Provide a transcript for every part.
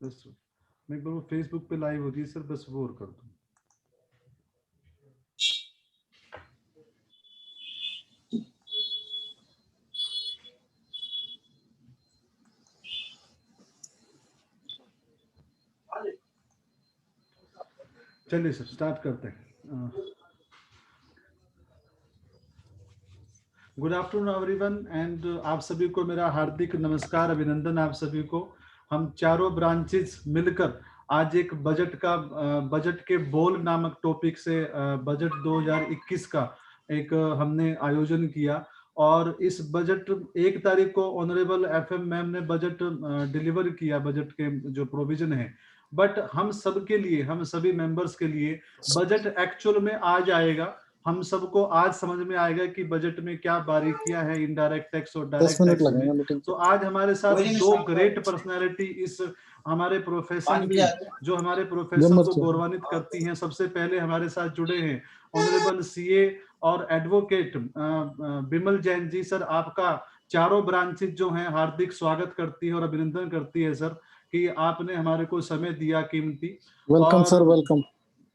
बस मैं एक बार फेसबुक पे लाइव होती है सर, बस वो और कर दूं। चलिए सर स्टार्ट करते हैं। गुड आफ्टरनून एवरीवन एंड आप सभी को मेरा हार्दिक नमस्कार, अभिनंदन आप सभी को। हम चारों ब्रांचेस मिलकर आज एक बजट के बोल नामक टॉपिक से बजट 2021 का एक हमने आयोजन किया। और इस बजट 1 तारीख को ऑनरेबल FM मैम ने बजट डिलीवर किया, बजट के जो प्रोविजन है। बट हम सबके लिए, हम सभी मेंबर्स के लिए बजट एक्चुअल में आज आएगा। हम सबको आज समझ में आएगा कि बजट में क्या बारीकियां हैं इनडायरेक्ट टैक्स और डायरेक्ट टैक्स में। तो आज हमारे साथ दो ग्रेट पर्सनालिटी इस हमारे प्रोफेशन की, जो हमारे प्रोफेशन को गौरवान्वित करती हैं। सबसे पहले हमारे साथ जुड़े हैं ऑनरेबल CA और एडवोकेट बिमल जैन जी। सर आपका चारों ब्रांचेस जो हैं हार्दिक स्वागत करती है और अभिनंदन करती है सर कि आपने हमारे को समय दिया कीमती। Welcome sir, welcome.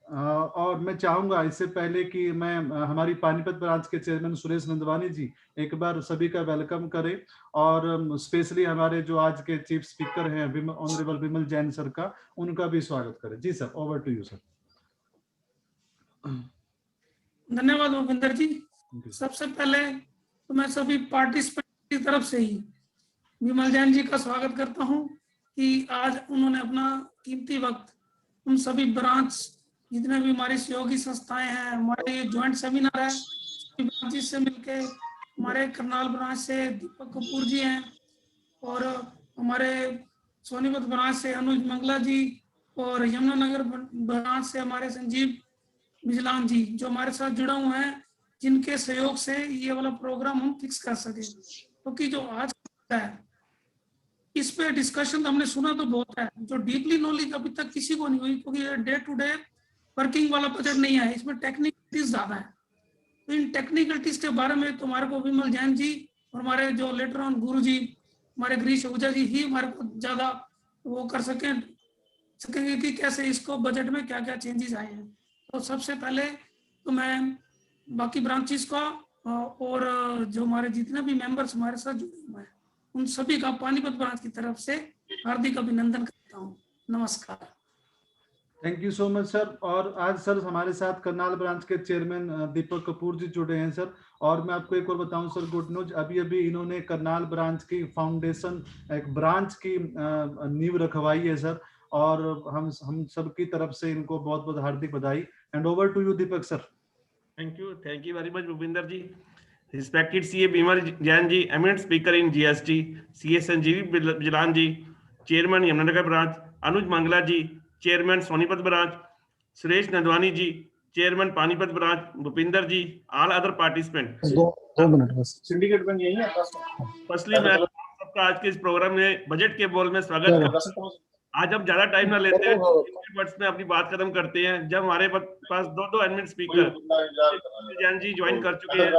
और मैं चाहूंगा इससे पहले कि मैं हमारी पानीपत ब्रांच के चेयरमैन सुरेश नंदवानी जी एक बार सभी का वेलकम करें, और स्पेशली हमारे जो आज के चीफ स्पीकर हैं ऑनरेबल विमल जैन सर का, उनका भी स्वागत करें। जी sir, over to you sir. धन्यवाद भूपिंदर जी। सबसे पहले तो मैं सभी पार्टिसिपेंट की तरफ से ही विमल जैन जी का स्वागत करता हूं कि आज उन्होंने अपना कीमती वक्त उन सभी ब्रांच, जितने भी हमारी सहयोगी संस्थाएं हैं, हमारे ये ज्वाइंट सेमिनार है, सभी ब्रांचेस से मिलके, हमारे करनाल ब्रांच से दीपक कपूर जी हैं, और हमारे सोनीपत ब्रांच से अनुज मंगला जी, और यमुनानगर ब्रांच से हमारे संजीव विजलान जी, जो हमारे साथ जुड़ा हुए हैं, जिनके सहयोग से ये वाला प्रोग्राम हम फिक्स कर सके। क्योंकि जो आज है इस पे डिस्कशन हमने सुना तो बहुत है, जो डीपली नॉलेज अभी तक किसी को नहीं हुई, क्योंकि ये डे टू डे वर्किंग वाला बजट नहीं है, इसमें टेक्निकलिटीज ज्यादा है। तो इन टेक्निकलिटीज के बारे में तुम्हारे को विमल जैन जी और हमारे जो लेटर ऑन गुरु जी, हमारे गिरीश आहूजा जी ही हमारे को ज्यादा वो कर सकेंगे कि कैसे इसको बजट में क्या क्या चेंजेस आए हैं। तो सबसे पहले तो मैं बाकी ब्रांचेस का और जो हमारे जितने भी मेंबर्स हमारे साथ जुड़े हुए हैं उन सभी का पानीपत ब्रांच की तरफ से हार्दिक अभिनंदन करता हूँ। नमस्कार। Thank you so much sir. और आज सर हमारे साथ करनाल ब्रांच के चेयरमैन दीपक कपूर जी जुड़े हैं सर। और मैं आपको एक और बताऊं सर, गुड न्यूज, अभी अभी इन्होंने करनाल ब्रांच की फाउंडेशन, एक ब्रांच की नींव रखवाई है सर, और हम सब की तरफ से इनको बहुत बहुत हार्दिक बधाई। And over to you Deepak sir. Thank you very much Bhupinder ji. Respected CA Bimal Jain ji, eminent speaker in GST, CA Sanjeev Vijalan ji, Chairman Yamunanagar branch, Anuj Mangla ji, Chairman Sonipat branch, Suresh Nandwani ji, Chairman Panipat branch, Bhupinder ji, all other participants. 2 minute बस। Syndicate बन यही है। Firstly मैं सबका आज के इस programme में बजट के बोल में स्वागत करता हूं। आज हम ज्यादा टाइम ना लेते हैं, वर्ड्स में अपनी बात खत्म करते हैं। जब हमारे पास दो admin speaker Jain ji join कर चुके हैं,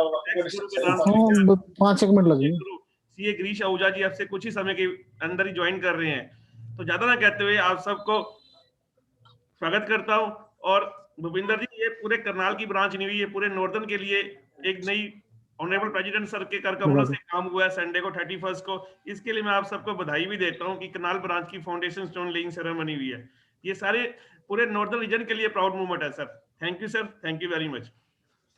5-1 मिनट लगेंगे। सीए गिरीश आहूजा जी आपसे कुछ ही समय के अंदर ही ज्वाइन कर रहे हैं। तो ज्यादा ना कहते हुए आप सबको स्वागत करता हूं। और भूपिंदर जी, ये पूरे करनाल की ब्रांच नहीं हुई, ये पूरे नॉर्दर्न के लिए एक नई ऑनरेबल प्रेसिडेंट सर के कर कमलों से काम हुआ है संडे को 31 को। इसके लिए मैं आप सबको बधाई भी देता हूं कि करनाल ब्रांच की फाउंडेशन स्टोन लेइंग सेरेमनी हुई है। ये सारे पूरे नॉर्दर्न रीजन के लिए प्राउड मूवमेंट है sir. Thank you sir, thank you very much.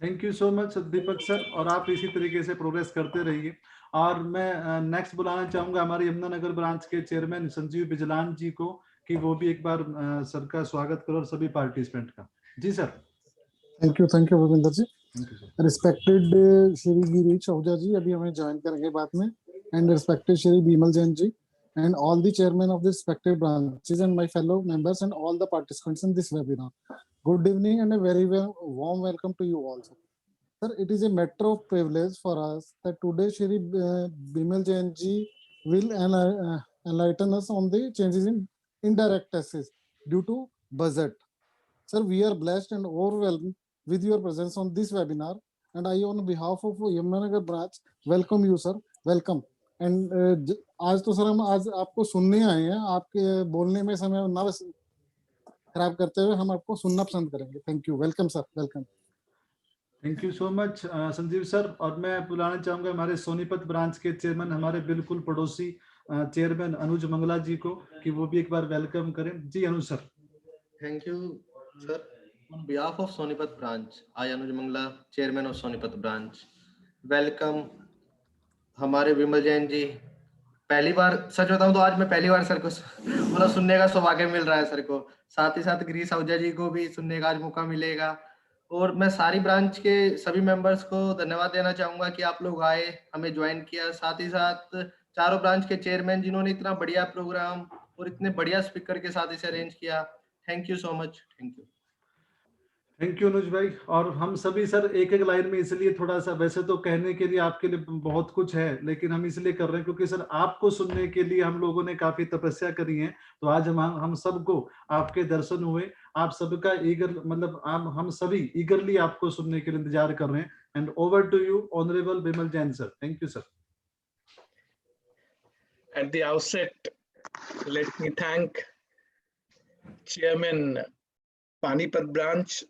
Thank you so much Deepak sir, और आप इसी तरीके से प्रोग्रेस करते रहिए। और मैं नेक्स्ट बुलाना चाहूंगा हमारे यमुनानगर ब्रांच के चेयरमैन संजीव बिजलान जी को कि वो भी एक बार सर का स्वागत करो और सभी पार्टिसिपेंट का। जी sir. Thank you Bhupinder ji. Respected Shri Girish Ahuja ji अभी हमें ज्वाइन करेंगे बाद में, and respected Shri Bimal Jain ji and all the chairmen of the respective branches and my fellow members and all the participants in this webinar. Good evening and a very warm welcome to you all. Sir, it is a matter of privilege for us that today Shri Bimal Jain ji will enlighten us on the changes in indirect taxes due to budget. Sir, we are blessed and overwhelmed with your presence on this webinar, and I on behalf of Yamunanagar branch welcome you, sir. Welcome. And आज तो sir हम आज आपको सुनने आए हैं, आपके बोलने में समय ना बस खराब करते हुए हम आपको सुनना पसंद करेंगे। Thank you, welcome sir, welcome. Thank you so much Sanjeev sir. और मैं बुलाना चाहूंगा हमारे सोनीपत ब्रांच के चेयरमैन, हमारे बिल्कुल पड़ोसी चेयरमैन अनुज मंगला जी को, कि वो भी एक बार वेलकम करें। जी अनुज sir. Thank you, sir. On behalf of Sonipat branch, I Anuj Mangla, chairman of Sonipat branch, welcome हमारे विमल जैन जी। पहली बार सच बताऊं तो आज मैं पहली बार सर को मतलब सुनने का सौभाग्य मिल रहा है सर को, साथ ही साथ गिरीश आहूजा जी को भी सुनने का आज मौका मिलेगा। और मैं सारी ब्रांच के सभी मेंबर्स को धन्यवाद देना चाहूंगा कि आप लोग आए, हमें ज्वाइन किया। साथ ही साथ चारों ब्रांच के चेयरमैन जिन्होंने इतना बढ़िया प्रोग्राम और इतने बढ़िया स्पीकर के साथ इसे अरेंज किया, thank you so much. Thank you. Thank you Anuj भाई। और हम सभी सर एक एक लाइन में, इसलिए थोड़ा सा, वैसे तो कहने के लिए आपके लिए बहुत कुछ है, लेकिन हम इसलिए कर रहे हैं क्योंकि सर आपको सुनने के लिए हम लोगों ने काफी तपस्या करी है। तो आज हम सबको आपके दर्शन हुए, आप सबका ईगर मतलब हम सभी ईगरली आपको सुनने के लिए इंतजार कर रहे हैं। And over to you honourable Vimal Jain sir. Thank you sir. At the outset, let me thank Chairman Panipat branch,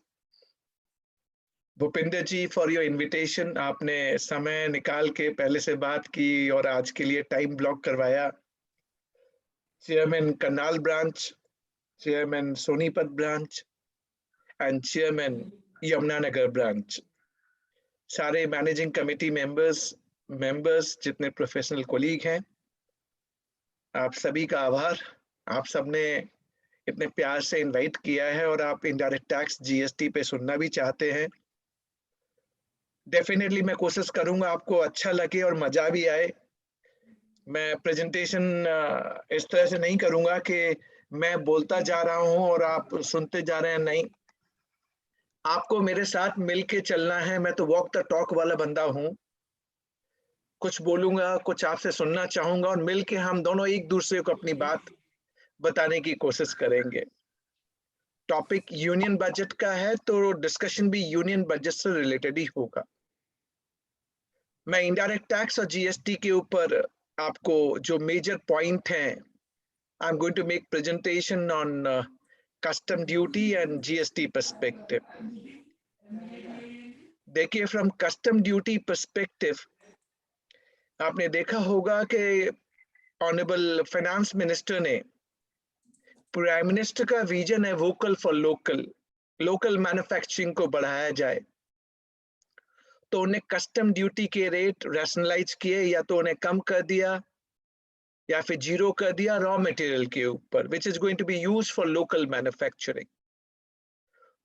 Bhupinder ji, for your invitation. आपने समय निकाल के पहले से बात की और आज के लिए टाइम ब्लॉक करवाया। Chairman Karnal branch, Chairman Sonipat branch and Chairman Yamunanagar branch, सारे मैनेजिंग कमेटी मेंबर्स जितने प्रोफेशनल कोलीग हैं, आप सभी का आभार। आप सबने इतने प्यार से इनवाइट किया है और आप इनडायरेक्ट टैक्स जीएसटी पे सुनना भी चाहते हैं। डेफिनेटली मैं कोशिश करूंगा आपको अच्छा लगे और मजा भी आए। मैं प्रेजेंटेशन इस तरह से नहीं करूंगा कि मैं बोलता जा रहा हूं और आप सुनते जा रहे हैं, नहीं, आपको मेरे साथ मिलके चलना है। मैं तो वॉक द टॉक वाला बंदा हूं, कुछ बोलूंगा, कुछ आपसे सुनना चाहूंगा और मिलके हम दोनों एक दूसरे को अपनी बात बताने की कोशिश करेंगे। टॉपिक यूनियन बजट का है तो डिस्कशन भी यूनियन बजट से रिलेटेड ही होगा। मैं इनडायरेक्ट टैक्स और जीएसटी के ऊपर आपको जो मेजर पॉइंट हैं, I am going to make presentation on custom duty and GST perspective. देखिए, फ्रॉम कस्टम ड्यूटी पर्सपेक्टिव आपने देखा होगा कि ऑनरेबल फाइनेंस मिनिस्टर ने, प्राइम मिनिस्टर का विजन है वोकल फॉर लोकल मैन्युफैक्चरिंग को बढ़ाया जाए, तो उन्हें कस्टम ड्यूटी के रेट रैशनलाइज किए, या तो उन्हें कम कर दिया या फिर जीरो कर दिया रॉ मटेरियल के ऊपर, which is going to be used for local manufacturing.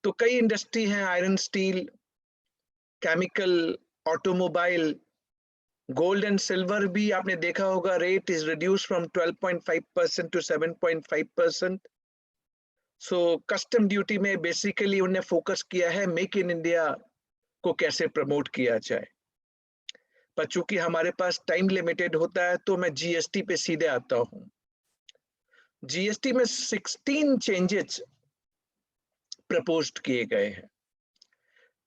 तो कई इंडस्ट्री हैं, iron steel, chemical, automobile, gold and silver भी आपने देखा होगा rate is reduce from 12.5% to 7.5%। So custom duty में बेसिकली उन्हें फोकस किया है मेक इन इंडिया को कैसे प्रमोट किया जाए। पर चूंकि हमारे पास टाइम लिमिटेड होता है तो मैं जीएसटी पे सीधे आता हूं। जीएसटी में 16 चेंजेस प्रपोज्ड किए गए हैं।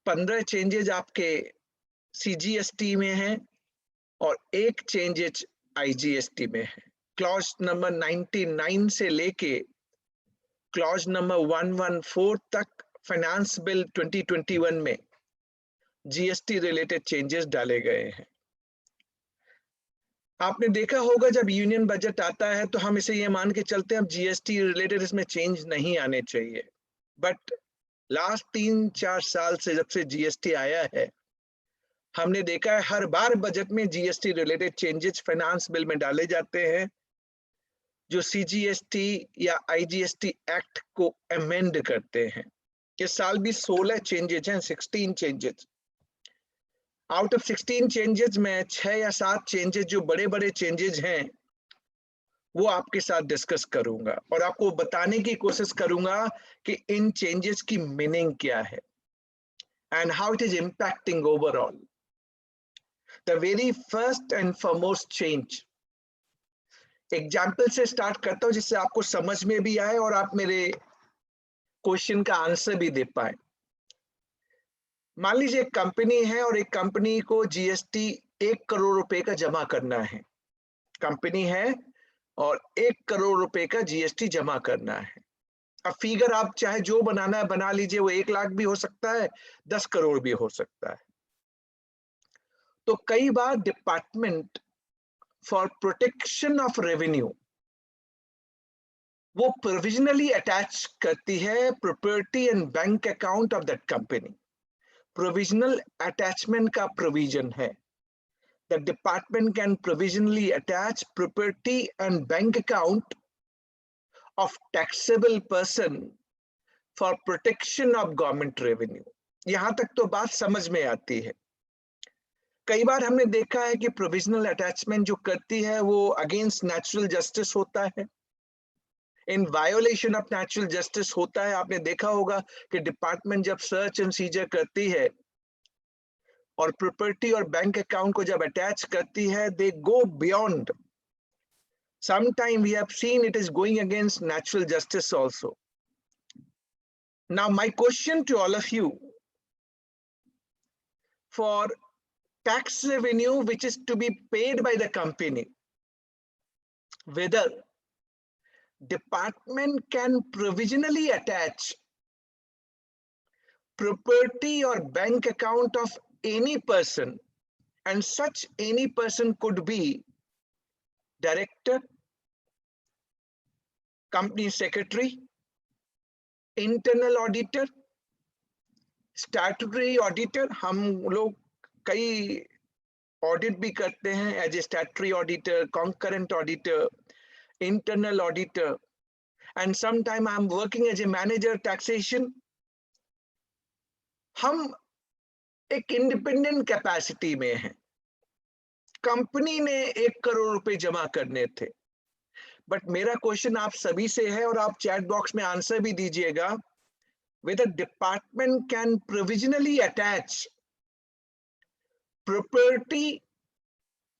15 चेंजेस आपके सीजीएसटी में हैं और एक चेंजेस आईजीएसटी में है। क्लॉज नंबर 99 से लेके क्लॉज नंबर 114 तक फाइनेंस बिल 2021 में जीएसटी रिलेटेड चेंजेस डाले गए हैं। आपने देखा होगा जब यूनियन बजट आता है तो हम इसे ये मान के चलते हैं अब जीएसटी रिलेटेड इसमें चेंज नहीं आने चाहिए, बट लास्ट 3-4 साल से जब से जीएसटी आया है हमने देखा है हर बार बजट में GST related changes finance bill में डाले जाते हैं जो सीजीएसटी या आईजीएसटी एक्ट को अमेंड करते हैं। इस साल भी 16 चेंजेस हैं, 16 चेंजेस। आउट ऑफ 16 चेंजेस में 6 या 7 चेंजेस जो बड़े बड़े चेंजेस हैं वो आपके साथ डिस्कस करूंगा और आपको बताने की कोशिश करूंगा कि इन चेंजेस की मीनिंग क्या है and how it is impacting overall. The very first and foremost change, example से स्टार्ट करता हूं जिससे आपको समझ में भी आए और आप मेरे क्वेश्चन का आंसर भी दे पाए। मान लीजिए एक कंपनी है और एक कंपनी को जीएसटी 1 करोड़ रुपए का जमा करना है कंपनी है और 1 करोड़ रुपए का जीएसटी जमा करना है। अब फिगर आप चाहे जो बनाना है बना लीजिए, वो 1 लाख भी हो सकता है, 10 करोड़ भी हो सकता है। तो कई बार department for protection of revenue वो प्रोविजनली अटैच करती है property and bank account of that company. Provisional attachment का प्रोविजन है। The department can provisionally attach property and bank account of taxable person for protection of government revenue. यहां तक तो बात समझ में आती है। कई बार हमने देखा है कि प्रोविजनल अटैचमेंट जो करती है वो अगेंस्ट नेचुरल जस्टिस होता है, इन वायोलेशन ऑफ नेचुरल जस्टिस होता है। आपने देखा होगा कि डिपार्टमेंट जब सर्च एंड सीजर करती है और प्रॉपर्टी और बैंक अकाउंट को जब अटैच करती है, they go beyond. Sometime we have seen it is going against natural justice also. Now my question to all of you, for tax revenue which is to be paid by the company, whether department can provisionally attach property or bank account of any person, and such any person could be director, company secretary, internal auditor, statutory auditor। हम लोग कई audit भी करते हैं as a statutory auditor, concurrent auditor, internal auditor, and some time I am working as a manager taxation. हम एक independent capacity में हैं। कंपनी ने 1 करोड़ रुपए जमा करने थे, बट मेरा क्वेश्चन आप सभी से है और आप चैट बॉक्स में आंसर भी दीजिएगा, whether department can provisionally attach property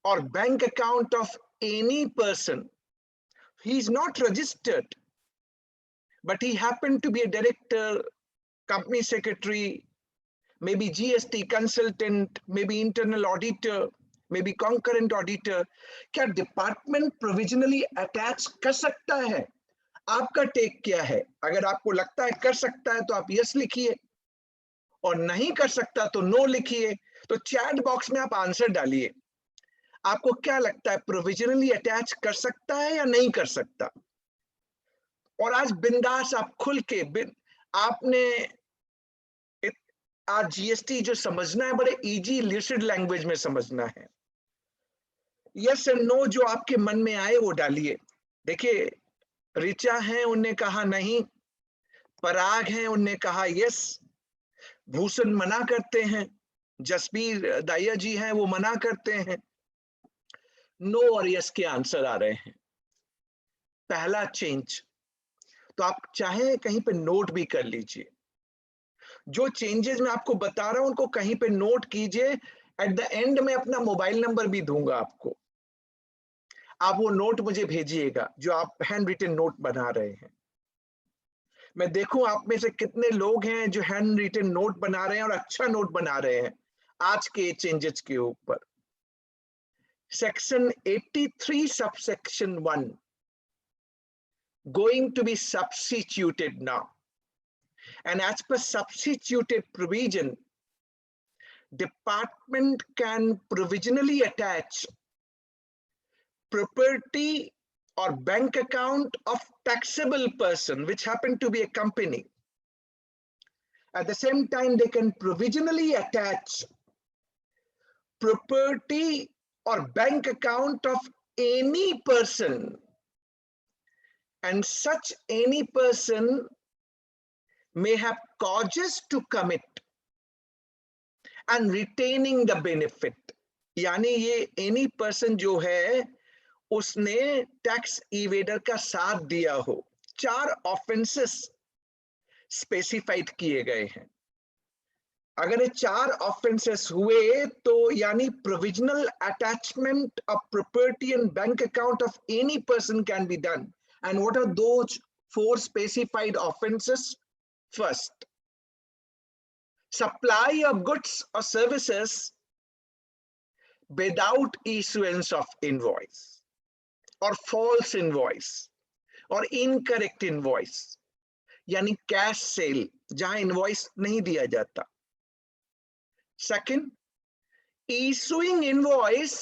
or bank account of any person. He is not registered, but he happened to be a director, company secretary, maybe GST consultant, maybe internal auditor, maybe concurrent auditor. क्या department provisionally attach कर सकता है? आपका take क्या है? अगर आपको लगता है कर सकता है तो आप यस लिखिए, और नहीं कर सकता तो नो लिखिए। तो चैट बॉक्स में आप आंसर डालिए, आपको क्या लगता है प्रोविजनली अटैच कर सकता है या नहीं कर सकता? और आज बिंदास आप खुल के आपने आज जीएसटी जो समझना है बड़े इजी लिसिड लैंग्वेज में समझना है। यस एंड नो जो आपके मन में आए वो डालिए। देखिए, रिचा हैं उनने कहा नहीं, पराग हैं उनने कहा यस, भूषण मना करते हैं, जसबीर दाइया जी हैं वो मना करते हैं। नो और यस के आंसर आ रहे हैं। पहला चेंज तो आप चाहे कहीं पे नोट भी कर लीजिए, जो चेंजेस मैं आपको बता रहा हूं उनको कहीं पे नोट कीजिए। एट द एंड में अपना मोबाइल नंबर भी दूंगा आपको, आप वो नोट मुझे भेजिएगा जो आप हैंड रिटन नोट बना रहे हैं। मैं देखूं आप में से कितने लोग हैं जो हैंड रिटन नोट बना रहे हैं और अच्छा नोट बना रहे हैं आज के चेंजेस के ऊपर। Section 83 subsection 1 going to be substituted now, and as per substituted provision, department can provisionally attach property or bank account of taxable person which happen to be a company. At the same time, they can provisionally attach property or bank account of any person, and such any person may have causes to commit and retaining the benefit. यानी ये any person जो है उसने tax इवेडर का साथ दिया हो। 4 offences specified किए गए हैं। अगर ये 4 ऑफेंसेस हुए तो यानी provisional attachment of property and bank account of any person can be done. And what are those 4 specified offenses? First, supply of goods or services without issuance of invoice. और false invoice और incorrect invoice यानी cash cell जहां invoice नहीं दिया जाता। Second, issuing invoice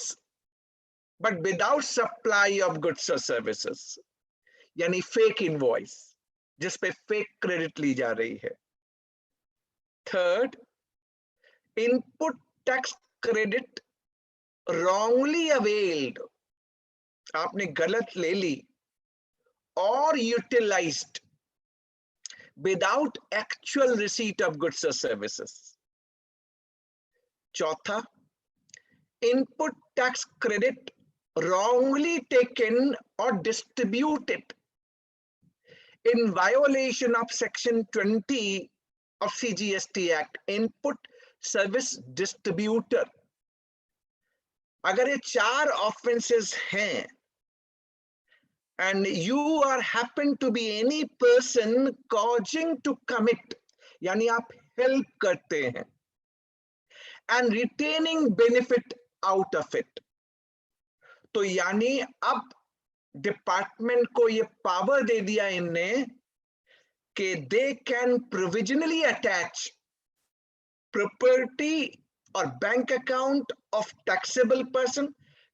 but without supply of goods or services यानी fake invoice जिस पे फेक क्रेडिट ली जा रही है। Third, input tax credit wrongly availed आपने गलत ले ली और utilised without actual receipt of goods or services। चौथा, input tax credit wrongly taken or distributed in violation of section 20 of CGST Act, input service distributor। अगर ये 4 offenses हैं and you are happen to be any person causing to commit यानी आप help करते हैं and retaining benefit out of it, तो यानी अब डिपार्टमेंट को ये पावर दे दिया इनने कि they can provisionally attach property और bank account of taxable person.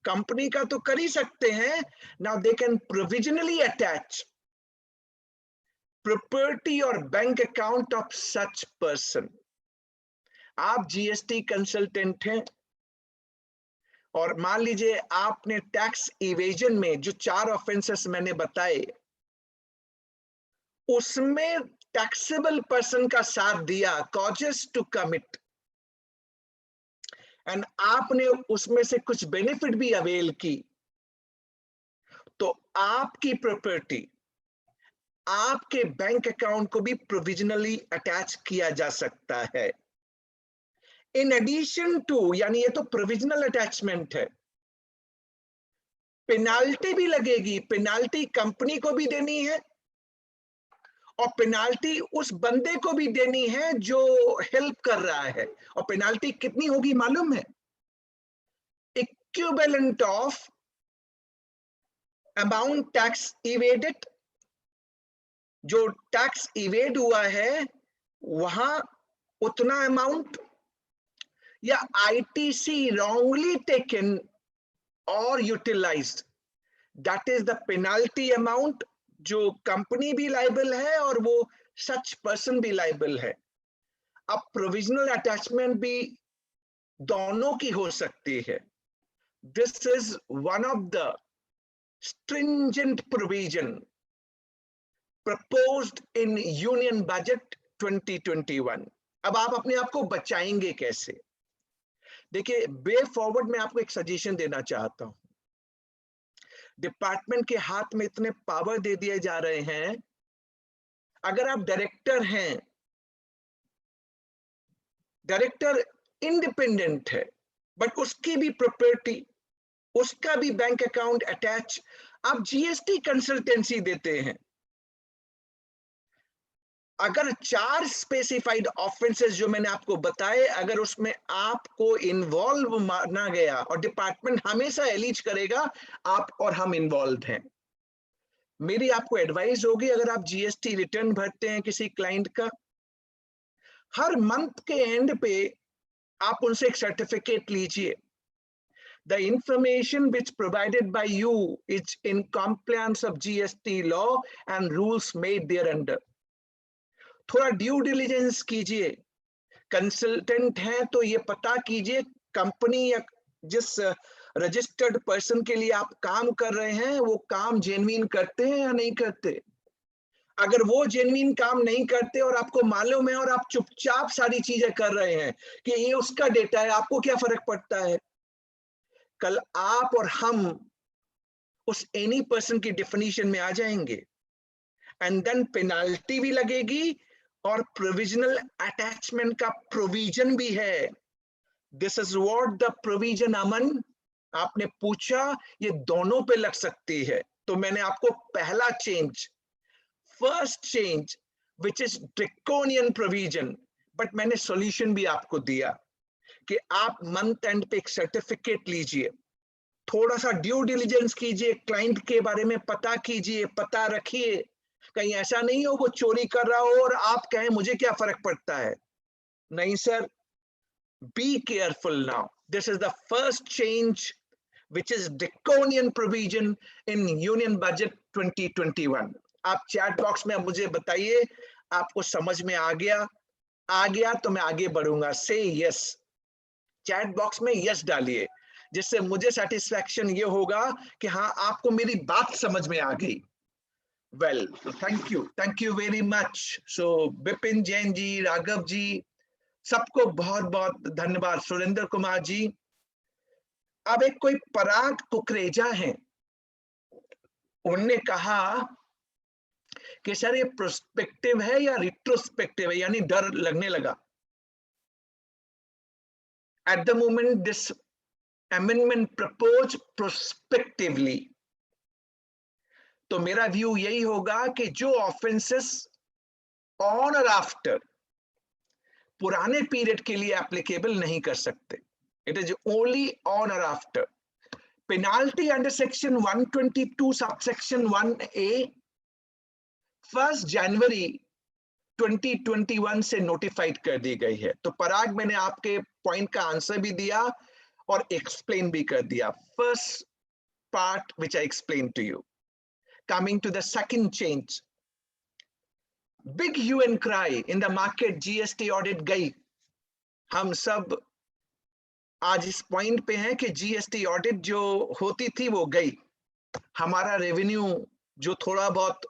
Company का तो कर ही सकते हैं, now they can provisionally attach property और bank account of such person. आप जीएसटी कंसल्टेंट हैं और मान लीजिए आपने टैक्स इवेजन में जो 4 ऑफेंसेस मैंने बताए उसमें टैक्सेबल पर्सन का साथ दिया, कॉजेस टू कमिट, एंड आपने उसमें से कुछ बेनिफिट भी अवेल की, तो आपकी प्रॉपर्टी आपके बैंक अकाउंट को भी प्रोविजनली अटैच किया जा सकता है। इन एडिशन टू यानी ये तो प्रोविजनल अटैचमेंट है, पेनाल्टी भी लगेगी। पेनाल्टी कंपनी को भी देनी है और पेनाल्टी उस बंदे को भी देनी है जो हेल्प कर रहा है। और पेनाल्टी कितनी होगी मालूम है? Equivalent of amount tax evaded, जो टैक्स इवेड हुआ है वहां उतना अमाउंट, या ITC wrongly taken or utilized, that is the penalty amount, जो कंपनी भी लाइबल है और वो सच पर्सन भी लाइबल है। अब प्रोविजनल अटैचमेंट भी दोनों की हो सकती है। This is one of the stringent provision proposed in union budget 2021। अब आप अपने आप को बचाएंगे कैसे? देखिए, वे फॉरवर्ड में आपको एक सजेशन देना चाहता हूं। डिपार्टमेंट के हाथ में इतने पावर दे दिए जा रहे हैं, अगर आप डायरेक्टर हैं, डायरेक्टर इंडिपेंडेंट है बट उसकी भी प्रॉपर्टी, उसका भी बैंक अकाउंट अटैच, आप जीएसटी कंसल्टेंसी देते हैं। अगर 4 स्पेसिफाइड ऑफेंसेस जो मैंने आपको बताए, अगर उसमें आपको इन्वॉल्व माना गया, और डिपार्टमेंट हमेशा एलिज करेगा आप और हम इन्वॉल्व हैं, मेरी आपको एडवाइस होगी, अगर आप जीएसटी रिटर्न भरते हैं किसी क्लाइंट का, हर मंथ के एंड पे आप उनसे एक सर्टिफिकेट लीजिए, the information which provided by you is in compliance of GST law and rules made thereunder। थोड़ा ड्यू डिलिजेंस कीजिए, कंसल्टेंट है तो ये पता कीजिए कंपनी या जिस रजिस्टर्ड पर्सन के लिए आप काम कर रहे हैं वो काम जेन्युइन करते हैं या नहीं करते। अगर वो जेन्युइन काम नहीं करते और आपको मालूम है और आप चुपचाप सारी चीजें कर रहे हैं कि ये उसका डेटा है, आपको क्या फर्क पड़ता है? कल आप और हम उस एनी पर्सन की डेफिनेशन में आ जाएंगे, एंड देन पेनाल्टी भी लगेगी और प्रोविजनल अटैचमेंट का प्रोविजन भी है। This is what the provision, Aman आपने पूछा, ये दोनों पे लग सकती है। तो मैंने आपको पहला change, first change which is draconian provision, but मैंने सॉल्यूशन भी आपको दिया कि आप मंथ एंड पे एक सर्टिफिकेट लीजिए, थोड़ा सा ड्यू डिलिजेंस कीजिए, क्लाइंट के बारे में पता कीजिए, पता रखिए, कहीं ऐसा नहीं हो वो चोरी कर रहा हो और आप कहें मुझे क्या फर्क पड़ता है। नहीं sir, be careful now, this is the first change which is draconian provision in union budget 2021. आप चैट बॉक्स में मुझे बताइए आपको समझ में आ गया तो मैं आगे बढ़ूंगा। से यस, चैट बॉक्स में यस डालिए, जिससे मुझे सेटिस्फैक्शन ये होगा कि हाँ आपको मेरी बात समझ में आ गई। Well, thank you very much. So Vipin Jain ji, Raghav ji, सबको बहुत बहुत धन्यवाद। सुरेंद्र कुमार जी। अब एक कोई पराग कुकरेजा है, उन्होंने कहा कि सर ये प्रोस्पेक्टिव है या रिट्रोस्पेक्टिव है, यानी डर लगने लगा। At the moment this amendment propose prospectively, तो मेरा व्यू यही होगा कि जो ऑफेंसेस ऑन और आफ्टर पुराने पीरियड के लिए एप्लीकेबल नहीं कर सकते, it is only on or after. Penalty under section 122 subsection 1A 1 जनवरी 2021 से नोटिफाइड कर दी गई है। तो पराग, मैंने आपके पॉइंट का आंसर भी दिया और एक्सप्लेन भी कर दिया। First part which I explained to you. Coming to the second change, big hue and cry in the market, GST audit गई। हम सब आज इस पॉइंट पे हैं कि जीएसटी ऑडिट जो होती थी वो गई। हमारा रेवेन्यू जो थोड़ा बहुत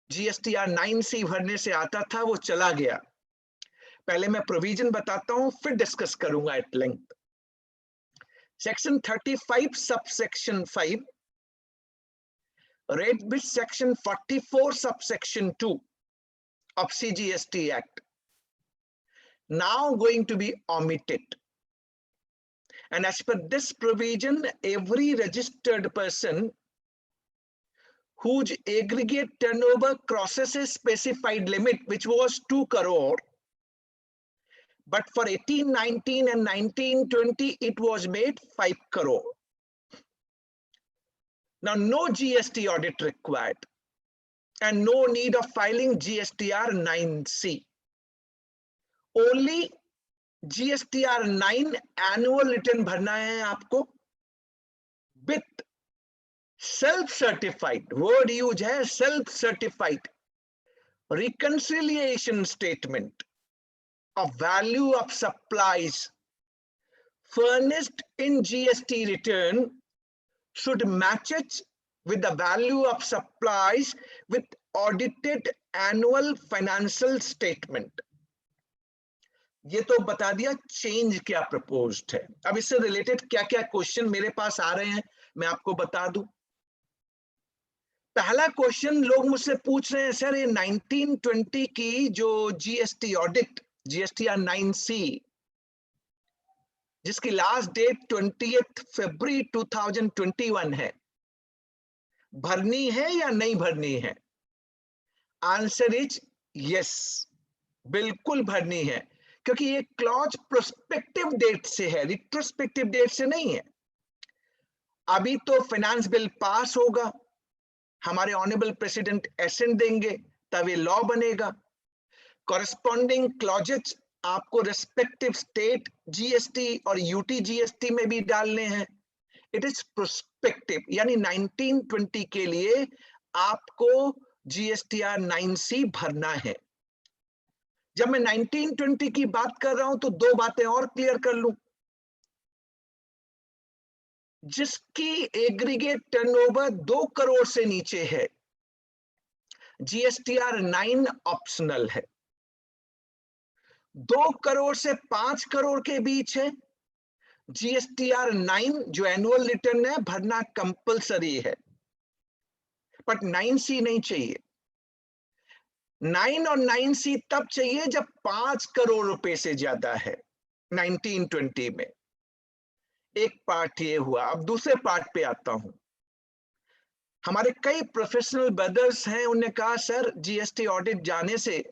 जीएसटीआर 9C भरने से आता था वो चला गया। पहले मैं प्रोविजन बताता हूं, फिर डिस्कस करूंगा at length. Section 35 subsection 5 read with section 44 subsection 2 of CGST Act now going to be omitted. And as per this provision, every registered person whose aggregate turnover crosses a specified limit, which was 2 crore, but for 18-19 and 19-20, it was made 5 crore. Now, no GST audit required and no need of filing GSTR 9C. Only GSTR 9 annual return भरना है आपको with self-certified, word use है self-certified reconciliation statement of value of supplies furnished in GST return should match it with the value of supplies with audited annual financial statement. ये तो बता दिया change क्या proposed है। अब इससे रिलेटेड क्या क्या क्वेश्चन मेरे पास आ रहे हैं मैं आपको बता दूं। पहला क्वेश्चन लोग मुझसे पूछ रहे हैं, सर ये 1920 की जो जीएसटी ऑडिट जीएसटीआर 9C जिसकी लास्ट डेट 20 फरवरी 2021 है, भरनी है या नहीं भरनी है? आंसर इज यस, बिल्कुल भरनी है, क्योंकि ये क्लॉज प्रोस्पेक्टिव डेट से है, रिट्रोस्पेक्टिव डेट से नहीं है। अभी तो फाइनेंस बिल पास होगा, हमारे ऑनरेबल प्रेसिडेंट एसेंट देंगे, तब ये लॉ बनेगा। कॉरेस्पॉन्डिंग क्लॉजेस आपको रेस्पेक्टिव स्टेट जीएसटी और यूटी जीएसटी में भी डालने हैं। इट इज प्रोस्पेक्टिव, यानी 1920 के लिए आपको जीएसटीआर 9C भरना है। जब मैं 1920 की बात कर रहा हूं तो दो बातें और क्लियर कर लूं। जिसकी एग्रीगेट टर्नओवर 2 करोड़ से नीचे है, जीएसटीआर 9 ऑप्शनल है। 2 करोड़ से 5 करोड़ के बीच है, जीएसटीआर 9 जो एनुअल रिटर्न है भरना कंपलसरी है, बट 9C नहीं चाहिए। 9 और 9C तब चाहिए जब 5 करोड़ रुपए से ज्यादा है 1920 में। एक पार्ट ये हुआ। अब दूसरे पार्ट पे आता हूं। हमारे कई प्रोफेशनल ब्रदर्स हैं, उन्होंने कहा सर जीएसटी ऑडिट जाने से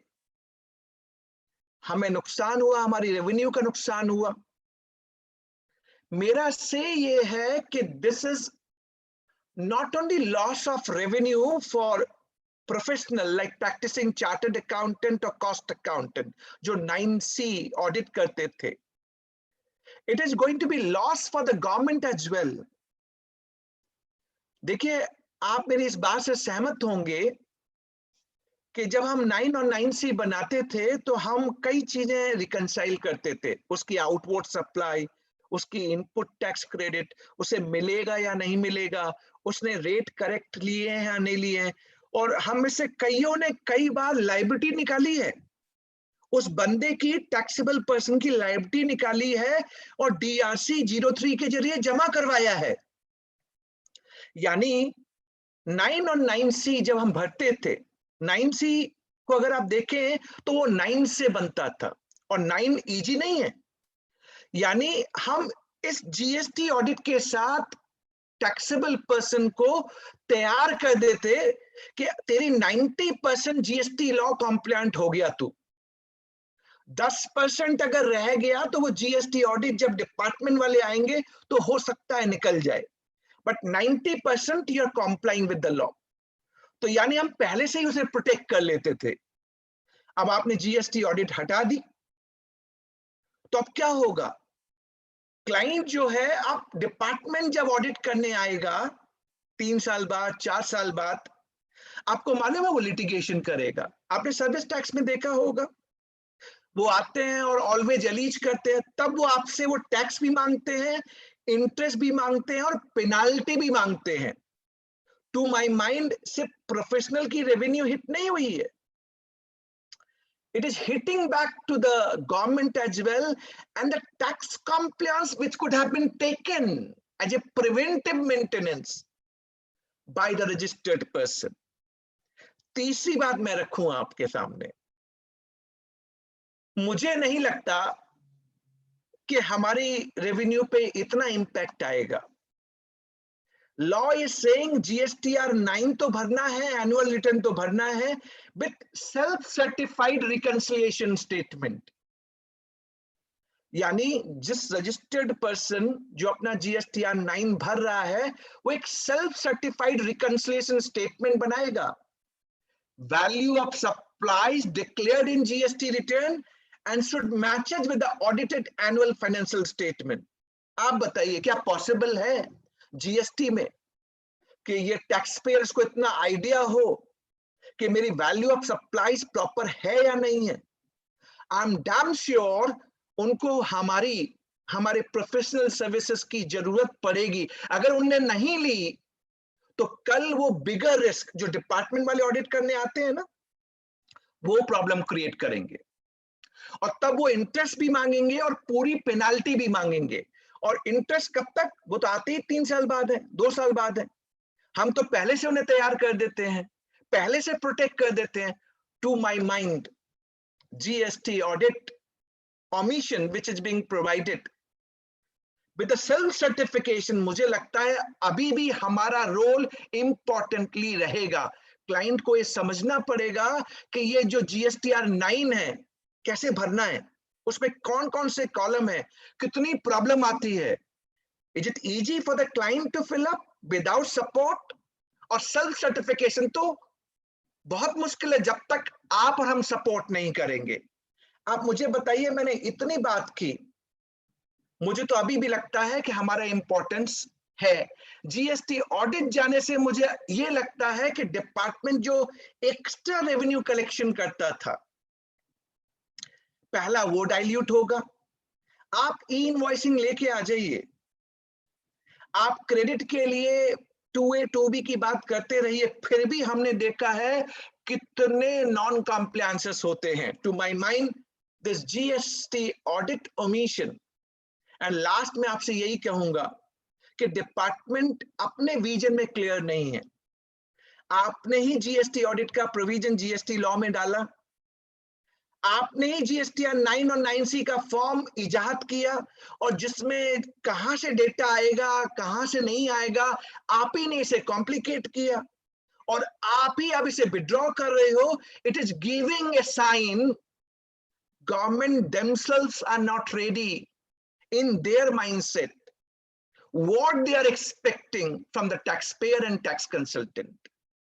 हमें नुकसान हुआ, हमारी रेवेन्यू का नुकसान हुआ। मेरा से ये है कि this is not only loss of revenue for professional like practicing chartered accountant or cost accountant जो 9C audit करते थे, it is going to be loss for the government as well. देखिए, आप मेरी इस बात से सहमत होंगे कि जब हम 9 और 9C बनाते थे तो हम कई चीजें रिकंसाइल करते थे, उसकी आउटवर्ड सप्लाई, उसकी इनपुट टैक्स क्रेडिट, उसे मिलेगा या नहीं मिलेगा, उसने रेट करेक्ट लिए हैं या नहीं लिए हैं, और हम में से कईयों ने कई बार लायबिलिटी निकाली है, उस बंदे की टैक्सेबल पर्सन की लायबिलिटी निकाली है और DRC 03 के जरिए जमा करवाया है। यानी 9 और 9C जब हम भरते थे, 9C को अगर आप देखें तो वो 9 से बनता था और 9 इजी नहीं है। यानी हम इस GST ऑडिट के साथ टैक्सेबल पर्सन को तैयार कर देते कि तेरी 90% GST लॉ कॉम्प्लायंट हो गया, तू 10% अगर रह गया तो वो GST ऑडिट जब डिपार्टमेंट वाले आएंगे तो हो सकता है निकल जाए, but 90% you are complying with the law. तो यानी हम पहले से ही उसे प्रोटेक्ट कर लेते थे। अब आपने GST ऑडिट हटा दी तो अब क्या होगा? क्लाइंट जो है, आप डिपार्टमेंट जब ऑडिट करने आएगा 3 साल बाद, 4 साल बाद, आपको मालूम है वो लिटिगेशन करेगा। आपने सर्विस टैक्स में देखा होगा, वो आते हैं और ऑलवेज अलीज करते हैं, तब वो आपसे वो टैक्स भी मांगते हैं, इंटरेस्ट भी मांगते हैं और पेनाल्टी भी मांगते हैं। टू माय माइंड सिर्फ प्रोफेशनल की रेवेन्यू हिट नहीं हुई है, it is hitting back to the government as well, and the tax compliance which could have been taken as a preventive maintenance by the registered person. तीसरी बात मैं रखूं आपके सामने, मुझे नहीं लगता कि हमारी रेवेन्यू पे इतना इंपैक्ट आएगा। लॉ इज सेइंग GSTR 9 तो भरना है, एनुअल रिटर्न तो भरना है, with self certified reconciliation statement. यानी जिस रजिस्टर्ड पर्सन जो अपना GSTR 9 भर रहा है, वो एक सेल्फ सर्टिफाइड रिकंसिलिएशन स्टेटमेंट बनाएगा। Value of supplies declared in GST return and should matches with the audited annual financial statement. आप बताइए क्या पॉसिबल है GST में कि ये टैक्स पेयर्स को इतना आइडिया हो कि मेरी वैल्यू ऑफ सप्लाईज प्रॉपर है या नहीं है? आई एम डैम श्योर उनको हमारे प्रोफेशनल सर्विसेज की जरूरत पड़ेगी। अगर उनने नहीं ली तो कल वो बिगर रिस्क जो डिपार्टमेंट वाले ऑडिट करने आते हैं ना, वो प्रॉब्लम क्रिएट करेंगे, और तब वो इंटरेस्ट भी मांगेंगे और पूरी पेनाल्टी भी मांगेंगे। और इंटरेस्ट कब तक? वो तो आते ही 3 साल बाद है, 2 साल बाद है। हम तो पहले से उन्हें तैयार कर देते हैं, पहले से प्रोटेक्ट कर देते हैं। To my mind GST audit omission which is being provided with the self certification, मुझे लगता है अभी भी हमारा रोल इंपॉर्टेंटली रहेगा। क्लाइंट को ये समझना पड़ेगा कि ये जो GSTR 9 है कैसे भरना है, उसमें कौन कौन से कॉलम है, कितनी प्रॉब्लम आती है। Is it easy for the client to fill up without support? और सेल्फ सर्टिफिकेशन तो बहुत मुश्किल है जब तक आप और हम सपोर्ट नहीं करेंगे। आप मुझे बताइए, मैंने इतनी बात की, मुझे तो अभी भी लगता है कि हमारा इंपॉर्टेंस है। GST ऑडिट जाने से मुझे ये लगता है कि डिपार्टमेंट जो एक्स्ट्रा रेवेन्यू कलेक्शन करता था, पहला वो डाइल्यूट होगा। आप ई-इनवॉइसिंग लेके आ जाइए, आप क्रेडिट के लिए 2A 2B की बात करते रहिए, फिर भी हमने देखा है कितने नॉन कॉम्प्लायंसेस होते हैं। To my mind this GST audit omission, and last में आपसे यही कहूंगा कि डिपार्टमेंट अपने विजन में क्लियर नहीं है। आपने ही GST ऑडिट का प्रोविजन GST लॉ में डाला, आपने ही GSTR 9 और 9C का फॉर्म इजाद किया, और जिसमें कहां से डेटा आएगा कहां से नहीं आएगा आप ही ने इसे कॉम्प्लिकेट किया, और आप ही अब इसे विड्रॉ कर रहे हो। It is giving a sign government themselves are not ready in their mindset what they are expecting from the taxpayer and tax consultant.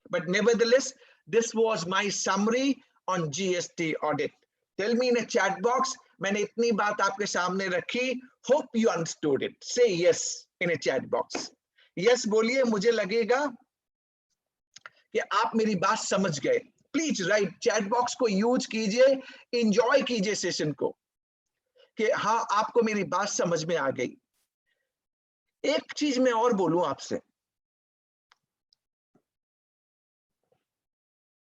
But nevertheless, this was my summary on GST audit. Tell me in a chat box, मैंने इतनी बात आपके सामने रखी. Hope you understood it. Say yes in a chat box. Yes बोलिए, मुझे लगेगा कि आप मेरी बात समझ गए. प्लीज राइट, चैट बॉक्स को यूज कीजिए, एंजॉय कीजिए सेशन को कि हाँ आपको मेरी बात समझ में आ गई. एक चीज मैं और बोलूं आपसे,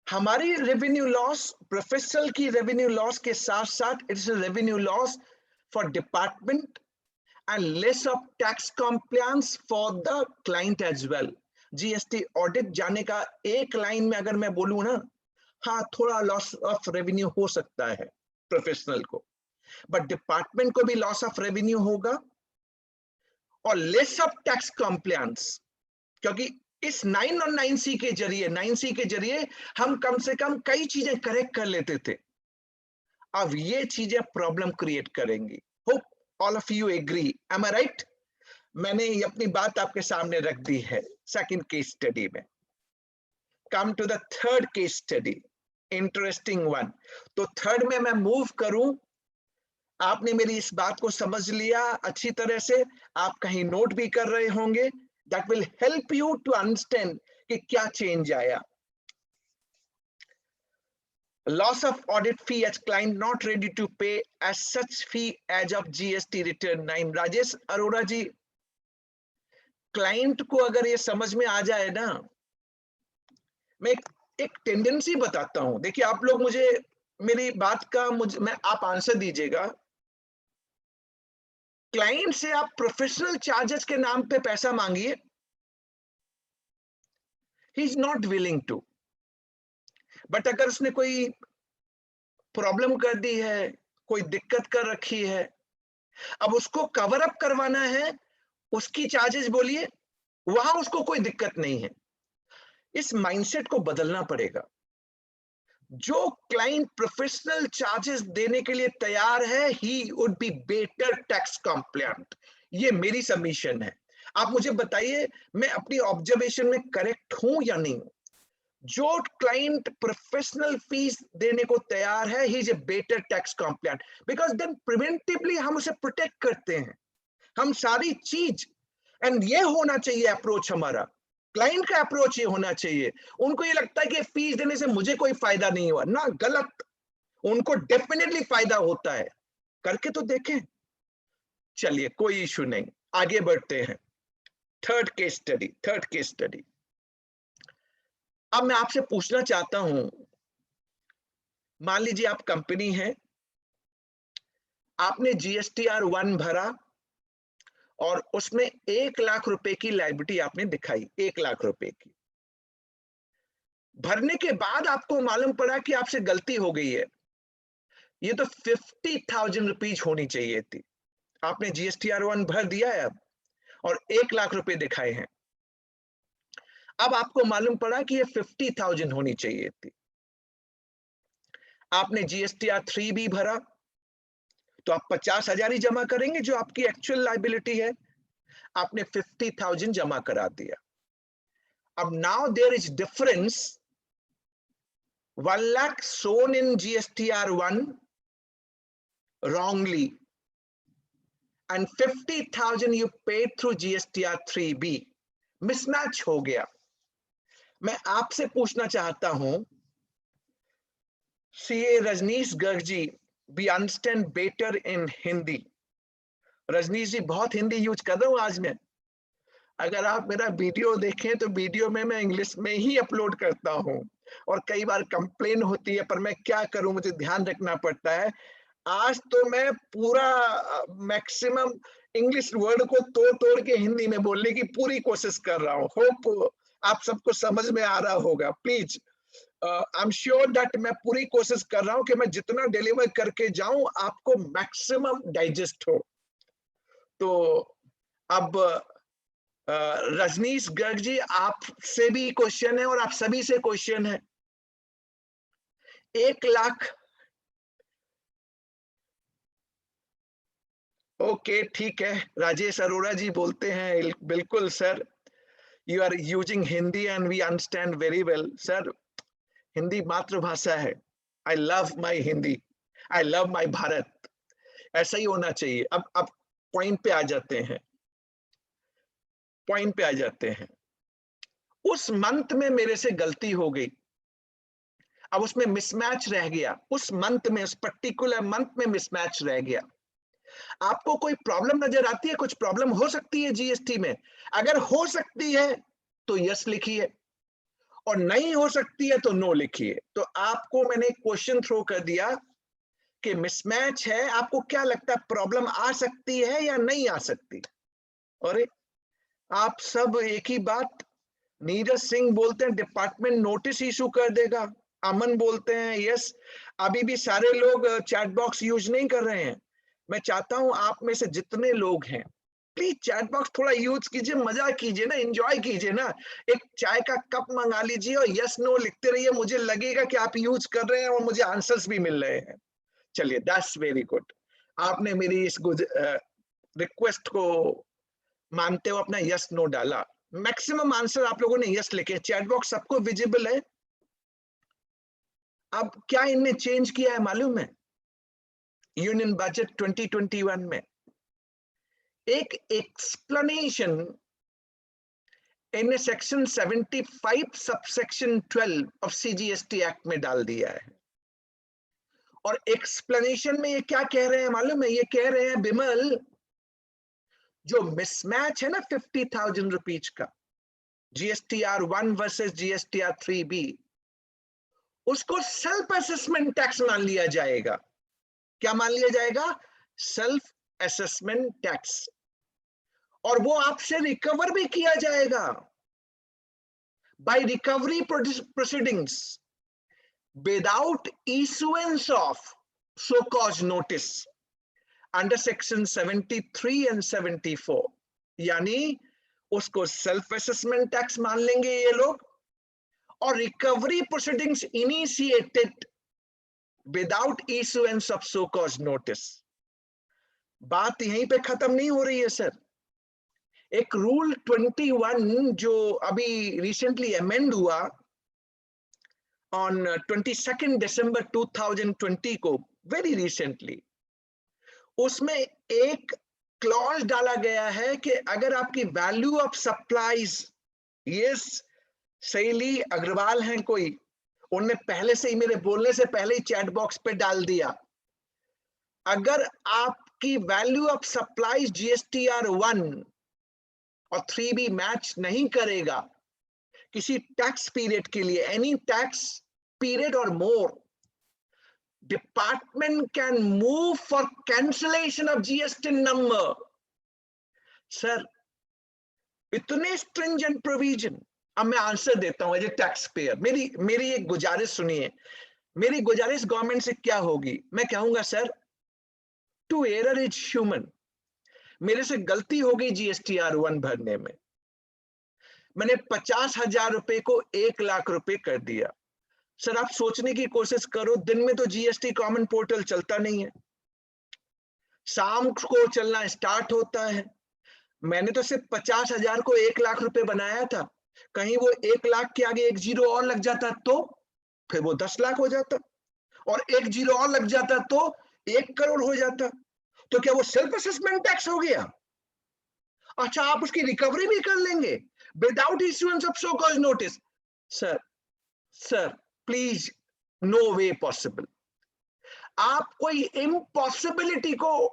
हमारी रेवेन्यू लॉस, प्रोफेशनल की रेवेन्यू लॉस के साथ साथ it's revenue loss for department and less of tax compliance for the client as well. GST audit जाने का एक लाइन में अगर मैं बोलूं ना, हाँ थोड़ा लॉस ऑफ रेवेन्यू हो सकता है प्रोफेशनल को, बट डिपार्टमेंट को भी लॉस ऑफ रेवेन्यू होगा और लेस ऑफ टैक्स कॉम्प्लायंस, क्योंकि इस 9 और 9C के जरिए, 9C के जरिए हम कम से कम कई चीजें करेक्ट कर लेते थे. अब ये चीजें प्रॉब्लम क्रिएट करेंगी. Hope all of you agree. Am I right? मैंने ये अपनी बात आपके सामने रख दी है. सेकंड केस स्टडी में come to the third case study, interesting one. तो थर्ड में मैं मूव करूं. आपने मेरी इस बात को समझ लिया अच्छी तरह से, आप कहीं नोट भी कर रहे होंगे. That will help you to understand कि क्या चेंज आया. Loss of audit fee as client not ready to pay as such fee as of GST return 9. Rajesh Arora ji, client को अगर ये समझ में आ जाए ना, मैं एक टेंडेंसी बताता हूं. देखिए आप लोग मुझे मेरी बात का आप आंसर दीजिएगा. क्लाइंट से आप प्रोफेशनल चार्जेस के नाम पे पैसा मांगिए, he is not willing to. But अगर उसने कोई प्रॉब्लम कर दी है, कोई दिक्कत कर रखी है, अब उसको कवर अप करवाना है, उसकी चार्जेस बोलिए, वहां उसको कोई दिक्कत नहीं है. इस माइंडसेट को बदलना पड़ेगा. जो क्लाइंट प्रोफेशनल चार्जेस देने के लिए तैयार है, he would be better tax compliant. ये मेरी सबमिशन है. आप मुझे बताइए मैं अपनी ऑब्जर्वेशन में करेक्ट हूं या नहीं. जो क्लाइंट प्रोफेशनल फीस देने को तैयार है, he is a better tax compliant, because then preventively हम उसे प्रोटेक्ट करते हैं. हम सारी चीज, एंड ये होना चाहिए अप्रोच हमारा. क्लाइंट का अप्रोच ये होना चाहिए. उनको ये लगता है कि फीस देने से मुझे कोई फायदा नहीं हुआ ना, गलत. उनको डेफिनेटली फायदा होता है. करके तो देखें. चलिए कोई इशू नहीं, आगे बढ़ते हैं. Third case study. अब मैं आपसे पूछना चाहता हूं, मान लीजिए आप कंपनी है, आपने GSTR 1 भरा और उसमें 1 लाख रुपए की लायबिलिटी आपने दिखाई. 1 लाख रुपए की भरने के बाद आपको मालूम पड़ा कि आपसे गलती हो गई है. ये तो 50,000 रुपीज होनी चाहिए थी. आपने GSTR 1 भर दिया है अब और 1 लाख रुपए दिखाए हैं. अब आपको मालूम पड़ा कि ये 50,000 होनी चाहिए थी. आपने GSTR 3 भी भरा, तो आप 50,000 ही जमा करेंगे जो आपकी एक्चुअल लायबिलिटी है. आपने 50,000 जमा करा दिया. अब now there is difference. 1 lakh shown in GSTR 1 wrongly and 50,000 you paid through GSTR 3B. Mismatch हो गया. मैं आपसे पूछना चाहता हूं, CA Rajneesh Garg ji, we understand better in Hindi. Rajneesh जी, बहुत हिंदी यूज कर रहा हूं आज मैं. अगर आप मेरा वीडियो देखें तो वीडियो में मैं इंग्लिश में ही अपलोड करता हूं और कई बार कंप्लेन होती है, पर मैं क्या करूं, मुझे ध्यान रखना पड़ता है. आज तो मैं पूरा मैक्सिमम इंग्लिश वर्ड को तोड़ के हिंदी में बोलने की पूरी कोशिश कर रहा हूं. होप आप सबको समझ में आ रहा होगा. Please I am sure that मैं पूरी कोशिश कर रहा हूं कि मैं जितना डिलीवर करके जाऊं आपको मैक्सिमम डाइजेस्ट हो. तो अब रजनीश गर्ग जी, आपसे भी क्वेश्चन है और आप सभी से क्वेश्चन है. 1 लाख, ओके ठीक है, राजेश अरोड़ा जी बोलते हैं, बिल्कुल sir, you are using Hindi and we understand very well sir. Hindi मातृभाषा है। I love my Hindi, I love my Bharat, ऐसा ही होना चाहिए। अब पॉइंट पे आ जाते हैं, पॉइंट पे आ जाते हैं। उस मंथ में मेरे से गलती हो गई, अब उसमें मिसमैच रह गया, उस मंथ में, उस पर्टिकुलर मंथ में मिसमैच रह गया। आपको कोई प्रॉब्लम नजर आती है? कुछ प्रॉब्लम हो सकती है जीएसटी में? अगर हो सकती है तो यस लिखिए, और नहीं हो सकती है तो नो लिखिए। तो आपको मैंने क्वेश्चन थ्रो कर दिया कि मिसमैच है, आपको क्या लगता है प्रॉब्लम आ सकती है या नहीं आ सकती? अरे आप सब एक ही बात। नीरज सिंह बोलते हैं डिपार्टमेंट नोटिस इशू कर देगा। अमन बोलते हैं यस। अभी भी सारे लोग चैट बॉक्स यूज नहीं कर रहे हैं। मैं चाहता हूं आप में से जितने लोग हैं, प्लीज चैट बॉक्स थोड़ा यूज कीजिए, मजा कीजिए ना, एंजॉय कीजिए ना। एक चाय का कप मंगा लीजिए और यस नो लिखते रहिए, मुझे लगेगा कि आप यूज कर रहे हैं और मुझे आंसर्स भी मिल रहे हैं। चलिए, दैट्स वेरी गुड। आपने मेरी इस रिक्वेस्ट को मानते हो अपना यस नो डाला। मैक्सिमम आंसर आप लोगों ने यस लिखे। चैट बॉक्स सबको विजिबल है। अब क्या इनने चेंज किया है मालूम है? यूनियन बजट 2021 में एक एक्सप्लेनेशन इन्हें section 75 subsection 12 of CGST act में डाल दिया है। और एक्सप्लेनेशन में ये क्या कह रहे हैं मालूम है? ये कह रहे हैं बिमल, जो मिसमैच है ना 50,000 रुपीज का, जीएसटीआर 1 वर्सेस जीएसटीआर 3B, उसको सेल्फ असेसमेंट टैक्स मान लिया जाएगा। क्या मान लिया जाएगा? Self assessment tax. और वो आपसे रिकवर भी किया जाएगा by recovery proceedings without issuance of show cause notice under section 73 and 74। यानी उसको सेल्फ असेसमेंट टैक्स मान लेंगे ये लोग, और recovery proceedings initiated without issuance of show cause notice. बात यहीं पे खत्म नहीं हो रही है सर। एक रूल 21 जो अभी रिसेंटली अमेंड हुआ ऑन 22 दिसंबर 2020 को, वेरी रिसेंटली, उसमें एक क्लॉज डाला गया है कि अगर आपकी वैल्यू ऑफ सप्लाईज, यस शैली अग्रवाल हैं कोई, उनने पहले से ही मेरे बोलने से पहले ही चैट बॉक्स पे डाल दिया, अगर आपकी वैल्यू ऑफ सप्लाईज जीएसटीआर 1 और 3B मैच नहीं करेगा किसी टैक्स पीरियड के लिए, एनी टैक्स पीरियड और more, department can move for cancellation of GST number. Sir, इतने स्ट्रिंजेंट प्रोविजन। अब मैं आंसर देता हूं एज ए टैक्स पेयर। मेरी एक गुजारिश सुनिए। मेरी गुजारिश गवर्नमेंट से क्या होगी? मैं कहूंगा sir, to error is human. मेरे से गलती हो गई जीएसटीआर 1 भरने में। मैंने 50,000 रुपए को 1 लाख रुपए कर दिया। सर आप सोचने की कोशिश करो, दिन में तो जीएसटी कॉमन पोर्टल चलता नहीं है, शाम को चलना स्टार्ट होता है। मैंने तो सिर्फ 50,000 को 1 लाख रुपए बनाया था। कहीं वो 1 लाख के आगे एक जीरो और लग जाता तो फिर वो 10 लाख हो जाता, और एक जीरो और लग जाता तो 1 करोड़ हो जाता। तो क्या वो सेल्फ असेसमेंट टैक्स हो गया? अच्छा, आप उसकी रिकवरी भी कर लेंगे without issuance of show cause notice? Sir please, no way possible. आप कोई इम्पॉसिबिलिटी को,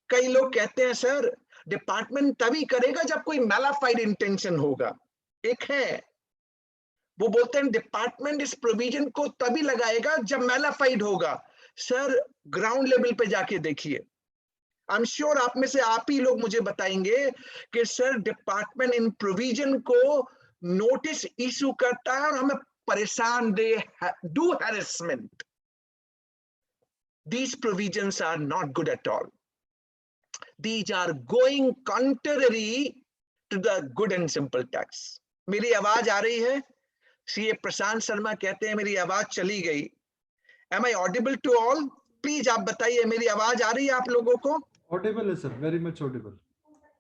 कई लोग कहते हैं सर डिपार्टमेंट तभी करेगा जब कोई मैलाफाइड इंटेंशन होगा। एक है, वो बोलते हैं डिपार्टमेंट इस प्रोविजन को तभी लगाएगा जब मैलाफाइड होगा। सर ग्राउंड लेवल पे जाके देखिए, आई एम श्योर आप में से आप ही लोग मुझे बताएंगे कि सर डिपार्टमेंट इन प्रोविजन को नोटिस इशू करता है और हमें परेशान do harassment. These provisions are not good at all. These are going contrary to the good and simple tax. मेरी आवाज आ रही है? सीए प्रशांत शर्मा कहते हैं मेरी आवाज चली गई। Am I audible to all? Please आप बताइए, मेरी आवाज आ रही है आप लोगों को? ऑडिबल है सर, वेरी मच ऑडिबल।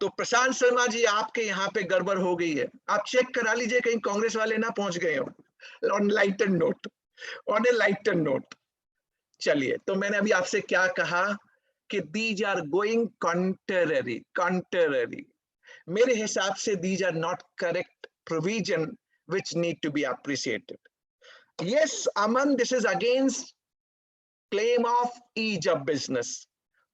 तो प्रशांत शर्मा जी आपके यहाँ पे गड़बड़ हो गई है, आप चेक करा लीजिए कहीं कांग्रेस वाले ना पहुंच गए हो। On lighter note, on A lighter note. चलिए, तो मैंने अभी आपसे क्या कहा कि दीज आर गोइंग कॉन्ट्ररी। मेरे हिसाब से these are not correct provision which need to be appreciated. Yes, Aman, this is against claim of ease of business.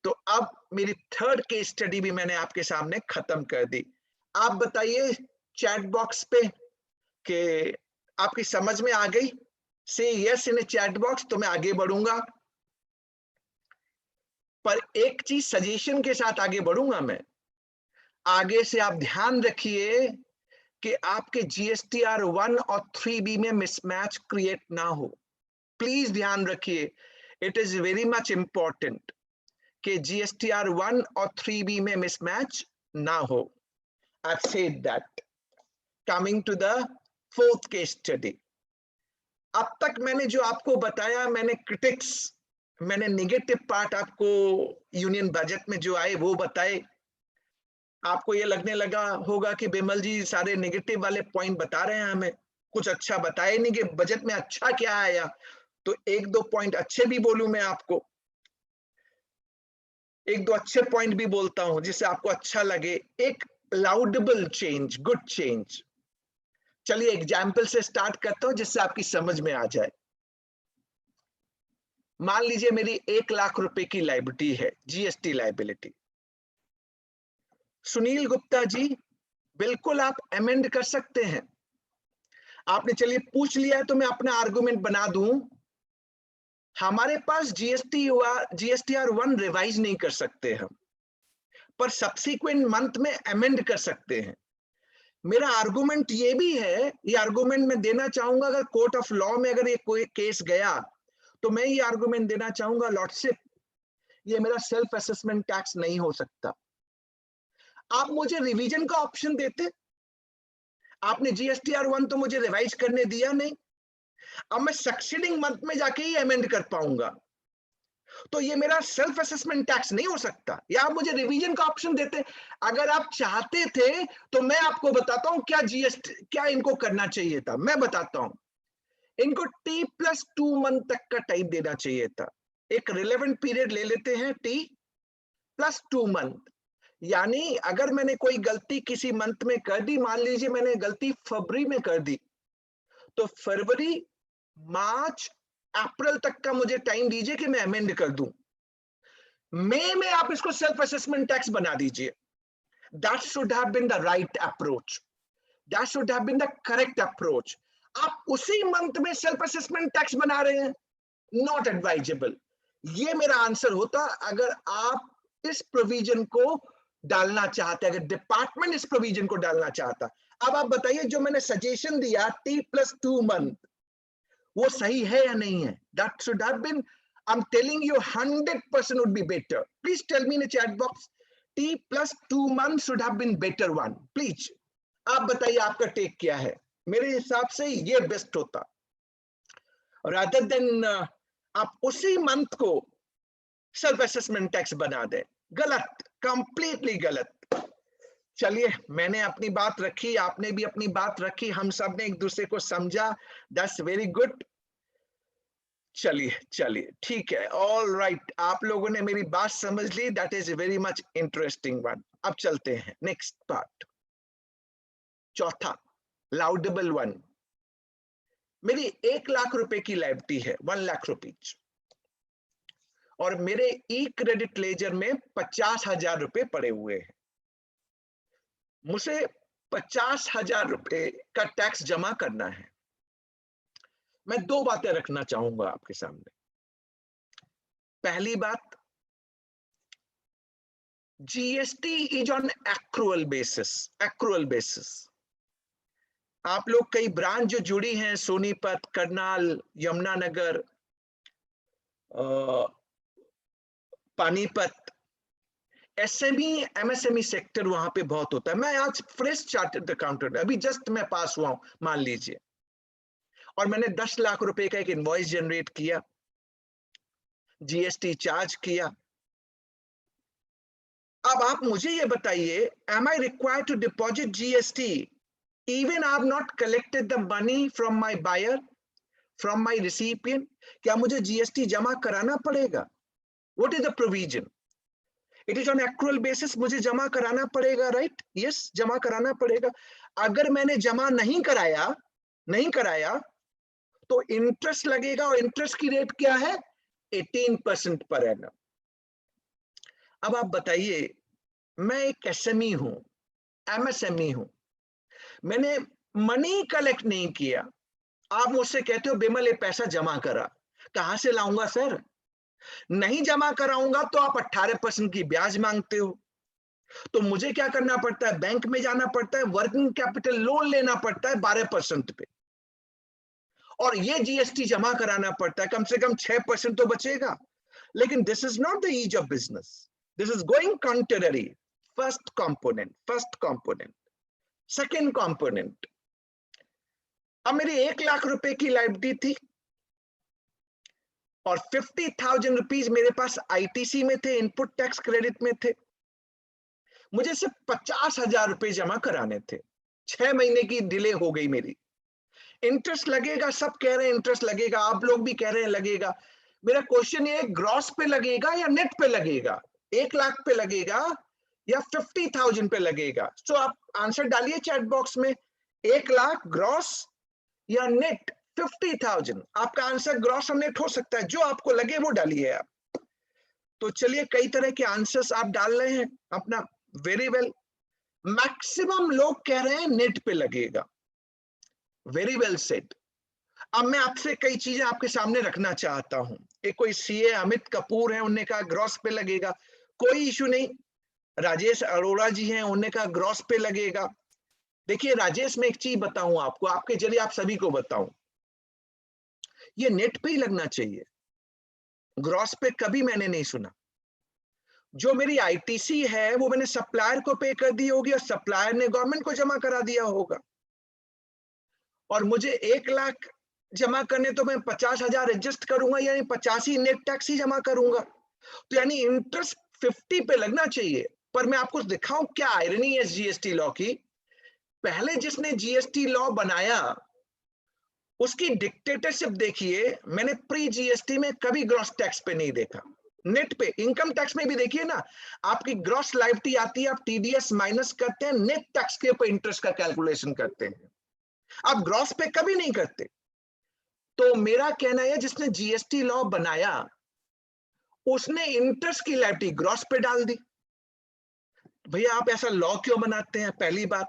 तो अब मेरी थर्ड केस स्टडी भी मैंने आपके सामने खत्म कर दी। आप बताइए चैट बॉक्स पे कि आपकी समझ में आ गई? से यस इन चैट बॉक्स, तो मैं आगे बढ़ूंगा। पर एक चीज सजेशन के साथ आगे बढ़ूंगा मैं। आगे से आप ध्यान रखिए कि आपके GSTR 1 और 3B में मिसमैच क्रिएट ना हो। प्लीज ध्यान रखिए, it is very much important कि GSTR 1 और 3B में मिसमैच ना हो। I've said that. Coming to the fourth case study. अब तक मैंने जो आपको बताया, मैंने क्रिटिक्स, मैंने नेगेटिव पार्ट आपको यूनियन बजट में जो आए वो बताए। आपको ये लगने लगा होगा कि बिमल जी सारे नेगेटिव वाले पॉइंट बता रहे हैं, हमें कुछ अच्छा बताए नहीं कि बजट में अच्छा क्या आया। तो एक दो पॉइंट अच्छे भी बोलूं मैं आपको, एक दो अच्छे पॉइंट भी बोलता हूं जिससे आपको अच्छा लगे। एक लाउडेबल चेंज, गुड चेंज। चलिए एग्जाम्पल से स्टार्ट करता हूं जिससे आपकी समझ में आ जाए। मान लीजिए मेरी 1 लाख रुपए की लायबिलिटी है, GST लायबिलिटी। सुनील गुप्ता जी, बिल्कुल आप अमेंड कर सकते हैं। आपने चलिए पूछ लिया है तो मैं अपना आर्गुमेंट बना दूं। हमारे पास GSTR 1 रिवाइज नहीं कर सकते हम, पर सब्सिक्वेंट मंथ में अमेंड कर सकते हैं। मेरा आर्गुमेंट ये भी है, ये आर्गुमेंट मैं देना चाहूंगा, अगर कोर्ट ऑफ लॉ में अगर ये कोई केस गया तो मैं ये आर्गुमेंट देना चाहूंगा, लॉर्डशिप, ये मेरा सेल्फ असेसमेंट टैक्स नहीं हो सकता। आप मुझे रिवीजन का ऑप्शन देते, आपने GSTR 1 तो मुझे रिवाइज करने दिया नहीं, अब मैं सक्सीडिंग मंथ में जाके ही अमेंड कर पाऊंगा, तो ये मेरा सेल्फ असेसमेंट टैक्स नहीं हो सकता। या आप मुझे रिवीजन का ऑप्शन देते, अगर आप चाहते थे तो मैं आपको बताता हूं क्या इनको करना चाहिए था। मैं बताता हूं, इनको T+2 मंथ तक का टाइम देना चाहिए था। एक रिलेवेंट पीरियड ले लेते हैं T+2 मंथ, यानी अगर मैंने कोई गलती किसी मंथ में कर दी, मान लीजिए मैंने गलती फरवरी में कर दी, तो फरवरी, मार्च, अप्रैल तक का मुझे टाइम दीजिए कि मैं अमेंड कर दूं। मई में आप इसको सेल्फ असेसमेंट टैक्स बना दीजिए। That should have been the right approach, that should have been the correct approach. आप उसी मंथ में सेल्फ असेसमेंट टैक्स बना रहे हैं, नॉट एडवाइजेबल। ये मेरा आंसर होता अगर आप इस प्रोविजन को डालना चाहते, अगर डिपार्टमेंट इस प्रोविजन को डालना चाहता। अब आप बताइए जो मैंने सजेशन दिया T+2 मंथ, वो सही है या नहीं है? That should have been, I'm telling you 100% would be better. Please tell me in the chat box, T+2 months should have been better one. Please, आप बताइए आपका टेक क्या है? मेरे हिसाब से ये बेस्ट होता, rather than आप उसी मंथ को सेल्फ असेसमेंट टैक्स बना दें। गलत, कंप्लीटली गलत। चलिए, मैंने अपनी बात रखी, आपने भी अपनी बात रखी, हम सब ने एक दूसरे को समझा, दैट्स वेरी गुड। चलिए ठीक है, ऑल राइट, आप लोगों ने मेरी बात समझ ली, that is very much interesting one. अब चलते हैं नेक्स्ट पार्ट, चौथा, लाउडेबल वन। मेरी 1 लाख रुपए की लायबिलिटी है, 1 लाख रुपीज, और मेरे ई क्रेडिट लेजर में 50,000 रुपए पड़े हुए हैं। मुझे 50,000 रुपए का टैक्स जमा करना है। मैं 2 बातें रखना चाहूंगा आपके सामने। पहली बात, GST is on accrual basis. आप लोग कई ब्रांच जो जुड़ी हैं, Sonipat, Karnal, Yamunanagar, Panipat, SME MSME sector वहां पे बहुत होता है। मैं आज फ्रेश चार्टर्ड अकाउंटेंट, अभी जस्ट मैं पास हुआ हूं मान लीजिए, और मैंने 10 लाख रुपए का एक इनवॉइस जनरेट किया, GST चार्ज किया, अब आप मुझे ये बताइए, am I required to deposit GST even I have not collected the money from my buyer, from my recipient? क्या मुझे GST जमा कराना पड़ेगा? What is the provision? It is on accrual basis, मुझे जमा कराना पड़ेगा, राइट? यस, जमा कराना पड़ेगा। अगर मैंने जमा नहीं कराया तो इंटरेस्ट लगेगा, और इंटरेस्ट की रेट क्या है? 18% पर एनम। अब आप बताइए, मैं एक SME हूं, MSME हूं, मैंने मनी कलेक्ट नहीं किया, आप मुझसे कहते हो बिमल ये पैसा जमा करा, कहां से लाऊंगा सर? नहीं जमा कराऊंगा तो आप 18% की ब्याज मांगते हो, तो मुझे क्या करना पड़ता है? बैंक में जाना पड़ता है, वर्किंग कैपिटल लोन लेना पड़ता है 12% पे, और ये GST जमा कराना पड़ता है, कम से कम 6% तो बचेगा। लेकिन this is not the ease of business, this is going contrary. First component. Second component, अब मेरी 1 लाख रुपए की लाइबिलिटी थी और 50,000 रुपीज मेरे पास ITC में थे, इनपुट टैक्स क्रेडिट में थे। मुझे सिर्फ 50,000 रुपए जमा कराने थे, 6 महीने की डिले हो गई मेरी। इंटरेस्ट लगेगा, सब कह रहे हैं इंटरेस्ट लगेगा, आप लोग भी कह रहे हैं लगेगा। मेरा क्वेश्चन ये, ग्रॉस पे लगेगा या नेट पे लगेगा? 1 लाख पे लगेगा या 50,000 पे लगेगा? सो आप आंसर डालिए चैट बॉक्स में, 1 लाख ग्रॉस या नेट 50,000। आपका आंसर ग्रॉस और नेट हो सकता है, जो आपको लगे वो डालिए आप। तो चलिए, कई तरह के आंसर्स आप डाल रहे हैं अपना, वेरी वेल। मैक्सिमम लोग कह रहे हैं नेट पे लगेगा, वेरी वेल सेड। अब मैं आपसे कई चीजें आपके सामने रखना चाहता हूं। एक कोई CA अमित कपूर है, उन्होंने कहा ग्रॉस पे लगेगा, कोई इशू नहीं। राजेश अरोड़ा जी हैं, उन्होंने कहा ग्रॉस पे लगेगा। देखिए राजेश, मैं एक चीज बताऊं आपको, आपके जरिए आप सभी को बताऊं, ये नेट पे ही लगना चाहिए, ग्रॉस पे कभी मैंने नहीं सुना। जो मेरी ITC है वो मैंने सप्लायर को पे कर दी होगी और सप्लायर ने गवर्नमेंट को जमा करा दिया होगा, और मुझे 1 लाख जमा करने तो मैं 50,000 एडजस्ट करूंगा, यानी 50 ही नेट टैक्स ही जमा करूंगा। तो यानी इंटरेस्ट 50 पे लगना चाहिए। पर मैं आपको दिखाऊं क्या आयरनी है GST लॉ की। पहले जिसने GST लॉ बनाया उसकी डिक्टेटरशिप देखिए, मैंने प्री GST में कभी ग्रॉस टैक्स पे नहीं देखा। नेट पे, इनकम टैक्स में भी देखिए ना, आपकी ग्रॉस लायबिलिटी आती है, आप TDS माइनस करते हैं, नेट टैक्स के ऊपर इंटरेस्ट का कैलकुलेशन करते हैं, आप ग्रॉस पे कभी नहीं करते। तो मेरा कहना है, जिसने GST लॉ बनाया उसने इंटरेस्ट की लायबिलिटी ग्रॉस पे डाल दी। भैया आप ऐसा लॉ क्यों बनाते हैं? पहली बात।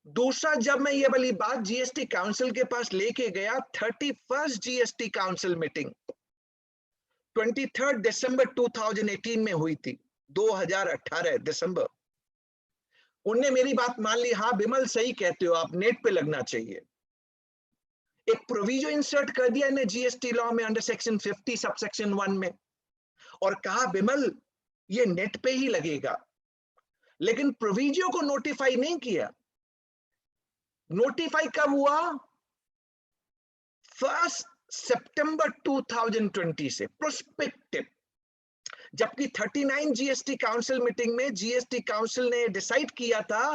दूसरा, जब मैं ये वाली बात GST काउंसिल के पास लेके गया, 31st GST काउंसिल मीटिंग 23 दिसंबर 2018 में हुई थी, 2018 दिसंबर। उनने मेरी बात मान ली, हाँ बिमल सही कहते हो आप, नेट पे लगना चाहिए। एक प्रोविजन इंसर्ट कर दिया इन्हें GST लॉ में अंडर सेक्शन 50 सबसेक्शन 1 में, और कहा बिमल ये नेट पे ही लगेगा। लेकिन प्रोविजन को नोटिफाई नहीं किया। नोटिफाई कब हुआ? 1 सितंबर 2020 से प्रोस्पेक्टिव। जबकि 39 GST काउंसिल मीटिंग में GST काउंसिल ने डिसाइड किया था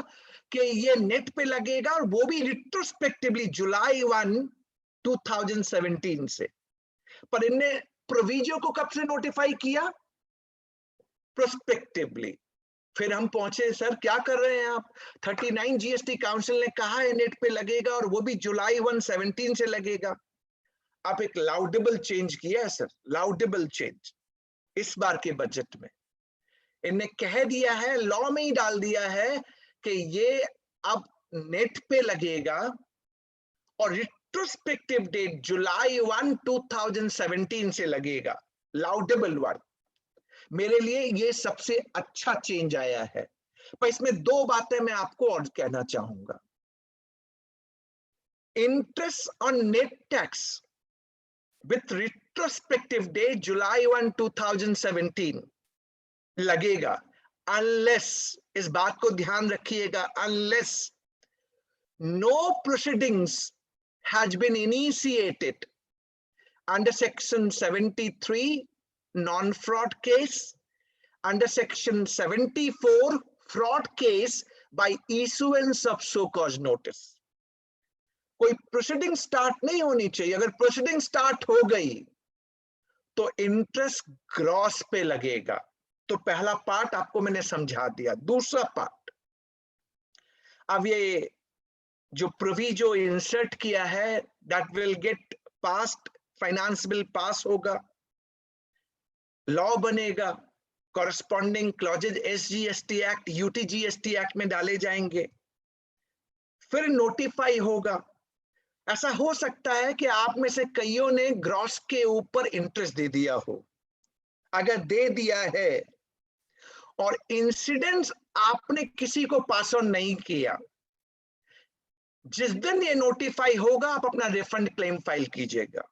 कि ये नेट पे लगेगा, और वो भी रिट्रोस्पेक्टिवली जुलाई 1 2017 से। पर इनने प्रोविजन को कब से नोटिफाई किया? प्रोस्पेक्टिवली। फिर हम पहुंचे, सर क्या कर रहे हैं आप? 39 GST काउंसिल ने कहा है नेट पे लगेगा, और वो भी जुलाई 1 17 से लगेगा। आप एक लाउडेबल चेंज किया है सर, लाउडेबल चेंज इस बार के बजट में। इन्हें कह दिया है, लॉ में ही डाल दिया है कि ये अब नेट पे लगेगा, और रिट्रोस्पेक्टिव डेट जुलाई 1 2017 से लगेगा, लाउडेबल वर्ड। मेरे लिए ये सबसे अच्छा चेंज आया है। पर इसमें 2 बातें मैं आपको और कहना चाहूंगा। Interest on net tax with retrospective date July 1 2017 लगेगा, अनलेस, इस बात को ध्यान रखिएगा, unless no proceedings has been initiated under section 73 non-fraud case, under section 74 fraud case by issuance of so cause notice. कोई प्रोसीडिंग स्टार्ट नहीं होनी चाहिए। अगर प्रोसीडिंग स्टार्ट हो गई तो इंटरेस्ट ग्रॉस पे लगेगा। तो पहला पार्ट आपको मैंने समझा दिया। दूसरा पार्ट, अब ये जो प्रोविजो इंसर्ट किया है that will get passed, finance bill pass होगा, लॉ बनेगा, corresponding clauses SGST act, UTGST act में डाले जाएंगे, फिर नोटिफाई होगा। ऐसा हो सकता है कि आप में से कईयों ने ग्रॉस के ऊपर इंटरेस्ट दे दिया हो। अगर दे दिया है और इंसिडेंट्स आपने किसी को पास ऑन नहीं किया, जिस दिन ये नोटिफाई होगा आप अपना रिफंड क्लेम फाइल कीजिएगा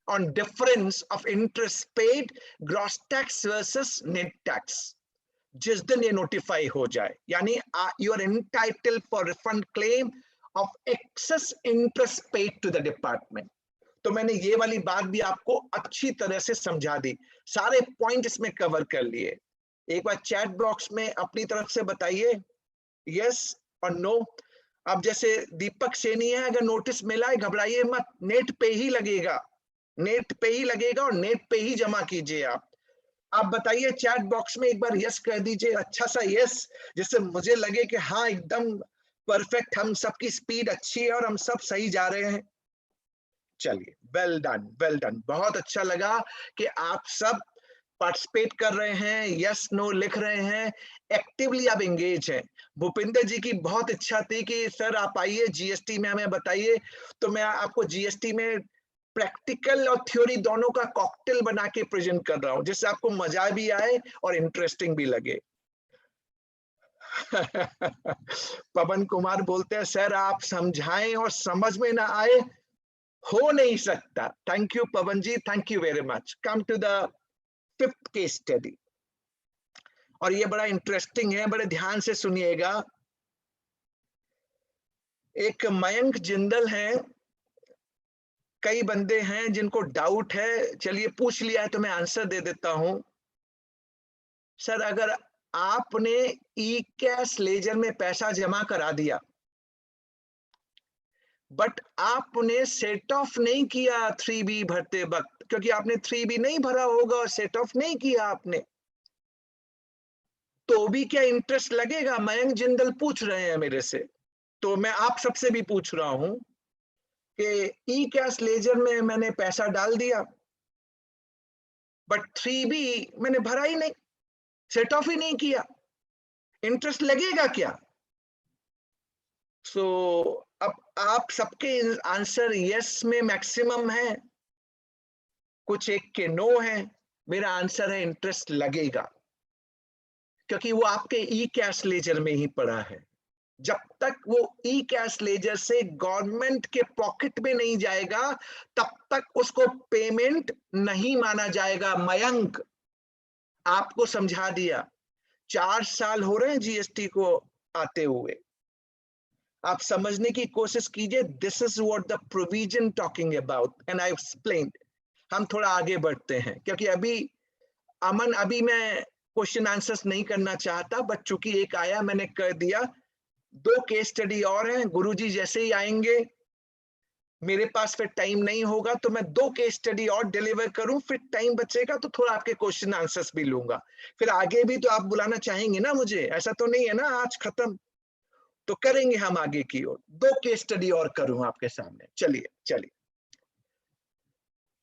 on difference of interest paid, gross tax versus net tax. जिस दिन ये नोटिफाई हो जाए, यानी you are entitled for refund claim of excess interest paid to the department। तो मैंने ये वाली बात भी आपको अच्छी तरह से समझा दी, सारे पॉइंट इसमें कवर कर लिए। एक बार चैट बॉक्स में अपनी तरफ से बताइए यस और नो। अब जैसे दीपक सेनी है, अगर नोटिस मिला है घबराइए मत, नेट पे ही लगेगा, नेट पे ही लगेगा और नेट पे ही जमा कीजिए। आप बताइए चैट बॉक्स में एक बार यस कर दीजिए, अच्छा सा यस, जिससे मुझे लगे कि हाँ एकदम परफेक्ट, हम सबकी स्पीड अच्छी है और हम सब सही जा रहे हैं। चलिए, वेल डन, वेल डन। बहुत अच्छा लगा कि आप सब पार्टिसिपेट कर रहे हैं, यस नो लिख रहे हैं, एक्टिवली आप एंगेज हैं। भूपिंदर जी की बहुत इच्छा थी कि सर आप आइए जीएसटी में हमें बताइए, तो मैं आपको जीएसटी में प्रैक्टिकल और थ्योरी दोनों का कॉकटेल बना के प्रेजेंट कर रहा हूं, जिससे आपको मजा भी आए और इंटरेस्टिंग भी लगे। पवन कुमार बोलते हैं सर आप समझाएं और समझ में ना आए, हो नहीं सकता। Thank you Pawan ji, thank you very much. Come to the 5th case study, और ये बड़ा इंटरेस्टिंग है, बड़े ध्यान से सुनिएगा। एक मयंक जिंदल है, कई बंदे हैं जिनको डाउट है, चलिए पूछ लिया है तो मैं आंसर दे देता हूं। सर अगर आपने ई कैश लेजर में पैसा जमा करा दिया बट आपने सेट ऑफ नहीं किया 3B भरते वक्त, क्योंकि आपने 3B नहीं भरा होगा और सेट ऑफ नहीं किया आपने, तो भी क्या इंटरेस्ट लगेगा? मयंक जिंदल पूछ रहे हैं मेरे से, तो मैं आप सबसे भी पूछ रहा हूं कि ई कैश लेजर में मैंने पैसा डाल दिया बट 3B मैंने भरा ही नहीं, सेट ऑफ ही नहीं किया, इंटरेस्ट लगेगा क्या? सो अब आप सबके आंसर यस में मैक्सिमम है, कुछ एक के नो है। मेरा आंसर है इंटरेस्ट लगेगा, क्योंकि वो आपके ई कैश लेजर में ही पड़ा है। जब तक वो ई कैश लेजर से गवर्नमेंट के पॉकेट में नहीं जाएगा तब तक उसको पेमेंट नहीं माना जाएगा। मयंक आपको समझा दिया, 4 साल हो रहे हैं जीएसटी को आते हुए, आप समझने की कोशिश कीजिए। This is what the provision talking about and I explained. हम थोड़ा आगे बढ़ते हैं, क्योंकि अभी अमन, अभी मैं क्वेश्चन आंसर्स नहीं करना चाहता, बट चूंकि एक आया मैंने कर दिया। 2 केस स्टडी और हैं, गुरुजी जैसे ही आएंगे, मेरे पास फिर टाइम नहीं होगा तो मैं 2 केस स्टडी और डिलीवर करूं, फिर टाइम बचेगा तो थोड़ा आपके क्वेश्चन आंसर्स भी लूंगा। फिर आगे भी तो आप बुलाना चाहेंगे ना मुझे, ऐसा तो नहीं है ना आज खत्म, तो करेंगे हम आगे की ओर। 2 केस स्टडी और करूं आपके सामने। चलिए चलिए,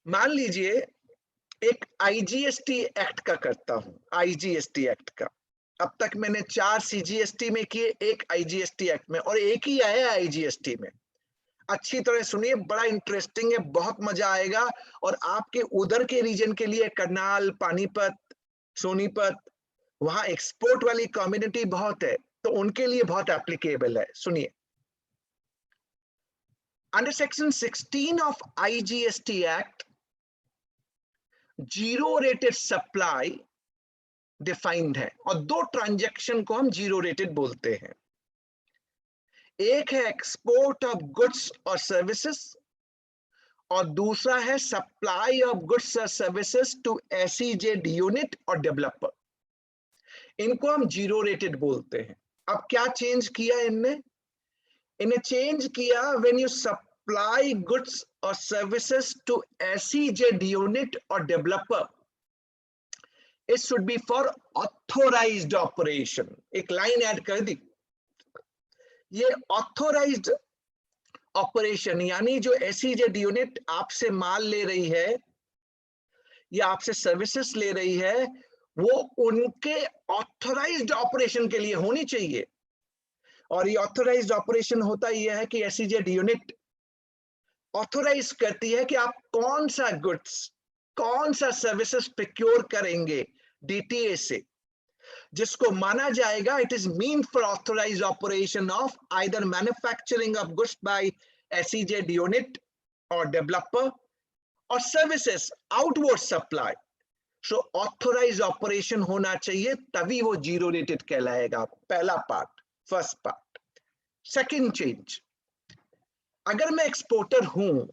मान लीजिए एक आईजीएसटी एक्ट का करता हूं, आईजीएसटी एक्ट का। अब तक मैंने 4 सीजीएसटी में किए, एक आईजीएसटी एक्ट में, और एक ही आया आईजीएसटी में। अच्छी तरह सुनिए, बड़ा इंटरेस्टिंग है, बहुत मजा आएगा। और आपके उधर के रीजन के लिए, करनाल, पानीपत, सोनीपत, वहां एक्सपोर्ट वाली कम्युनिटी बहुत है, तो उनके लिए बहुत एप्लीकेबल है। सुनिए, under section 16 of IGST act, zero rated supply defined है, और 2 ट्रांजैक्शन को हम जीरो रेटेड बोलते हैं। एक है एक्सपोर्ट ऑफ गुड्स और सर्विसेज, और दूसरा है सप्लाई ऑफ गुड्स और सर्विसेज टू एसईजेड यूनिट और डेवलपर। इनको हम जीरो रेटेड बोलते हैं। अब क्या चेंज किया इन्हें चेंज किया, व्हेन यू सप्लाई गुड्स और सर्विसेज टू SEZ यूनिट और developer, it should be for authorised operation. एक लाइन ऐड कर दी, ये ऑथोराइज्ड ऑपरेशन यानी जो SEZ यूनिट आपसे माल ले रही है या आपसे सर्विसेज ले रही है, वो उनके ऑथोराइज्ड ऑपरेशन के लिए होनी चाहिए। और ये ऑथोराइज्ड ऑपरेशन होता यह है कि SEZ यूनिट ऑथोराइज करती है कि आप कौन सा गुड्स, कौन सा सर्विसेज प्रोक्योर करेंगे DTA से, जिसको माना जाएगा it is mean for authorised operation of either manufacturing of goods by SEZ unit और डेवलपर और services outward supply. So authorised operation होना चाहिए, तभी वो जीरो रेटेड कहलाएगा। पहला part, first part. Second change, अगर मैं एक्सपोर्टर हूं,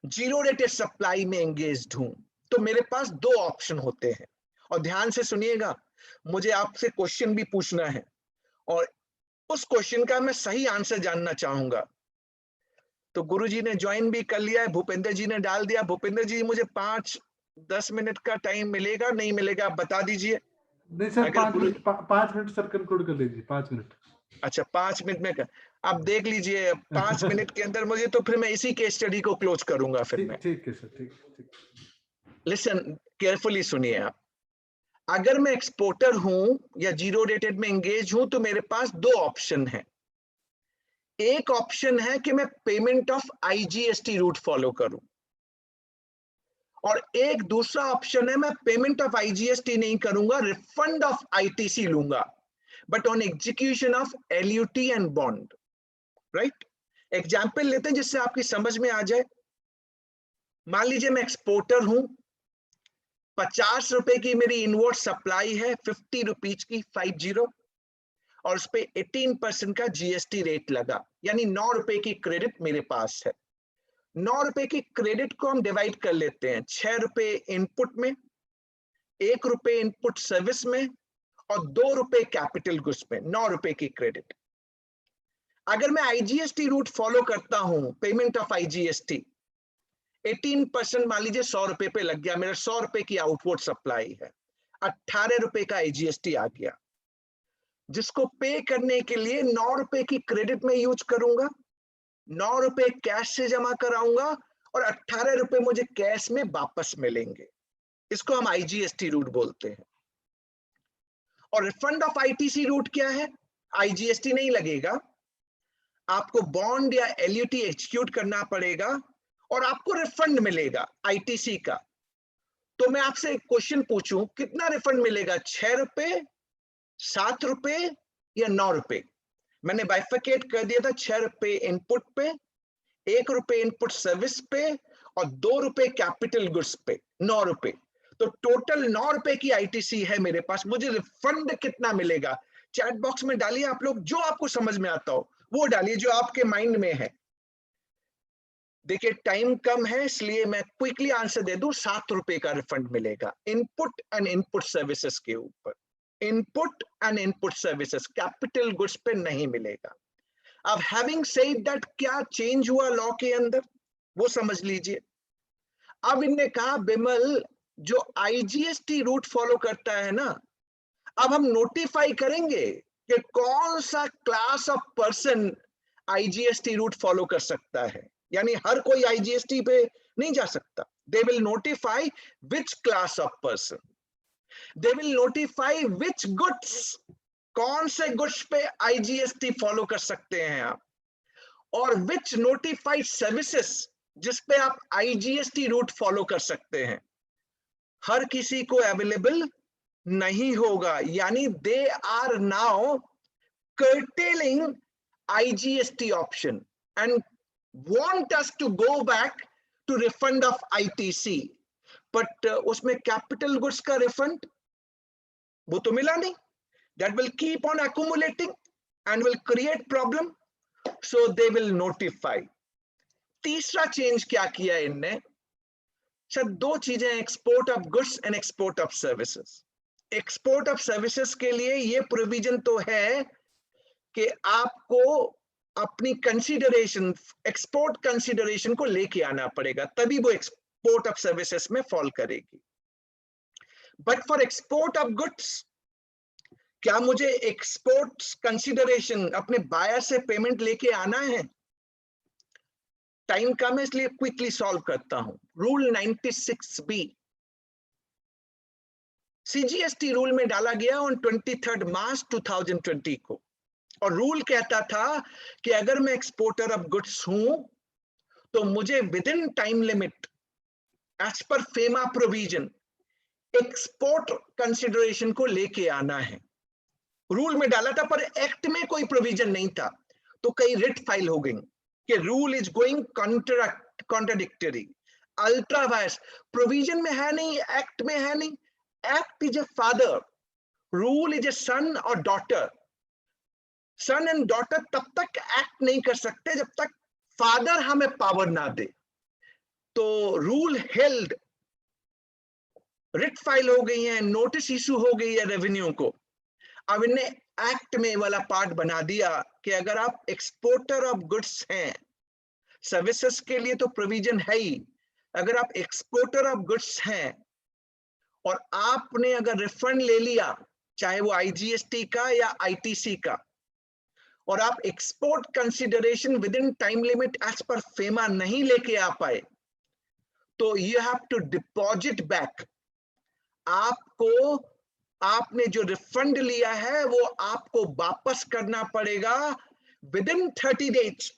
जीरो रेटेड सप्लाई में एंगेज्ड हूं, तो मेरे पास दो ऑप्शन होते हैं। और ध्यान से सुनिएगा, मुझे आपसे क्वेश्चन भी पूछना है और उस क्वेश्चन का मैं सही आंसर जानना चाहूंगा। तो गुरुजी ने ज्वाइन भी कर लिया है, भूपेंद्र जी ने डाल दिया। भूपेंद्र जी, मुझे 5-10 मिनट का टाइम मिलेगा, नहीं मिलेगा आप बता दीजिए। नहीं सर, 5 मिनट सर कंक्लूड कर लीजिए, 5 मिनट। अच्छा, 5 मिनट में आप देख लीजिए 5 मिनट के अंदर मुझे, तो फिर मैं इसी केस स्टडी को क्लोज करूंगा फिर मैं। ठीक है सर, ठीक। लिसन केयरफुली सुनिए आप, अगर मैं एक्सपोर्टर हूं या जीरो रेटेड में एंगेज हूं, तो मेरे पास दो ऑप्शन है। एक ऑप्शन है कि मैं payment of IGST route follow करूं, और एक दूसरा ऑप्शन है मैं पेमेंट ऑफ IGST नहीं करूंगा, रिफंड ऑफ ITC लूंगा, but on execution of LUT and bond. Right, example लेते हैं जिससे आपकी समझ में आ जाए। मान लीजिए मैं एक्सपोर्टर हूं, 50 रुपए की मेरी इनवर्ड सप्लाई है, 50 रुपीज की 50, और उस पे 18% का GST रेट लगा, यानी 9 रुपए की क्रेडिट मेरे पास है। 9 रुपए की क्रेडिट को हम डिवाइड कर लेते हैं, 6 रुपए इनपुट में, 1 रुपए इनपुट सर्विस में और 2 रुपए कैपिटल गुड्स में। 9 रुपए की क्रेडिट। अगर मैं IGST रूट फॉलो करता हूं, पेमेंट ऑफ IGST 18% मान लीजिए 100 रुपए पे लग गया, मेरा 100 रुपए की आउटवर्ड सप्लाई है, 18 रुपए का IGST आ गया, जिसको पे करने के लिए 9 रुपए की क्रेडिट में यूज करूंगा, 9 रुपए कैश से जमा कराऊंगा और 18 रुपए मुझे कैश में वापस मिलेंगे। इसको हम IGST रूट बोलते हैं। और रिफंड ऑफ ITC रूट क्या है? IGST नहीं लगेगा, आपको बॉन्ड या LUT एग्जीक्यूट करना पड़ेगा और आपको रिफंड मिलेगा ITC का। तो मैं आपसे एक क्वेश्चन पूछूं, कितना रिफंड मिलेगा? 6 रुपए, 7 रुपए या 9 रुपए? मैंने बाइफिकेट कर दिया था, 6 रुपए इनपुट पे, 1 रुपए इनपुट सर्विस पे और 2 रुपए कैपिटल गुड्स पे, 9 रुपए। तो टोटल 9 रुपए की ITC है मेरे पास। मुझे रिफंड कितना मिलेगा? चैट बॉक्स में डालिए आप लोग, जो आपको समझ में आता हो वो डालिए, जो आपके माइंड में है। देखिए टाइम कम है, इसलिए मैं क्विकली आंसर दे दूं, 7 रुपए का रिफंड मिलेगा इनपुट एंड इनपुट सर्विसेज के ऊपर। Input and input services, capital goods पे नहीं मिलेगा। अब हैविंग सेड दैट, क्या चेंज हुआ लॉ के अंदर वो समझ लीजिए। अब इनने कहा बिमल, जो IGST रूट फॉलो करता है ना, अब हम नोटिफाई करेंगे कि कौन सा class of person IGST route follow कर सकता है, यानी हर कोई IGST पे नहीं जा सकता। They will notify which class of person, they will notify which goods, कौन से गुड्स पे IGST फॉलो कर सकते हैं आप, और विच नोटिफाइड सर्विसेज जिस पे आप IGST रूट फॉलो कर सकते हैं। हर किसी को अवेलेबल नहीं होगा, यानी they are now curtailing IGST option and want us to go back to refund of ITC, but उसमें कैपिटल गुड्स का रिफंड वो तो मिला नहीं। that will keep on accumulating and will create problem, so they will notify। तीसरा change क्या किया इनने? सर दो चीजें, export of goods and export of services. Export of services के लिए ये प्रोविजन तो है कि आपको अपनी कंसीडरेशन, एक्सपोर्ट कंसीडरेशन को लेके आना पड़ेगा, तभी वो एक्सपोर्ट ऑफ सर्विसेज में फॉल करेगी। But for export of goods, क्या मुझे एक्सपोर्ट कंसीडरेशन अपने बायर से पेमेंट लेके आना है? टाइम कम है इसलिए क्विकली सॉल्व करता हूं। रूल 96B CGST रूल में डाला गया ऑन 23 मार्च 2020 को, और रूल कहता था कि अगर मैं एक्सपोर्टर ऑफ गुड्स हूं तो मुझे within time limit as per FEMA provision export consideration को लेके आना है। रूल में डाला था, पर एक्ट में कोई प्रोविजन नहीं था, तो कई रिट फाइल हो गई कि rule is going contradictory, ultra vires. Provision में है नहीं, एक्ट में है नहीं। Act is a father, rule is a son और डॉटर। सन एंड डॉटर तब तक एक्ट नहीं कर सकते जब तक फादर हमें पावर ना दे। तो रूल हेल्ड, रिट फाइल हो गई है, नोटिस इशू हो गई है रेवेन्यू को। अब इन्हें एक्ट में वाला पार्ट बना दिया कि अगर आप एक्सपोर्टर ऑफ गुड्स हैं, सर्विसेज के लिए तो प्रोविजन है ही, अगर आप एक्सपोर्टर ऑफ गुड्स हैं और आपने अगर रिफंड ले लिया, चाहे वो IGST का या ITC का, और आप export consideration within time limit as per FEMA नहीं लेके आ पाए, तो you have to deposit back. आपको, आपने जो रिफंड लिया है वो आपको वापस करना पड़ेगा within 30 days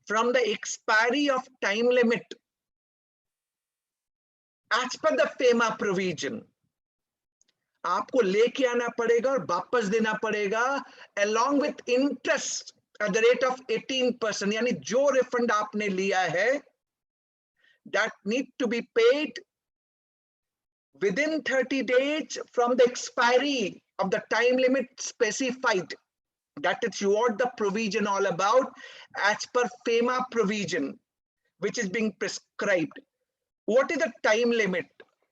from the expiry of time limit as per the FEMA provision. आपको लेके आना पड़ेगा और वापस देना पड़ेगा along with interest at the rate of 18%, यानी जो रिफंड आपने लिया है that need to be paid within 30 days from the expiry of the time limit specified. That is what the provision all about as per FEMA provision which is being prescribed. What is the time limit?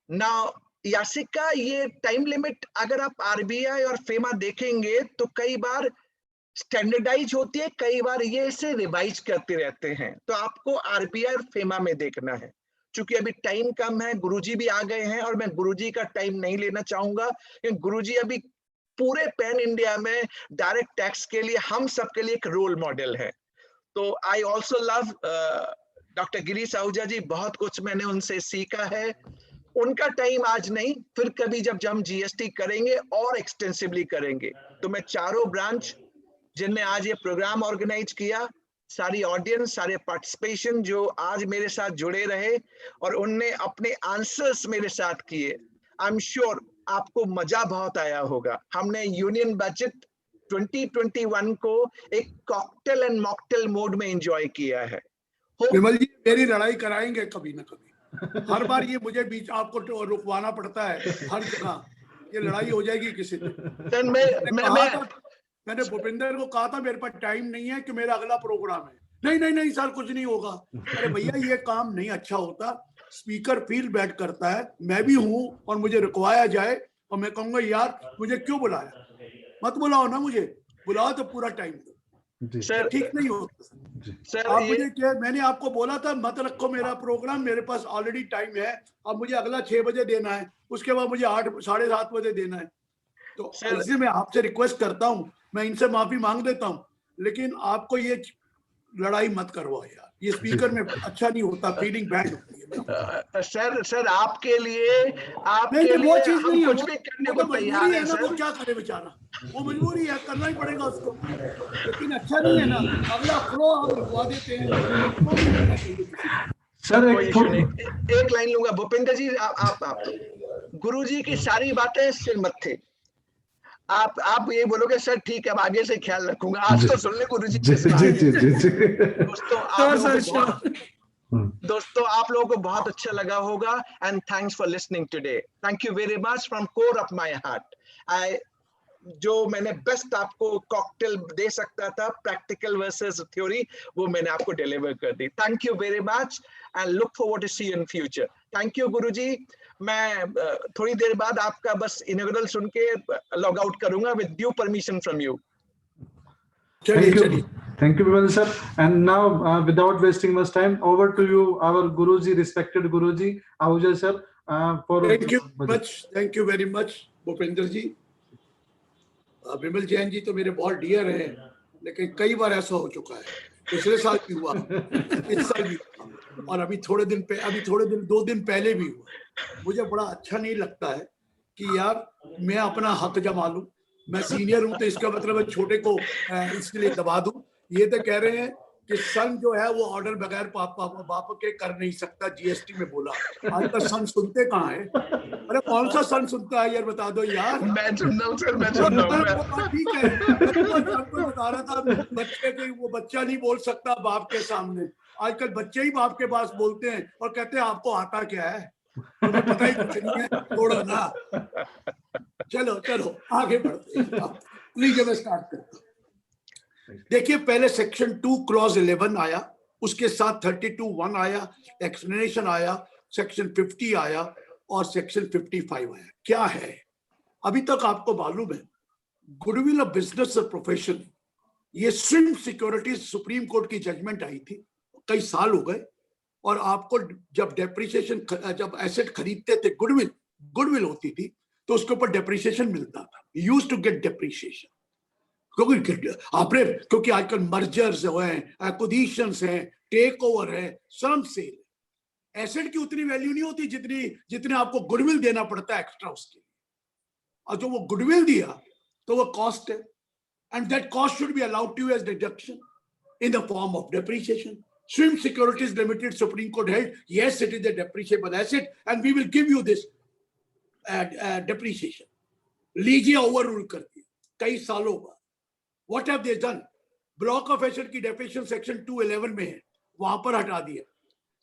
Now Yashica, ये time limit अगर आप RBI और FEMA देखेंगे तो कई बार standardise होती है, कई बार ये इसे रिवाइज करते रहते हैं, तो आपको RBI और फेमा में देखना है। चूंकि अभी टाइम कम है, गुरुजी भी आ गए हैं और मैं गुरुजी का टाइम नहीं लेना चाहूंगा, क्योंकि गुरुजी अभी पूरे पैन इंडिया में डायरेक्ट टैक्स के लिए हम सबके लिए एक रोल मॉडल है। तो I also love doctor Girish Ahuja ji, बहुत कुछ मैंने उनसे सीखा है। उनका टाइम आज नहीं, फिर कभी जब हम GST करेंगे और एक्सटेंसिवली करेंगे। तो मैं चारों ब्रांच जिनने आज ये प्रोग्राम ऑर्गेनाइज किया, सारी ऑडियंस, सारे पार्टिसिपेशन जो आज मेरे साथ जुड़े रहे और उनने अपने आंसर्स मेरे साथ किए, आई एम श्योर आपको मजा बहुत आया होगा। हमने यूनियन बजट 2021 को एक कॉकटेल एंड मॉकटेल मोड में एंजॉय किया है। विमल जी, मेरी लड़ाई कराएंगे कभी ना कभी। हर बार ये मुझे बीच आपको रुकवाना पड़ता है, हर जगह ये लड़ाई हो जाएगी किसी दिन। मैंने भूपिंदर को कहा था मेरे पास टाइम नहीं है कि मेरा अगला प्रोग्राम है। नहीं नहीं नहीं सर, कुछ नहीं होगा। अरे भैया, ये काम नहीं अच्छा होता। स्पीकर फील बैड करता है, मैं भी हूँ, और मुझे रुकवाया जाए और मैं कहूंगा यार मुझे क्यों बुलाया? मत बुलाओ ना, मुझे बुलाओ तो पूरा टाइम दो। सर ठीक नहीं होता सर। आप मुझे क्या, मैंने आपको बोला था मत रखो मेरा प्रोग्राम, मेरे पास ऑलरेडी टाइम है। अब मुझे अगला 6 बजे देना है, उसके बाद मुझे 8 साढ़े 7 बजे देना है। तो इसलिए मैं आपसे रिक्वेस्ट करता हूँ, मैं इनसे माफी मांग देता हूँ, लेकिन आपको ये लड़ाई मत करवाओ यार, ये स्पीकर में अच्छा नहीं होता, फीलिंग बैड होती है। सर आपके लिए वो चीज नहीं है, कुछ भी करने को तैयार है ना। वो क्या करे बेचारा, वो मजबूरी है, करना ही पड़ेगा उसको, लेकिन अच्छा नहीं है ना। अगला फ्लो हम रुकवा देते हैं। सर एक लाइन लूंगा भूपेंद्र जी, आप गुरुजी की सारी बातें सिर मत थे, आप ये बोलोगे सर ठीक है, अब आगे से ख्याल रखूंगा। आज तो सुन ले गुरुजी। दोस्तों आप लोगों को बहुत अच्छा लगा होगा, and thanks for listening today. Thank you very much from core of my heart. जो मैंने बेस्ट आपको कॉकटेल दे सकता था, प्रैक्टिकल वर्सेस थ्योरी, वो मैंने आपको डिलीवर कर दी। Thank you very much and look forward to see you in future. Thank you Guruji. मैं थोड़ी देर बाद आपका बस इनॉग्रल सुन के लॉग आउट करूंगा with due permission from you. Thank you, Bimal sir. And now, without wasting much time, over to you, our Guruji, respected Guruji, Ahuja sir. Thank you very much, Bhupendra ji. Vimal Jain ji तो मेरे बहुत dear हैं, लेकिन कई बार ऐसा हो चुका है। पिछले साल भी हुआ, इस साल भी हुआ, और अभी थोड़े दिन 2 दिन पहले भी हुआ। मुझे बड़ा अच्छा नहीं लगता है कि यार मैं अपना हक जमा लूं। मैं सीनियर हूं तो इसका मतलब मैं छोटे को इसके लिए दबा दूं। ये तो कह रहे हैं कि सन जो है वो ऑर्डर बगैर बाप के कर नहीं सकता, जीएसटी में बोला। आज तक सन सुनते कहाँ है? अरे कौन सा सन सुनता है यार, बता दो यार। मैं सुनता हूं सर, मैं सुनता हूं। ठीक है, मैं बता रहा था बच्चे के, वो बच्चा नहीं बोल सकता बाप के सामने। आजकल बच्चे ही बाप के पास बोलते हैं और कहते हैं आपको आता क्या है, तुम्हें पता ही कुछ नहीं है, छोड़ो ना। चलो आगे बढ़ते हैं। लीजिए मैं स्टार्ट करता हूं। देखिए, पहले सेक्शन 2 क्लॉज 11 आया, उसके साथ 32(1) आया, एक्सप्लेनेशन आया, सेक्शन 50 आया और सेक्शन 55 आया। क्या है अभी तक आपको मालूम है? गुडविल ऑफ बिजनेस और प्रोफेशन, ये स्विम सिक्योरिटीज सुप्रीम कोर्ट की जजमेंट आई थी, कई साल हो गए। और आपको जब डेप्रिसिएशन, जब एसेट खरीदते थे, गुडविल होती थी, तो उसके ऊपर डेप्रिसिएशन मिलता था। यूज्ड टू गेट डेप्रिसिएशन, क्योंकि आजकल मर्जर्स हैं, एक्विजिशंस हैं, टेक ओवर है, सम सेल। एसेट की उतनी वैल्यू नहीं होती जितने आपको गुडविल देना पड़ता है एक्स्ट्रा उसके लिए। और जो वो गुडविल दिया तो वो कॉस्ट है, and that cost should be allowed to as deduction in the form of depreciation. Swim Securities Limited Supreme Court held, yes, it is a depreciable asset and we will give you this depreciation. लीजिए, overrule कर दिया कई सालों बाद. What have they done? Block of asset की definition section 211 में है, वहां पर हटा दिया.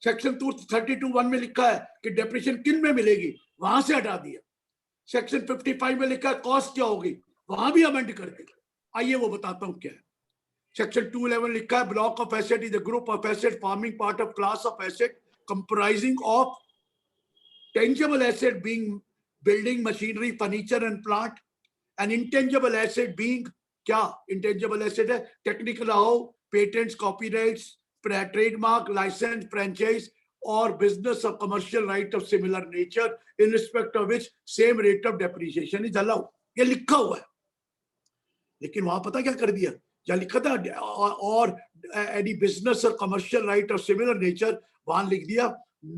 सेक्शन 32(1) में लिखा है कि डेप्रिसिएशन किन में मिलेगी, वहां से हटा दिया. सेक्शन 55 में लिखा है कॉस्ट क्या होगी, वहां भी अमेंड कर दिया. आइए वो बताता हूं क्या है. सेक्शन 211 लिखा है block of asset is the group of asset forming part of class of asset comprising of tangible asset being building machinery furniture and plant, and intangible asset being, क्या इंटेंजिबल एसेट है, technical how, patents, copyrights, trademark, licence, franchise और business of commercial right of similar nature in respect of which same rate of depreciation is allowed. ये लिखा हुआ है, लेकिन वहां पता क्या कर दिया, जहां लिखा था और एनी बिजनेस और commercial right of similar nature, वहां लिख दिया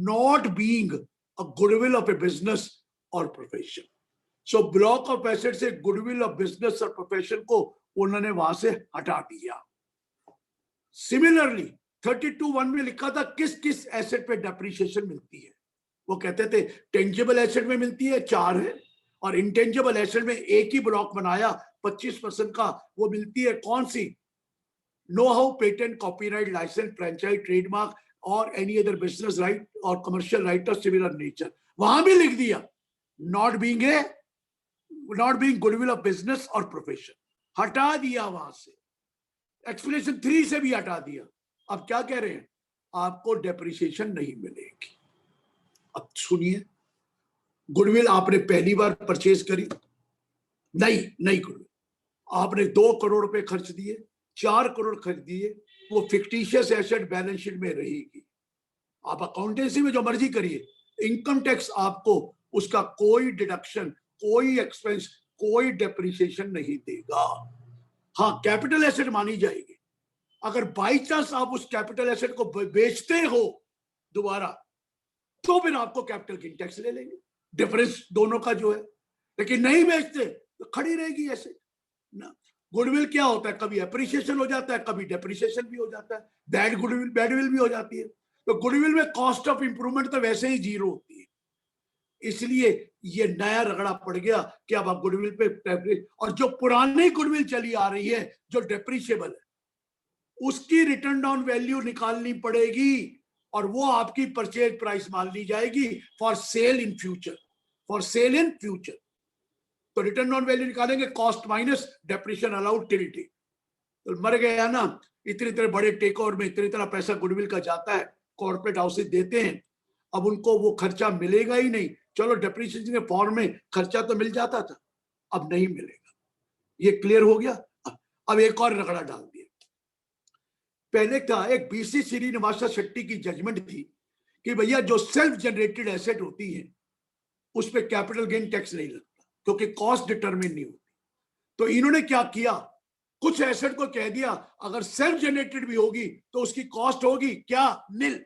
not being a goodwill of a business और profession. So block of asset से गुडविल ऑफ बिजनेस और प्रोफेशन को उन्होंने वहां से हटा दिया. सिमिलरली 32(1) में लिखा था किस किस एसेट पे डेप्रिसिएशन मिलती है. वो कहते थे टेंजिबल एसेट में मिलती है, 4 है, और इंटेंजिबल एसेट में एक ही ब्लॉक बनाया 25% का, वो मिलती है कौन सी, know how, patent, copyright, licence, franchise, trademark और एनी अदर बिजनेस राइट और commercial right of similar nature. वहां भी लिख दिया not being goodwill of business और प्रोफेशन, हटा दिया वहां से. एक्सप्लेनेशन 3 से भी हटा दिया. अब क्या कह रहे हैं, आपको डेप्रिसिएशन नहीं मिलेगी. अब सुनिए, गुडविल आपने पहली बार परचेज करी, नहीं गुडविल आपने 2 करोड़ रुपए खर्च दिए, 4 करोड़ खर्च दिए, वो फिक्टिशियस एसेट बैलेंस शीट में रहेगी. आप अकाउंटेंसी में जो मर्जी करिए, इनकम टैक्स आपको उसका कोई डिडक्शन, कोई एक्सपेंस, कोई डेप्रिसिएशन नहीं देगा. हाँ, कैपिटल एसेट मानी जाएगी. अगर बाई चांस आप उस कैपिटल एसेट को बेचते हो दोबारा, तो फिर आपको कैपिटल गेन टैक्स ले लेंगे, डिफरेंस दोनों का जो है. लेकिन नहीं बेचते तो खड़ी रहेगी एसेट ना. गुडविल क्या होता है, कभी एप्रिसिएशन हो जाता है, कभी डेप्रिसिएशन भी हो जाता है, बैडविल भी हो जाती है. तो गुडविल में कॉस्ट ऑफ इंप्रूवमेंट तो वैसे ही 0 होती है. इसलिए ये नया रगड़ा पड़ गया कि अब आप गुडविल पे, और जो पुरानी गुडविल चली आ रही है जो डेप्रिशिएबल है, उसकी रिटर्न डाउन वैल्यू निकालनी पड़ेगी और वो आपकी परचेज प्राइस मान ली जाएगी फॉर सेल इन फ्यूचर. तो रिटर्न डाउन वैल्यू निकालेंगे, कॉस्ट माइनस डेप्रिसिएशन अलाउड टिलिटी. तो मर गया ना, इतने बड़े टेक ओवर में इतनी तरह पैसा गुडविल का जाता है, कॉर्पोरेट हाउसेज देते हैं. अब उनको वो खर्चा मिलेगा ही नहीं। चलो डेप्रिसिएशन के फॉर्म में खर्चा तो मिल जाता था, अब नहीं मिलेगा। ये क्लियर हो गया। अब एक और रगड़ा डाल दिया। पहले था एक बीसी श्रीनिवासा शेट्टी की जजमेंट थी कि भैया जो सेल्फ जनरेटेड एसेट होती है उस पर कैपिटल गेन टैक्स नहीं लगता क्योंकि कॉस्ट डिटरमिन नहीं होती। तो इन्होंने क्या किया, कुछ एसेट को कह दिया अगर सेल्फ जनरेटेड भी होगी तो उसकी कॉस्ट होगी क्या, निल।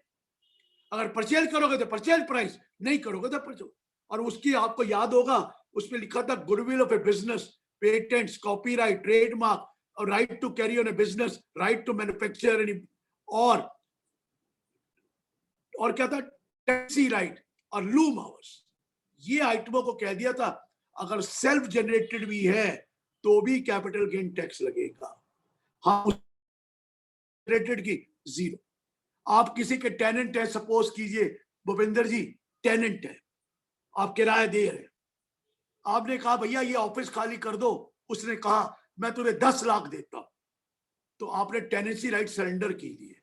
अगर परचेज करोगे तो परचेज प्राइस, नहीं करोगे तो परचेज। और उसकी आपको याद होगा उसमें लिखा था goodwill of a business, patents, copyright, trademark और right to carry on a business, right to manufacture और क्या था, टैक्सी राइट और लूम आवर्स। ये आइटमों को कह दिया था अगर सेल्फ जनरेटेड भी है तो भी कैपिटल गेन टैक्स लगेगा। हाँ, जनरेटेड की जीरो। आप किसी के टेनेंट है, सपोज कीजिए भूपेंद्र जी टेनेंट है, आप किराया दे रहे, आपने कहा भैया ये ऑफिस खाली कर दो, उसने कहा मैं तुम्हें 10 लाख देता हूं, तो आपने टेनेंसी राइट सरेंडर की दिए।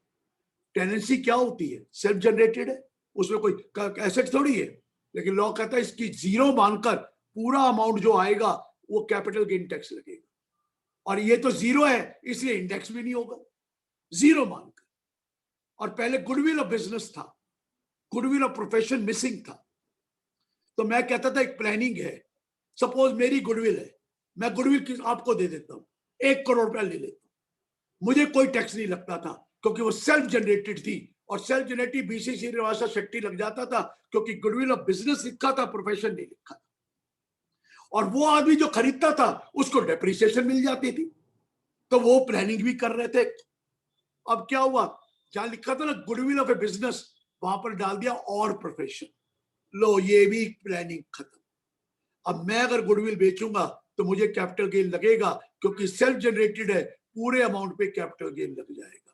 टेनेंसी क्या होती है, सेल्फ जनरेटेड है, उसमें कोई एसेट थोड़ी है, लेकिन लॉ कहता है इसकी जीरो मानकर पूरा अमाउंट जो आएगा वो कैपिटल गेन टैक्स लगेगा। और ये तो जीरो है इसलिए इंडेक्स भी नहीं होगा, जीरो मानकर। और पहले गुडविल ऑफ बिजनेस था, गुडविल ऑफ प्रोफेशन मिसिंग था। तो मैं कहता था एक प्लानिंग है, सपोज मेरी गुडविल है, मैं गुडविल आपको दे देता हूं, 1 करोड़ रुपया ले लेता हूं, मुझे कोई टैक्स नहीं लगता था क्योंकि वो सेल्फ जनरेटेड थी। और self generated BC Srinivasa Shetty लग जाता था क्योंकि गुडविल ऑफ बिजनेस लिखा था, प्रोफेशन नहीं लिखा था। और वो आदमी जो खरीदता था उसको डेप्रिसिएशन मिल जाती थी, तो वो प्लानिंग भी कर रहे थे। अब क्या हुआ, जहां लिखा था ना गुडविल ऑफ ए बिजनेस, वहां पर डाल दिया और प्रोफेशन, लो ये भी प्लानिंग खत्म। अब मैं अगर गुडविल बेचूंगा तो मुझे कैपिटल गेन लगेगा क्योंकि सेल्फ जनरेटेड है, पूरे अमाउंट पे कैपिटल गेन लग जाएगा।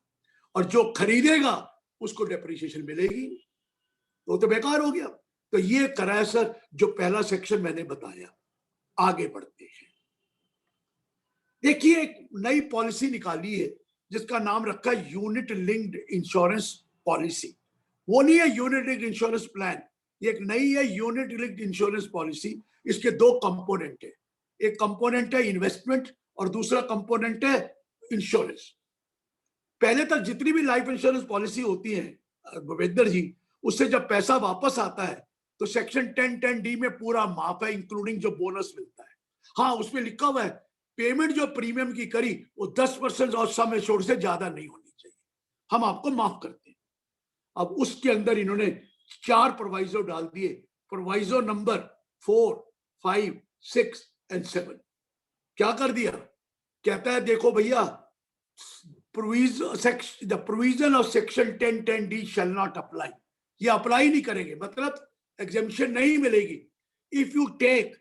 और जो खरीदेगा उसको डेप्रिसिएशन मिलेगी, तो बेकार हो गया। तो ये करा सर जो पहला सेक्शन मैंने बताया। आगे बढ़ते हैं, देखिए एक नई पॉलिसी निकाली है जिसका नाम रखा है यूनिट लिंक्ड इंश्योरेंस पॉलिसी। वो नहीं है यूनिट लिंक्ड इंश्योरेंस प्लान, ये एक नई है यूनिट लिंक्ड इंश्योरेंस पॉलिसी। इसके 2 कंपोनेंट है, एक कंपोनेंट है इन्वेस्टमेंट और दूसरा कंपोनेंट है इंश्योरेंस। पहले तक जितनी भी लाइफ इंश्योरेंस पॉलिसी होती है भूपेंद्र जी, उससे जब पैसा वापस आता है तो सेक्शन 10(10)D में पूरा माफ है, इंक्लूडिंग जो बोनस मिलता है। हाँ, उसमें लिखा हुआ है पेमेंट जो प्रीमियम की करी वो 10% और सम एश्योर्ड से ज्यादा नहीं होनी चाहिए, हम आपको माफ करते हैं। अब उसके अंदर इन्होंने 4 प्रोवाइजो डाल दिए, प्रोवाइजो नंबर 4, 5, 6 और 7। क्या कर दिया, कहता है देखो भैया, the provision of section 10(10)D shall not apply, ये अप्लाई नहीं करेंगे, मतलब एग्जेम्पशन नहीं मिलेगी। If you take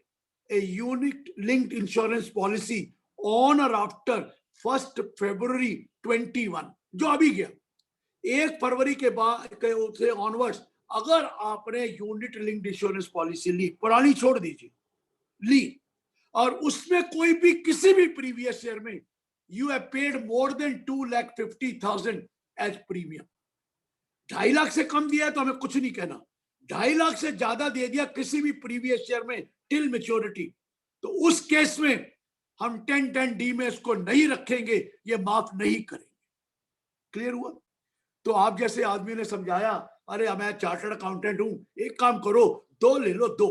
a unit linked insurance policy on और आफ्टर 1 फरवरी 21, जो अभी गया 1 फरवरी के बाद से ऑनवर्ड्स, अगर आपने यूनिट लिंक्ड इंश्योरेंस पॉलिसी ली, पुरानी छोड़ दीजिए, ली, और उसमें कोई भी किसी भी प्रीवियस ईयर में you have paid more than 2,50,000 as premium, 2.5 lakh से कम दिया तो हमें कुछ नहीं कहना, 2.5 लाख से ज्यादा दे दिया किसी भी प्रीवियस ईयर में टिल मैच्योरिटी, तो उस केस में हम 10(10)D में इसको नहीं रखेंगे, ये माफ नहीं करेंगे। क्लियर हुआ? तो आप जैसे आदमी ने समझाया, अरे मैं चार्टर्ड अकाउंटेंट हूं, एक काम करो 2 ले लो, 2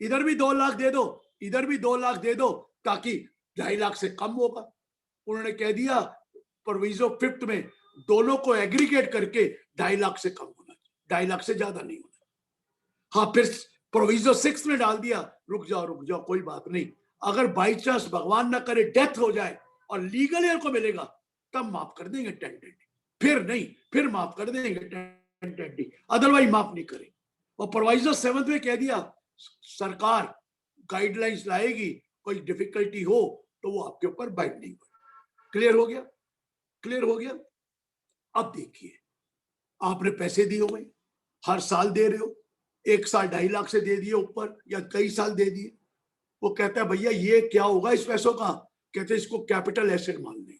इधर भी 2 लाख दे दो, इधर भी 2 लाख दे दो, ताकि 2.5 लाख से कम होगा। उन्होंने कह दिया प्रोविजो 5th में दोनों को एग्रीगेट करके 2.5 लाख से कम होना चाहिए, 2.5 लाख से ज्यादा नहीं होना। हाँ, फिर प्रोविजो 6 में डाल दिया, रुक जाओ कोई बात नहीं, अगर बाई चांस भगवान ना करे डेथ हो जाए और लीगल एयर को मिलेगा तब माफ कर देंगे 10(10)D, फिर नहीं, फिर माफ कर देंगे 10(10)D, अदरवाइज माफ नहीं करेंगे। और प्रोविजो 7 में कह दिया सरकार गाइडलाइंस लाएगी, कोई डिफिकल्टी हो तो वो आपके ऊपर बाइंडिंग हो। क्लियर हो गया? क्लियर हो गया? अब देखिए, आपने पैसे दिए हुए, हर साल दे रहे हो, 1 साल 2.5 लाख से दे दिए ऊपर या कई साल दे दिए। वो कहता है भैया ये क्या होगा इस पैसों का, कहते हैं इसको कैपिटल एसेट मान लेंगे।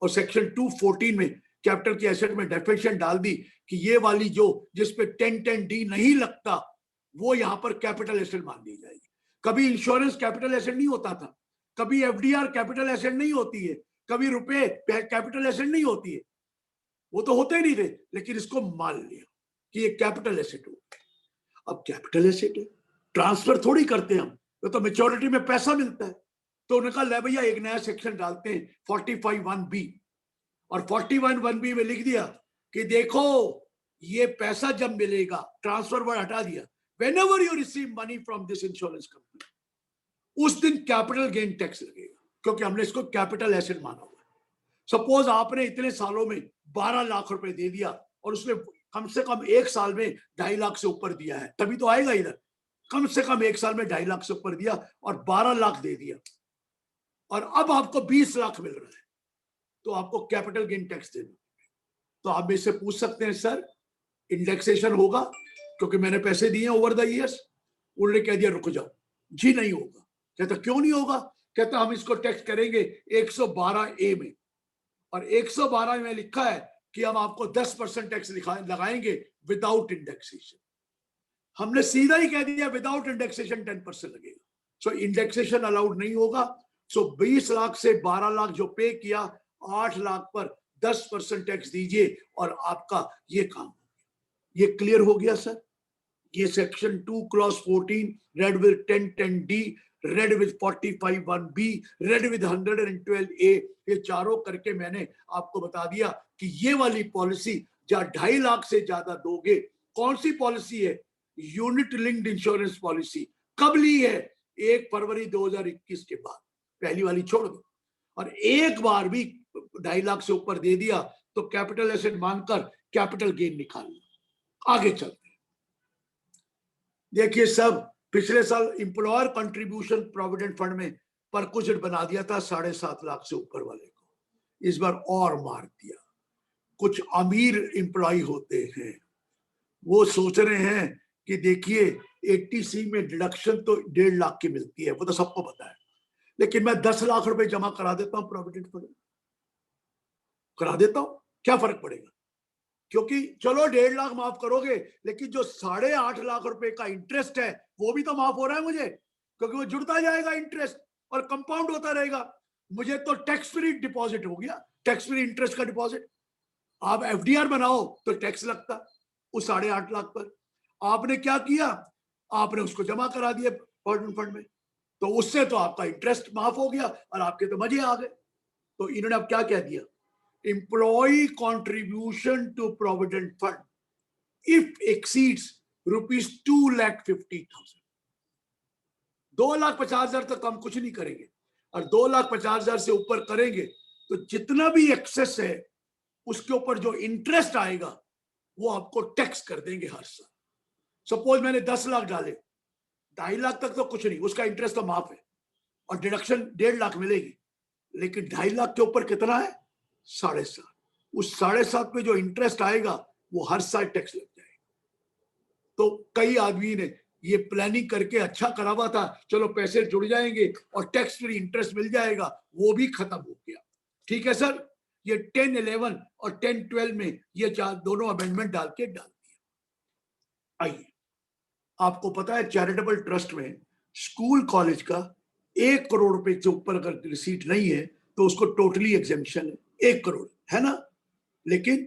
और सेक्शन 214 में कैपिटल की एसेट में डेफिनेशन डाल दी कि ये वाली जो जिसपे 1010D नहीं लगता वो यहाँ पर कैपिटल एसेट मान दी जाएगी। कभी इंश्योरेंस कैपिटल एसेट नहीं होता था, कभी एफडीआर कैपिटल एसेट नहीं होती है, कभी रुपए कैपिटल एसेट नहीं होती है, वो तो होते ही नहीं थे, लेकिन इसको मान लिया कि ये कैपिटल एसेट हो। अब कैपिटल एसेट है, ट्रांसफर थोड़ी करते हम, तो मेच्योरिटी में पैसा मिलता है। तो उन्होंने कहा ले भैया एक नया सेक्शन डालते हैं 45(1)(b) और 41(1)(b) में लिख दिया कि देखो ये पैसा जब मिलेगा, ट्रांसफर वर्ड हटा दिया, whenever you receive money from this insurance company, उस दिन कैपिटल गेन टैक्स लगेगा, क्योंकि हमने इसको कैपिटल एसेट माना हुआ है। सपोज आपने इतने सालों में 12 लाख रुपए दे दिया और उसने कम से कम एक साल में 2.5 लाख से ऊपर दिया है, तभी तो आएगा इधर। कम से कम एक साल में 2.5 लाख से ऊपर दिया और 12 लाख दे दिया और अब आपको 20 लाख मिल रहा है, तो आपको कैपिटल गेन टैक्स देना। तो आप इससे पूछ सकते हैं सर इंडेक्सेशन होगा क्योंकि मैंने पैसे दिए ओवर द ईयर्स। उन्होंने कह दिया रुक जाओ जी, नहीं होगा। कहता क्यों नहीं होगा? कहता हम इसको टैक्स करेंगे 112A में, और 112 में लिखा है कि हम आपको 10% टैक्स लगाएंगे विदाउट इंडेक्सेशन। हमने सीधा ही कह दिया विदाउट इंडेक्सेशन 10% लगेगा। सो इंडेक्सेशन अलाउड नहीं होगा। सो 20 लाख से 12 लाख जो पे किया, 8 लाख पर 10% टैक्स दीजिए और आपका ये काम। ये क्लियर हो गया सर? ये section 2(14) read with 1010D, read with 45(1)(b), read with 112A, ये चारों करके मैंने आपको बता दिया कि ये वाली पॉलिसी जहां 2.5 लाख से ज्यादा दोगे, कौन सी पॉलिसी है? Unit linked insurance policy. कब ली है? 1 फरवरी 2021 के बाद। पहली वाली छोड़ दो। और एक बार भी 2.5 लाख से ऊपर दे दिया तो कैपिटल एसेट मानकर कैपिटल गेन निकाल लो। आगे चलते हैं। देखिए सब पिछले साल इंप्लॉयर कंट्रीब्यूशन प्रोविडेंट फंड में परकुशट बना दिया था 7.5 लाख से ऊपर वाले को, इस बार और मार दिया। कुछ अमीर एम्प्लॉय होते हैं, वो सोच रहे हैं कि देखिए 80C में डिडक्शन तो 1.5 लाख की मिलती है, वो तो सबको पता है, लेकिन मैं 10 लाख रुपए जमा करा देता हूं प्रोविडेंट फंड, करा देता हूं, क्या फर्क पड़ेगा? क्योंकि चलो 1.5 लाख माफ करोगे, लेकिन जो 8.5 लाख रुपए का इंटरेस्ट है वो भी तो माफ हो रहा है मुझे, क्योंकि वो जुड़ता जाएगा इंटरेस्ट और कंपाउंड होता रहेगा। मुझे तो टैक्स फ्री डिपॉजिट हो गया, टैक्स फ्री इंटरेस्ट का डिपॉजिट। आप एफडीआर बनाओ तो टैक्स लगता उस 8.5 लाख पर। आपने क्या किया? आपने उसको जमा करा दिया प्रोविडेंट फंड में, तो उससे तो आपका इंटरेस्ट माफ हो गया और आपके तो मजे आ गए। तो इन्होंने अब क्या कह दिया? Employee contribution to provident fund if exceeds ₹2,50,000, 2,50,000 तक हम कुछ नहीं करेंगे, और 2,50,000 से ऊपर करेंगे तो जितना भी एक्सेस है उसके ऊपर जो इंटरेस्ट आएगा वो आपको टैक्स कर देंगे हर साल। सपोज मैंने 10 लाख डाले, 2.5 लाख तक तो कुछ नहीं, उसका इंटरेस्ट तो माफ है और डिडक्शन 1.5 लाख मिलेगी, लेकिन 2.5 लाख के ऊपर कितना है? 7.5। उस 7.5 पे जो इंटरेस्ट आएगा वो हर साल टैक्स लग जाएगा। तो कई आदमी ने ये प्लानिंग करके अच्छा करा हुआ था, चलो पैसे जुड़ जाएंगे और टैक्स फ्री इंटरेस्ट मिल जाएगा, वो भी खत्म हो गया। ठीक है सर, ये 10(11) और 10(12) में ये दोनों अमेंडमेंट डाल दिया। आइए, आपको पता है चैरिटेबल ट्रस्ट में स्कूल कॉलेज का 1 करोड़ रुपए से ऊपर अगर रिसीट नहीं है तो उसको टोटली एग्जेम्पशन है, 1 करोड़ है ना, लेकिन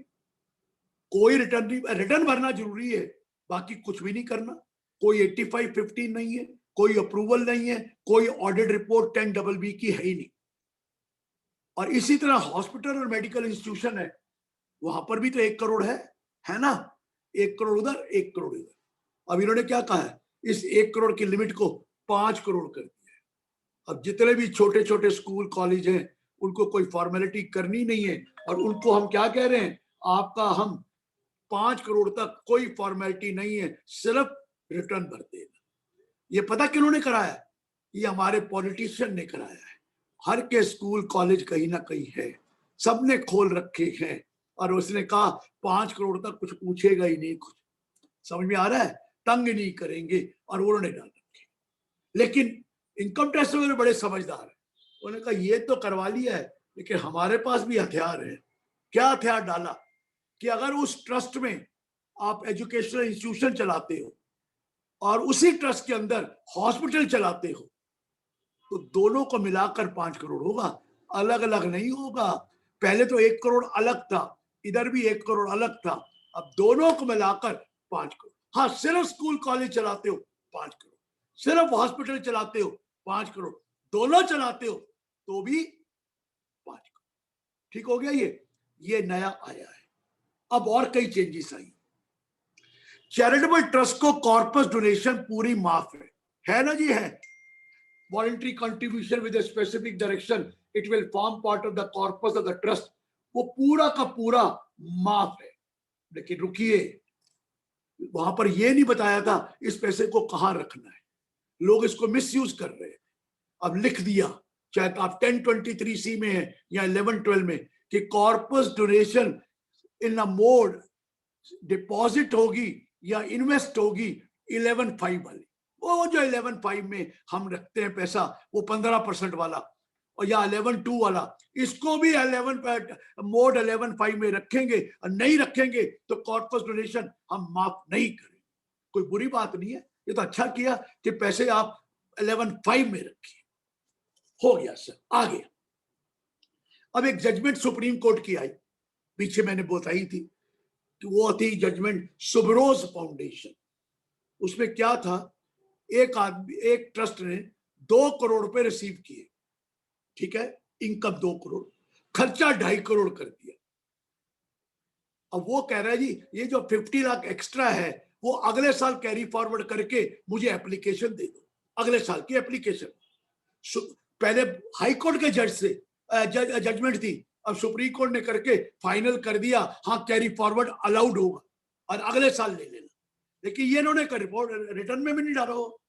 कोई रिटर्न नहीं, रिटर्न भरना जरूरी है, बाकी कुछ भी नहीं करना। कोई 85-15 नहीं है, कोई अप्रूवल नहीं है, कोई ऑडिट रिपोर्ट 10BB की है ही नहीं। और इसी तरह हॉस्पिटल और मेडिकल इंस्टीट्यूशन है, वहां पर भी तो 1 करोड़ है ना, 1 करोड़ उधर 1 करोड़ इधर। अब इन्होंने क्या कहा है? इस 1 करोड़ की लिमिट को 5 करोड़ कर दिया है। अब जितने भी छोटे छोटे स्कूल कॉलेज हैं उनको कोई फॉर्मेलिटी करनी नहीं है, और उनको हम क्या कह रहे हैं? आपका हम 5 करोड़ तक कोई फॉर्मेलिटी नहीं है, सिर्फ रिटर्न भर देना। ये पता किन्होंने कराया? ये हमारे पॉलिटिशियन ने कराया है। हर के स्कूल कॉलेज कहीं ना कहीं है, सबने खोल रखे हैं, और उसने कहा 5 करोड़ तक कुछ पूछेगा ही नहीं, कुछ समझ में आ रहा है, तंग नहीं करेंगे, और उन्होंने डाल रखे। लेकिन इनकम टैक्स वाले बड़े समझदार है, उन्होंने कहा ये तो करवा लिया है, लेकिन हमारे पास भी हथियार है, क्या हथियार डाला कि अगर उस ट्रस्ट में आप एजुकेशनल इंस्टीट्यूशन चलाते हो और उसी ट्रस्ट के अंदर हॉस्पिटल चलाते हो तो दोनों को मिलाकर 5 करोड़ होगा, अलग अलग नहीं होगा। पहले तो 1 करोड़ अलग था, इधर भी 1 करोड़ अलग था, अब दोनों को मिलाकर 5 करोड़। हाँ, सिर्फ स्कूल कॉलेज चलाते हो 5 करोड़, सिर्फ हॉस्पिटल चलाते हो 5 करोड़, दोनों चलाते हो तो भी 5 करोड़। ठीक हो गया। ये नया आया है। अब और कई चेंजेस आई। चैरिटेबल ट्रस्ट को कॉर्पस डोनेशन पूरी माफ है ना जी, है। Voluntary contribution with specific direction it will form part of the corpus of the trust, वो पूरा का पूरा माफ है। लेकिन रुकिए, वहां पर यह नहीं बताया था इस पैसे को कहां रखना है। लोग इसको मिसयूज कर रहे हैं। अब लिख दिया, चाहे आप 1023C में है या 1112 में, कि corpus donation in a mode deposit होगी या इन्वेस्ट होगी 11.5 वाली। वो जो 11.5 में हम रखते हैं पैसा, वो 15% वाला, और या 11.2 वाला, इसको भी 11.5 में रखेंगे। और नहीं रखेंगे तो कॉर्पस डोनेशन हम माफ नहीं करेंगे। कोई बुरी बात नहीं है, ये तो अच्छा किया कि पैसे आप 11.5 में रखिए। हो गया सर, आ गया। अब एक जजमेंट सुप्रीम कोर्ट की आई, पीछे मैंने बताई थी कि वो थी जजमेंट सुब्रोज फाउंडेशन। उसमें क्या था, एक ट्रस्ट ने 2 करोड़ रुपए रिसीव किए, ठीक है, इनकम 2 करोड़, खर्चा 2.5 करोड़ कर दिया। अब वो कह रहा है जी ये जो 50 लाख एक्स्ट्रा है वो अगले साल कैरी फॉरवर्ड करके मुझे एप्लीकेशन दे दो, अगले साल की एप्लीकेशन। पहले हाई कोर्ट के जज से जजमेंट थी, अब सुप्रीम कोर्ट ने करके फाइनल कर दिया, हाँ कैरी फॉरवर्ड अलाउड होगा और अगले साल ले लेना। लेकिन ये इन्होंने रिटर्न में भी नहीं डाला हो,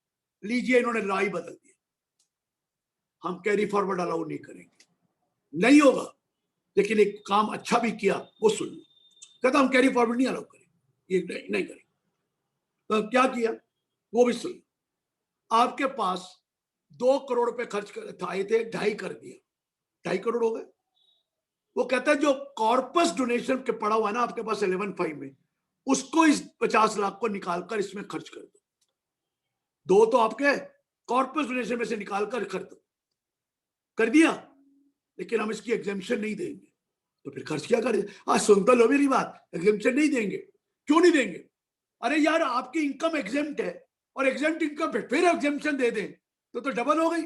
लीजिए इन्होंने लॉ ही बदल दिया, हम कैरी फॉरवर्ड अलाउ नहीं करेंगे, नहीं होगा। लेकिन एक काम अच्छा भी किया, वो सुन लो, कहता हम कैरी फॉरवर्ड नहीं अलाउ करेंगे, ये नहीं करेंगे। तो क्या किया वो भी सुन लो। आपके पास 2 करोड़ रुपए खर्च आए थे, 2.5 कर दिया, 2.5 करोड़ हो गए। वो कहता है जो कॉर्पस डोनेशन के पड़ा हुआ है ना आपके पास 11.5 में, उसको इस 50 लाख को निकालकर इसमें खर्च कर दो। 2 तो आपके कॉर्पस डोनेशन में से निकाल कर दो, कर दिया। लेकिन हम इसकी एग्जेम्पशन नहीं देंगे, तो फिर खर्च क्या करें। आज सुनता लो मेरी बात, एग्जेम्पशन नहीं देंगे। क्यों नहीं देंगे? अरे यार आपकी इनकम एग्जेम्प्ट है और एग्जेम्प्ट इनकम पे फिर एग्जेम्पशन दे दें तो डबल हो गई,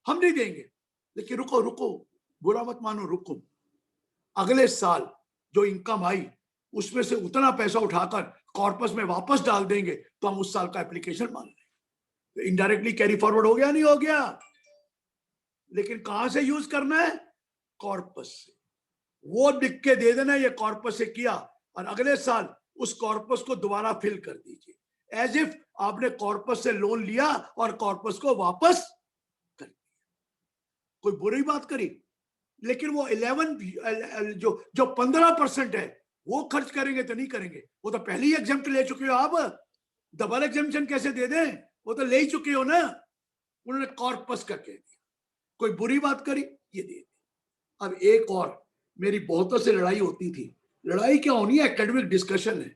हम नहीं देंगे। लेकिन रुको, बुरा मत मानो, रुको। अगले साल जो इनकम आई उसमें से उतना पैसा उठाकर कॉर्पस में वापस डाल देंगे तो हम उस साल का एप्लीकेशन मान लेंगे। तो इनडायरेक्टली कैरी फॉरवर्ड हो गया, नहीं हो गया? लेकिन कहां से यूज करना है? कॉर्पस से। वो लिख के दे देना ये कॉर्पस से किया, और अगले साल उस कॉर्पस को दोबारा फिल कर दीजिए, एज इफ आपने कॉर्पस से लोन लिया और कॉर्पस को वापस कर दिया। कोई बुरी बात करी? लेकिन वो 11 जो 15% है वो खर्च करेंगे तो नहीं करेंगे। वो तो पहले ही एग्जेम्प्ट ले चुके हो आप, डबल एग्जेम्पशन कैसे दे दें? वो तो ले ही चुके हो ना, उन्होंने कॉर्पस का कह दिया। कोई बुरी बात करी, ये दे दी। अब एक और, मेरी बहुतों से लड़ाई होती थी, लड़ाई क्या होनी है, एकेडमिक डिस्कशन है,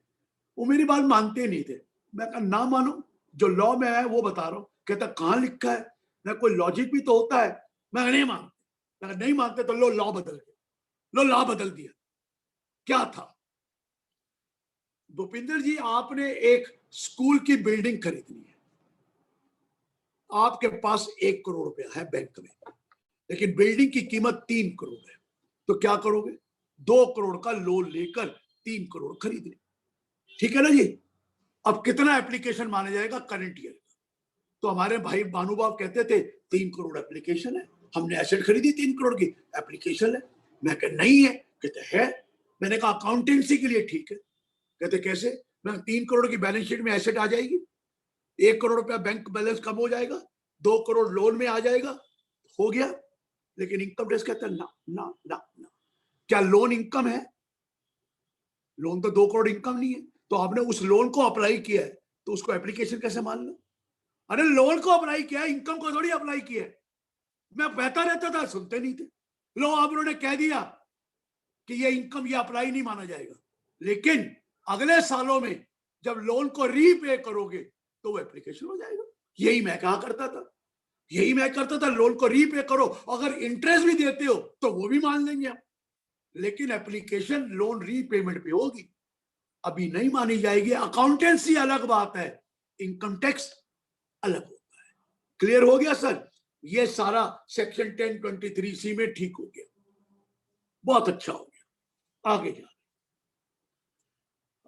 वो मेरी बात मानते नहीं थे। मैं कहा ना मानो, जो लॉ में है वो बता रहा हूं। कहता कहां लिखा है? मैं कोई लॉजिक भी तो होता है। मैं नहीं मानते, मैं नहीं मानते तो लो लॉ बदल गया, लो लॉ बदल दिया। क्या था भूपिंदर जी, आपने एक स्कूल की बिल्डिंग खरीदनी है, आपके पास 1 करोड़ रुपया है बैंक में, लेकिन बिल्डिंग की कीमत 3 करोड़ है, तो क्या करोगे? 2 करोड़ का लोन लेकर 3 करोड़ खरीद ले, ठीक है ना जी? अब कितना एप्लीकेशन माना जाएगा करंट ईयर का? तो हमारे भाई भानुबाब कहते थे 3 करोड़ एप्लीकेशन है, हमने एसेट खरीदी 3 करोड़ की, एप्लीकेशन है। मैं कह नहीं है, कहते है। मैंने कहा अकाउंटेंसी के लिए ठीक है। कहते कैसे? मैं 3 करोड़ की बैलेंस शीट में एसेट आ जाएगी, 1 करोड़ रुपया बैंक बैलेंस कम हो जाएगा, 2 करोड़ लोन में आ जाएगा, हो गया। लेकिन इनकम टैक्स कहता है ना ना ना ना। क्या लोन इनकम है? लोन तो 2 करोड़ इनकम नहीं है। तो आपने उस लोन को अप्लाई किया है तो उसको एप्लीकेशन कैसे मान लो? अरे लोन को अप्लाई किया है, इनकम को थोड़ी अप्लाई किया है। मैं बहता रहता था, सुनते नहीं थे। लो आप उन्होंने कह दिया कि ये इनकम ये अप्लाई नहीं माना जाएगा, लेकिन अगले सालों में जब लोन को रीपे करोगे तो वो एप्लीकेशन हो जाएगा। यही मैं कहा करता था, यही मैं करता था, लोन को रीपे करो, अगर इंटरेस्ट भी देते हो तो वो भी मान लेंगे हम, लेकिन एप्लीकेशन लोन रीपेमेंट पे होगी, अभी नहीं मानी जाएगी। अकाउंटेंसी अलग बात है, इनकम टैक्स अलग होता है। क्लियर हो गया सर? ये सारा सेक्शन 1023C में ठीक हो गया, बहुत अच्छा हो गया। आगे जा,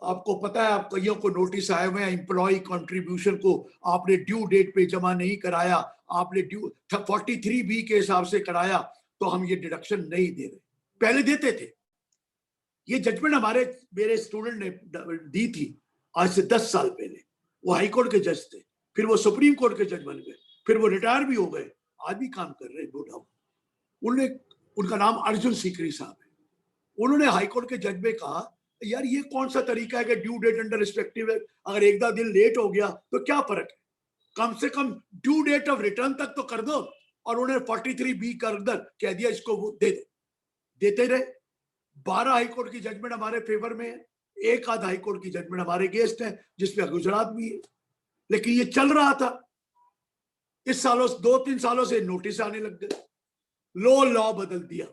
आपको पता है, आप कईयों को नोटिस आए हुए हैं, एम्प्लॉय कंट्रीब्यूशन को आपने ड्यू डेट पे जमा नहीं कराया, आपने ड्यू 43B के हिसाब से कराया तो हम ये डिडक्शन नहीं दे रहे, पहले देते थे। ये जजमेंट मेरे स्टूडेंट ने दी थी आज से 10 साल पहले। वो हाई कोर्ट के जज थे, फिर वो सुप्रीम कोर्ट के जज बन गए, फिर वो रिटायर भी हो गए, आज भी काम कर रहे हैं बूढ़ा। उनका नाम अर्जुन सीकरी साहब है। उन्होंने हाई कोर्ट के जज में कहा, यार ये कौन सा तरीका है कि ड्यू डेट अंडर रिस्पेक्टिव है, अगर एक दो दिन लेट हो गया तो क्या फर्क है, कम से कम ड्यू डेट ऑफ रिटर्न तक तो कर दो। और उन्होंने 43B का अंदर कह दिया इसको वो दे दो, देते रहे। 12 हाई कोर्ट की जजमेंट हमारे फेवर में है, एक आध हाई कोर्ट की जजमेंट हमारे अगेंस्ट है, जिसमें गुजरात भी है, लेकिन ये चल रहा था। इस सालों 2-3 सालों से नोटिस आने लग गए, लॉ बदल दिया,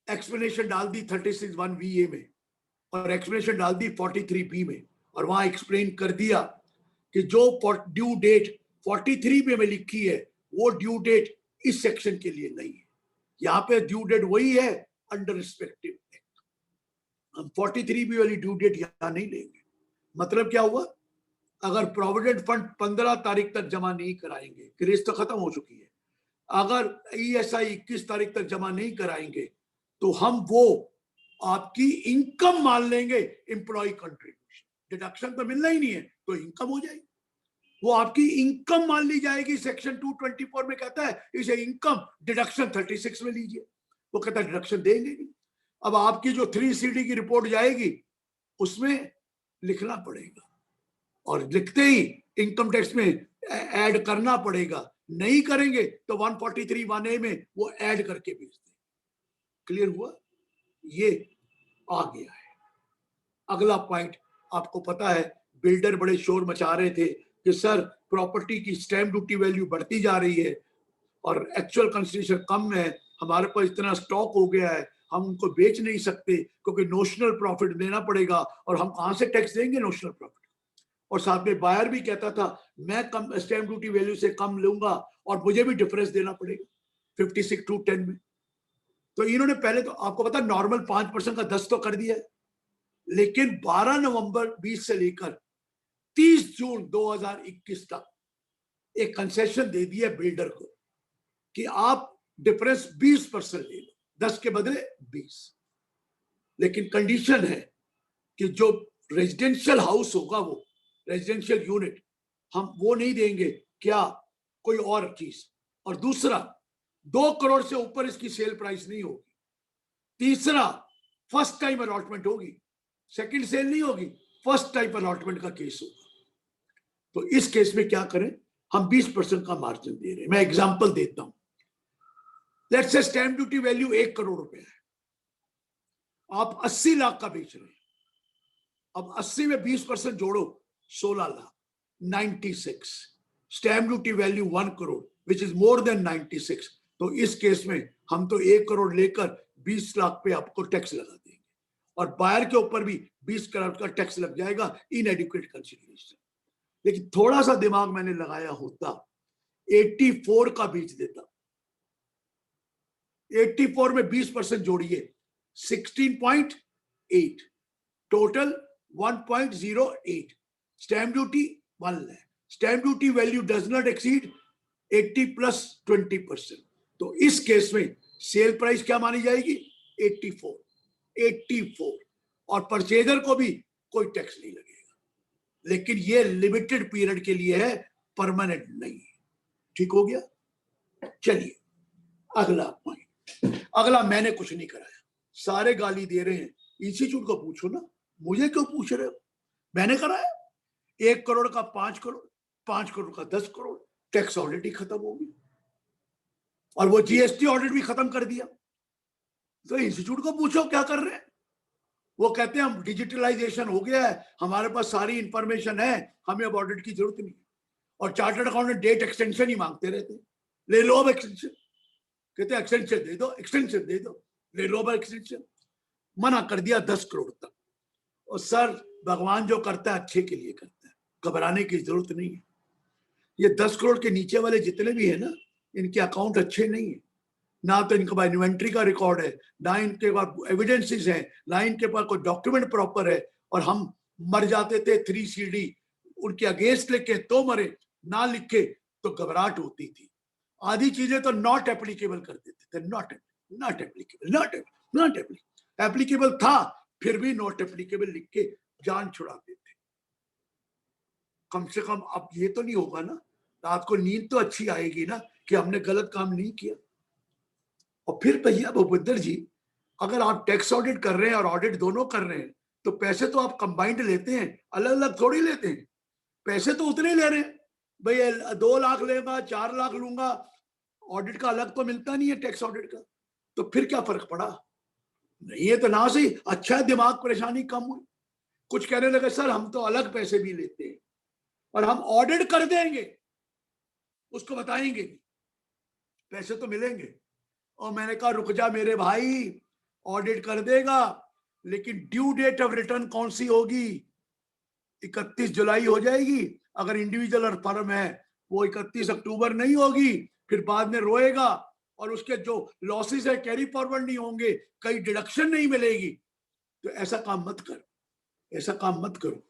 एक्सप्लेनेशन डाल दी 36(1)VA में और एक्सप्लेनेशन डाल दी 43B में, और वहां एक्सप्लेन कर दिया कि जो ड्यू डेट 43B में लिखी है वो ड्यू डेट इस सेक्शन के लिए नहीं है, यहाँ पे ड्यू डेट वही है अंडर रिस्पेक्टिव एक्ट। हम 43B वाली ड्यू डेट यहाँ नहीं लेंगे। मतलब क्या हुआ, अगर प्रोविडेंट फंड 15 तारीख तक जमा नहीं कराएंगे, क्रेज तो खत्म हो चुकी है, अगर ESI 21 तारीख तक जमा नहीं कराएंगे तो हम वो आपकी इनकम मान लेंगे, एम्प्लॉय कंट्रीब्यूशन, डिडक्शन तो मिलना ही नहीं है तो इनकम हो जाएगी, वो आपकी इनकम मान ली जाएगी। सेक्शन 224 में कहता है इसे इनकम, डिडक्शन 36 में लीजिए, वो कहता है डिडक्शन देंगे नहीं। अब आपकी जो 3CD की रिपोर्ट जाएगी उसमें लिखना पड़ेगा, और लिखते ही इनकम टैक्स में ऐड करना पड़ेगा, नहीं करेंगे तो 143(1)A में वो ऐड करके भेज दें। क्लियर हुआ? ये आ गया है। अगला पॉइंट, आपको पता है बिल्डर बड़े शोर मचा रहे थे कि सर प्रॉपर्टी की स्टैम्प ड्यूटी वैल्यू बढ़ती जा रही है और एक्चुअल कंस्ट्रक्शन कम है, हमारे पास इतना स्टॉक हो गया है, हम उनको बेच नहीं सकते क्योंकि नोशनल प्रॉफिट देना पड़ेगा, और हम कहां से टैक्स देंगे नोशनल प्रॉफिट। और साथ में बायर भी कहता था मैं कम स्टैम्प ड्यूटी वैल्यू से कम लूंगा और मुझे भी डिफरेंस देना पड़ेगा 56-10 में। तो इन्होंने पहले तो आपको पता नॉर्मल 5% का 10 तो कर दिया है, लेकिन 12 नवंबर 20 से लेकर 30 जून 2021 तक एक कंसेशन दे दिया बिल्डर को कि आप डिफरेंस 20% ले लो, 10 के बदले 20। लेकिन कंडीशन है कि जो रेजिडेंशियल हाउस होगा, वो रेजिडेंशियल यूनिट, हम वो नहीं देंगे, क्या कोई और चीज। और दूसरा, 2 करोड़ से ऊपर इसकी सेल प्राइस नहीं होगी। तीसरा, फर्स्ट टाइम अलॉटमेंट होगी, सेकंड सेल नहीं होगी, फर्स्ट टाइम अलॉटमेंट का केस होगा। तो इस केस में क्या करें, हम 20% का मार्जिन दे रहे हैं। मैं एग्जांपल देता हूं, let's say stamp duty value 1 crore रुपए है, आप 80 लाख का बेच रहे हैं। अब 80 में 20% जोड़ो, 16 lakh, 96। Stamp duty value 1 crore which is more than 96। तो इस केस में हम तो 1 करोड़ लेकर 20 लाख पे आपको टैक्स लगा देंगे, और बायर के ऊपर भी 20 करोड़ का टैक्स लग जाएगा, इनएडिक्वेट कंसीडरेशन। लेकिन थोड़ा सा दिमाग मैंने लगाया होता, 84 का बेच देता। 84 में 20% जोड़िए, 16.8, total 1.08, stamp duty 1 lakh, stamp duty value does not exceed 80 + 20%। तो इस केस में सेल प्राइस क्या मानी जाएगी, 84, और परचेजर को भी कोई टैक्स नहीं लगेगा। लेकिन ये लिमिटेड पीरियड के लिए है, परमानेंट नहीं है। ठीक हो गया? चलिए अगला पॉइंट। अगला मैंने कुछ नहीं कराया, सारे गाली दे रहे हैं, इंस्टीट्यूट को पूछो ना, मुझे क्यों पूछ रहे हो? मैंने कराया। 1 करोड़ का 5 करोड़, 5 करोड़ का 10 करोड़, टैक्स ऑडिट ही खत्म हो गई, और वो GST ऑडिट भी खत्म कर दिया। तो इंस्टीट्यूट को पूछो क्या कर रहे हैं। वो कहते हैं हम डिजिटलाइजेशन हो गया है, हमारे पास सारी इंफॉर्मेशन है, हमें अब ऑडिट की जरूरत नहीं है। और चार्टर्ड अकाउंटेंट डेट एक्सटेंशन ही मांगते रहते हैं, ले लो अब एक्सटेंशन, कहते हैं एक्सटेंशन दे दो, एक्सटेंशन दे दो, ले लो अब एक्सटेंशन। मना कर दिया 10 करोड़ तक। और सर भगवान जो करता है अच्छे के लिए करता है, घबराने की जरूरत नहीं है। ये 10 करोड़ के नीचे वाले जितने भी है ना, इनके अकाउंट अच्छे नहीं है, ना तो इनके पास इन्वेंट्री का रिकॉर्ड है, ना इनके पास एविडेंसेस है, ना इनके पास कोई डॉक्यूमेंट प्रॉपर है। और हम मर जाते थे 3CD उनके अगेंस्ट लिखे तो मरे, ना लिखे तो घबराहट होती थी। आधी चीजें तो नॉट एप्लीकेबल कर देते थे, नॉट एप्लीकेबल, नॉट एप्लीकेबल था फिर भी नॉट एप्लीकेबल लिख के जान छुड़ाते थे। कम से कम अब ये तो नहीं होगा ना, रात को नींद तो अच्छी आएगी ना कि हमने गलत काम नहीं किया। और फिर भैया भूपेंद्र जी, अगर आप टैक्स ऑडिट कर रहे हैं और ऑडिट दोनों कर रहे हैं तो पैसे तो आप कंबाइंड लेते हैं, अलग अलग थोड़ी लेते हैं। पैसे तो उतने ही ले रहे हैं भैया, 2 लाख लेगा, 4 लाख लूंगा, ऑडिट का अलग तो मिलता नहीं है टैक्स ऑडिट का। तो फिर क्या फर्क पड़ा? नहीं है तो ना सही, अच्छा दिमाग परेशानी कम हुई। कुछ कहने लगे सर हम तो अलग पैसे भी लेते हैं और हम ऑडिट कर देंगे, उसको बताएंगे नहीं, पैसे तो मिलेंगे। और मैंने कहा रुक जा मेरे भाई, ऑडिट कर देगा लेकिन ड्यू डेट ऑफ रिटर्न कौन सी होगी? 31 जुलाई हो जाएगी। अगर इंडिविजुअल और फर्म है वो 31 अक्टूबर नहीं होगी, फिर बाद में रोएगा और उसके जो लॉसेस है कैरी फॉरवर्ड नहीं होंगे, कहीं डिडक्शन नहीं मिलेगी। तो ऐसा काम मत कर, ऐसा काम मत करो।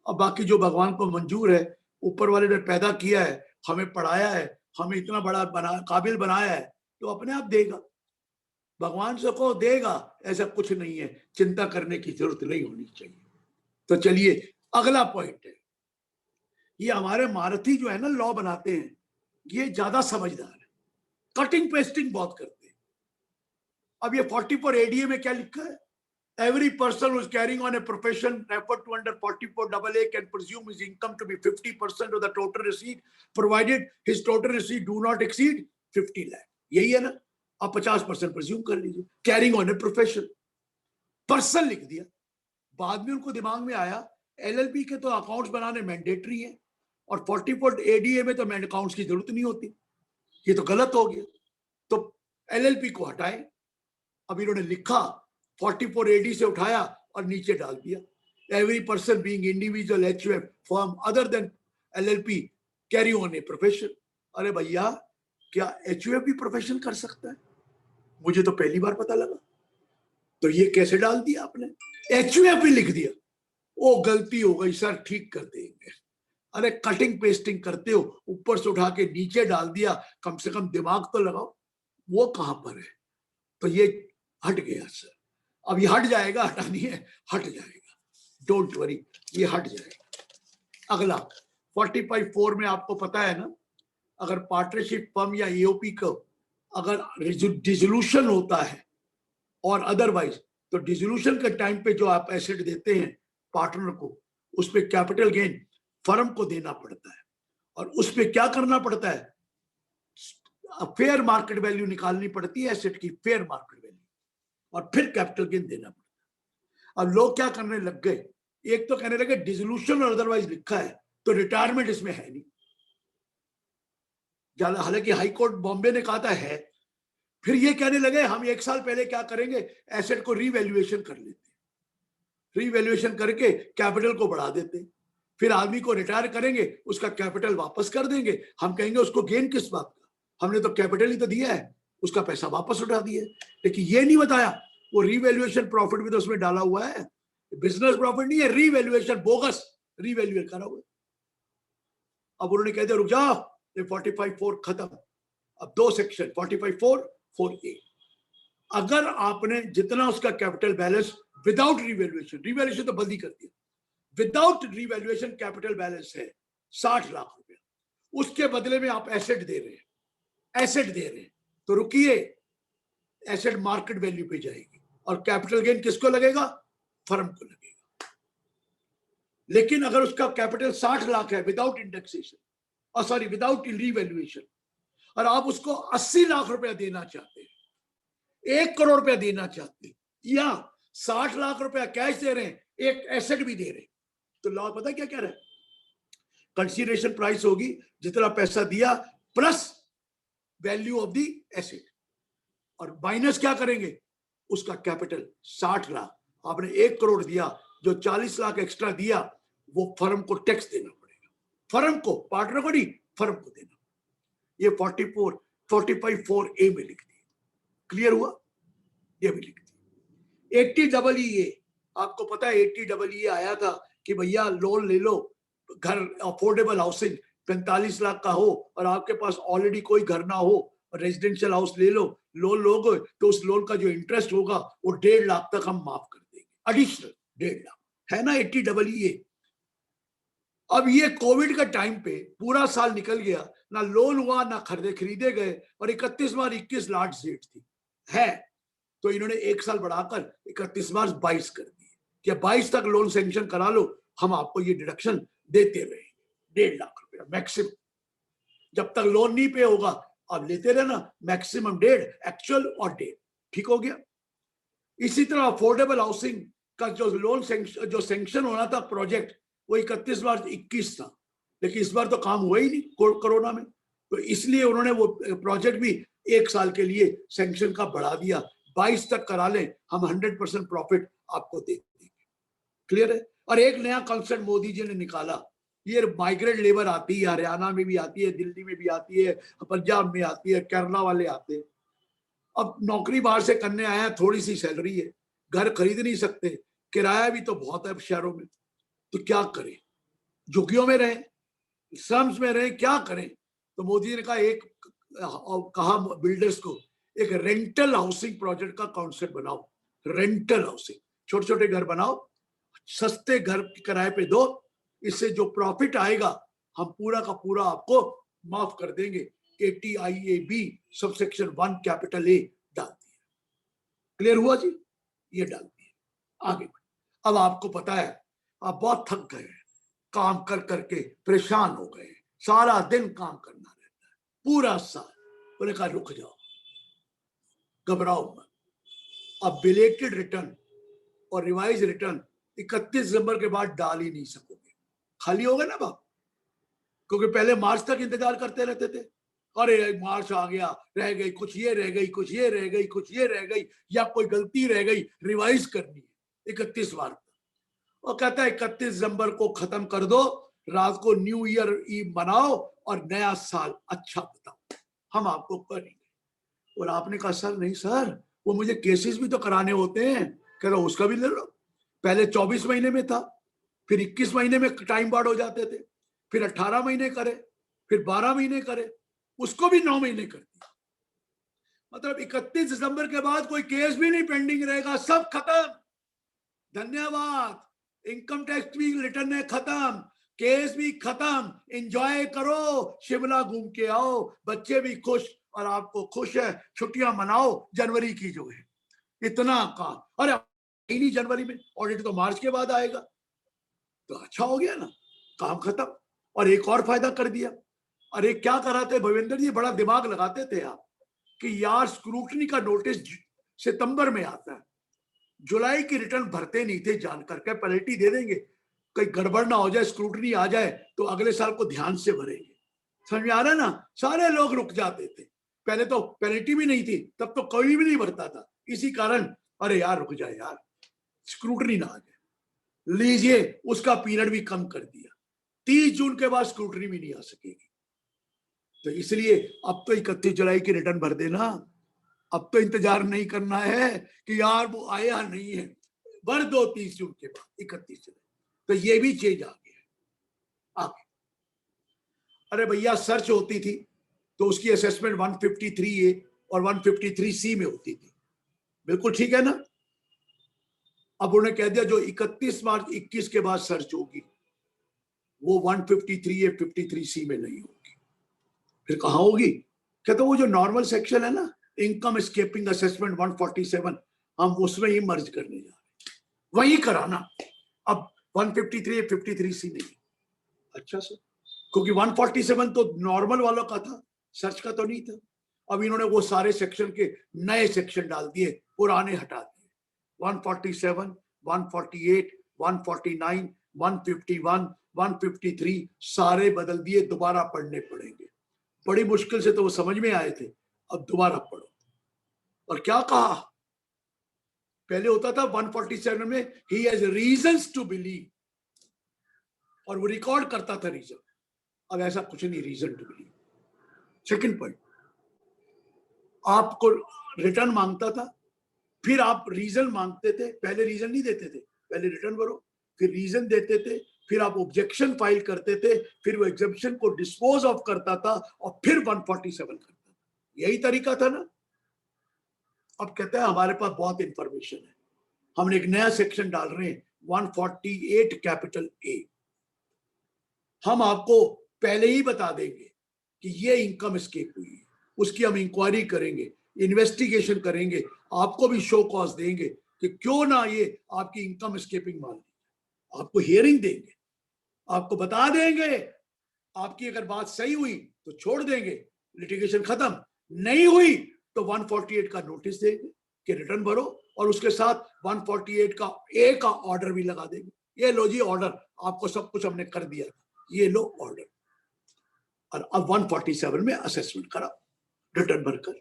अब बाकी जो भगवान को मंजूर है, ऊपर वाले ने पैदा किया है, हमें पढ़ाया है, हमें इतना बड़ा काबिल बनाया है, तो अपने आप देगा, भगवान से को देगा, ऐसा कुछ नहीं है, चिंता करने की जरूरत नहीं होनी चाहिए। तो चलिए अगला पॉइंट है, ये हमारे मारुति जो है ना लॉ बनाते हैं, ये ज्यादा समझदार है, कटिंग पेस्टिंग बहुत करते हैं। अब ये 44 ADA में क्या लिखा है? Every person who is carrying on a profession referred to under 44AA can presume his income to be 50% of the total receipt, provided his total receipt do not exceed 50 lakh. यही है ना? आप 50% presume कर लीजिए। Carrying on a profession, person लिख दिया। बाद में उनको दिमाग में आया LLP के तो अकाउंट्स बनाने मैंडेटरी है और 44 ADA में तो मैंड अकाउंट्स की जरूरत नहीं होती, ये तो गलत हो गया, तो LLP को हटाए। अब इन्होंने लिखा 44 AD से उठाया और नीचे डाल दिया, every person being individual HUF firm other than LLP carry on a profession. अरे भैया क्या HUF भी प्रोफेशन कर सकता है? मुझे तो पहली बार पता लगा। तो ये कैसे डाल दिया आपने? HUF भी लिख दिया। ओ गलती हो गई सर, ठीक कर देंगे। अरे कटिंग पेस्टिंग करते हो, ऊपर से उठा के नीचे डाल दिया, कम से कम दिमाग तो लगाओ, वो कहां पर है? तो ये हट गया सर। अब ये हट जाएगा, हटा नहीं है, हट जाएगा, डोंट वरी, ये हट जाएगा। अगला 45(4) में आपको पता है ना, अगर पार्टनरशिप फर्म या EOP को अगर डिसोल्यूशन होता है और अदरवाइज, तो डिसोल्यूशन के टाइम पे जो आप एसेट देते हैं पार्टनर को, उस पे कैपिटल गेन फर्म को देना पड़ता है और उस पे क्या करना पड़ता है? फेयर मार्केट वैल्यू निकालनी पड़ती है एसेट की, फेयर मार्केट वैल्यू, और फिर कैपिटल गेन देना पड़ता है। अब लोग क्या करने लग गए, एक तो कहने लगे डिसोल्यूशन और अदरवाइज लिखा है तो रिटायरमेंट इसमें है नहीं, हालांकि हाई कोर्ट बॉम्बे ने कहा था है। फिर ये कहने लगे हम 1 साल पहले क्या करेंगे, एसेट को रीवैल्यूएशन कर लेते, रीवैल्यूएशन करके कैपिटल को बढ़ा देते, फिर आदमी को रिटायर करेंगे, उसका कैपिटल वापस कर देंगे। हम कहेंगे उसको गेन किस बात का, हमने तो कैपिटल ही तो दिया है, उसका पैसा वापस उठा दिया। लेकिन ये नहीं बताया वो रीवैल्यूएशन प्रॉफिट भी तो उसमें डाला हुआ है, बिजनेस प्रॉफिट नहीं है, रीवैल्यूएशन बोगस रीवैल्यूएट करा हुआ। अब उन्होंने कह दिया रुक जाओ, ये 45(4) खत्म, अब 2 सेक्शन 45(4), 4A। अगर आपने जितना उसका capital balance without revaluation, revaluation तो बंद ही कर दिया, विदाउट रीवैल्यूएशन कैपिटल बैलेंस है 60 लाख रुपया, उसके बदले में आप एसेट दे रहे हैं, एसेट दे रहे हैं, तो रुकिए, एसेट मार्केट वैल्यू पे जाएगी और कैपिटल गेन किसको लगेगा? फर्म को लगेगा। लेकिन अगर उसका कैपिटल 60 लाख है विदाउट इंडेक्सेशन, और सॉरी विदाउट रीवैल्यूएशन, और आप उसको 80 लाख रुपया देना चाहते हैं, 1 करोड़ रुपया देना चाहते हैं या 60 लाख रुपया कैश दे रहे हैं, एक एसेट भी दे रहे हैं, तो लॉ पता क्या कह रहा है, कंसीडरेशन प्राइस होगी जितना पैसा दिया plus value of the asset, और माइनस क्या करेंगे, उसका कैपिटल 60 लाख, आपने 1 करोड़ दिया, जो 40 लाख एक्स्ट्रा दिया वो फर्म को टैक्स देना पड़ेगा, फर्म को, पार्टनर को नहीं, फर्म को देना। ये 45(4)A में लिख दिए, क्लियर हुआ, ये भी लिख दिए। 80EE, आपको पता है 80EE आया था कि भैया लोन ले लो, घर अफोर्डेबल हाउसिंग 45 लाख का हो और आपके पास ऑलरेडी कोई घर ना हो, रेजिडेंशियल हाउस ले लो, लोन लोगे तो उस लोन का जो इंटरेस्ट होगा वो 1.5 लाख तक हम माफ कर देंगे, एडिशनल 1.5 लाख, है ना 80EE। अब ये कोविड का टाइम पे पूरा साल निकल गया, ना लोन हुआ ना खरीदे गए, और 31 मार्च 21 लास्ट डेट थी है, तो इन्होंने 1 साल बढ़ाकर 31 मार्च 22 कर दिए कि 22 तक लोन सैंक्शन करा लो, हम आपको ये डिडक्शन देते रहे 1.5 लाख रुपया मैक्सिमम, जब तक लोन नहीं पे होगा आप लेते रहना, मैक्सिमम 1.5 एक्चुअल और 1.5, ठीक हो गया। इसी तरह अफोर्डेबल हाउसिंग का जो लोन जो सैंक्शन होना था प्रोजेक्ट, वो 31 मार्च 21 था, लेकिन इस बार तो काम हुआ ही नहीं कोरोना में, तो इसलिए उन्होंने वो प्रोजेक्ट भी 1 साल के लिए सैंक्शन का बढ़ा दिया, 22 तक करा लें, हम 100% प्रॉफिट आपको दे देंगे, क्लियर है। और एक नया कॉन्सेप्ट मोदी जी ने निकाला, ये माइग्रेंट लेबर आती है, हरियाणा में भी आती है, दिल्ली में भी आती है, पंजाब में आती है, केरला वाले आते हैं, अब नौकरी बाहर से करने आए हैं, थोड़ी सी सैलरी है, घर खरीद नहीं सकते, किराया भी तो बहुत है शहरों में, तो क्या करें, झुग्गियों में रहें, स्लम्स में रहें, क्या करें, तो मोदी ने कहा बिल्डर्स को एक रेंटल हाउसिंग प्रोजेक्ट का कॉन्सेप्ट बनाओ, रेंटल हाउसिंग, छोटे छोटे घर बनाओ, सस्ते घर किराए पे दो, इससे जो प्रॉफिट आएगा हम पूरा का पूरा आपको माफ कर देंगे। 80IAB सबसेक्शन 1 कैपिटल A डाल दिया, क्लियर हुआ जी, ये डाल दिया। आगे अब आपको पता है आप बहुत थक गए, काम कर करके परेशान हो गए, सारा दिन काम करना रहता है पूरा साल, उन्होंने कहा रुक जाओ, घबराओ मत, अब बिलेटेड रिटर्न और रिवाइज रिटर्न 31 दिसंबर के बाद डाल ही नहीं सकोगे, खाली होगा ना बाप, क्योंकि पहले मार्च तक इंतजार करते रहते थे, अरे मार्च आ गया, रह गई कुछ, ये रह गई कुछ, ये रह गई कुछ, ये रह गई, या कोई गलती रह गई, रिवाइज करनी है 31 मार्च तक, और कहता है 31 दिसंबर को खत्म कर दो, रात को न्यू ईयर ईव मनाओ और नया साल अच्छा बताओ, हम आपको करेंगे। और आपने कहा सर नहीं सर, वो मुझे केसेस भी तो कराने होते हैं, कह रहा उसका भी ले लो, पहले 24 महीने में था, फिर 21 महीने में टाइम बार्ड हो जाते थे, फिर 18 महीने करे, फिर 12 महीने करे, उसको भी 9 महीने कर दिया, मतलब 31 दिसंबर के बाद कोई केस भी नहीं पेंडिंग रहेगा, सब खत्म, धन्यवाद, इनकम टैक्स भी रिटर्न है खत्म, केस भी खत्म, एंजॉय करो, शिमला घूम के आओ, बच्चे भी खुश और आपको खुश है, छुट्टियां मनाओ जनवरी की जो है, इतना काम, अरे नहीं जनवरी में, ऑडिट तो मार्च के बाद आएगा, तो अच्छा हो गया ना, काम खत्म। और एक और फायदा कर दिया, अरे क्या कराते भविंदर जी, बड़ा दिमाग लगाते थे आप कि यार स्क्रूटनी का नोटिस सितंबर में आता है, जुलाई की रिटर्न भरते नहीं थे, जानकर के पेनल्टी दे देंगे, कहीं गड़बड़ ना हो जाए, स्क्रूटनी आ जाए तो अगले साल को ध्यान से भरेंगे, समझ में आ रहा है ना, सारे लोग रुक जाते थे, पहले तो पेनल्टी भी नहीं थी, तब तो कोई भी नहीं भरता था, इसी कारण अरे यार रुक जाए यार, स्क्रूटनी ना आ जाए, लीजिए उसका पीरियड भी कम कर दिया, 30 जून के बाद स्क्रूटनी भी नहीं आ सकेगी, तो इसलिए अब तो 31 जुलाई की रिटर्न भर देना, अब तो इंतजार नहीं करना है कि यार वो आया नहीं है, भर दो 30 जून के बाद 31 जुलाई, तो ये भी चेंज आ गया है आगे। अरे भैया सर्च होती थी तो उसकी असेसमेंट 153A और 153C में होती थी, बिल्कुल ठीक है ना, अब उन्होंने कह दिया जो 31 मार्च 21 के बाद सर्च होगी वो 153A 53C में नहीं होगी, फिर कहाँ होगी, कहते वो जो नॉर्मल सेक्शन है ना, इनकम एस्केपिंग असेसमेंट 147, हम उसमें ही मर्ज करने जा रहे हैं, वही कराना, अब 153A 53C नहीं। अच्छा सर, क्योंकि 147 तो नॉर्मल वालों का था, सर्च का तो नहीं था, अब इन्होंने वो सारे सेक्शन के नए सेक्शन डाल दिए, पुराने हटा दिए। 147, 148, 149, 151, 153 सारे बदल दिए, दोबारा पढ़ने पड़ेंगे। बड़ी मुश्किल से तो वो समझ में आए थे, अब दोबारा पढ़ो। और क्या कहा, पहले होता था 147 में ही हैज रीजंस टू बिलीव, और वो रिकॉर्ड करता था रीजन। अब ऐसा कुछ नहीं, reason to believe. Second point, आपको रिटर्न मांगता था, फिर आप रीजन मांगते थे। पहले रीजन नहीं देते थे, पहले रिटर्न भरो, फिर रीजन देते थे, फिर आप ऑब्जेक्शन फाइल करते थे, फिर वो एग्जेप्शन को डिस्पोज ऑफ करता था, और फिर 147 करता था। यही तरीका था ना। अब कहता है हमारे पास बहुत इंफॉर्मेशन है, हमने एक नया सेक्शन डाल रहे हैं 148 कैपिटल ए। हम आपको पहले ही बता देंगे कि ये इनकम एस्केप हुई है, उसकी हम इंक्वायरी करेंगे, इन्वेस्टिगेशन करेंगे, आपको भी शो कॉज देंगे कि क्यों ना ये आपकी इनकम एस्केपिंग मान ली। आपको हियरिंग देंगे, आपको बता देंगे, आपकी अगर बात सही हुई तो छोड़ देंगे, लिटिगेशन खत्म, नहीं हुई तो 148 का नोटिस देंगे कि रिटर्न भरो, और उसके साथ 148 का ए का ऑर्डर भी लगा देंगे। ये लो जी ऑर्डर, आपको सब कुछ हमने कर दिया, ये लो ऑर्डर। और अब 147 में असेसमेंट करा रिटर्न भरकर।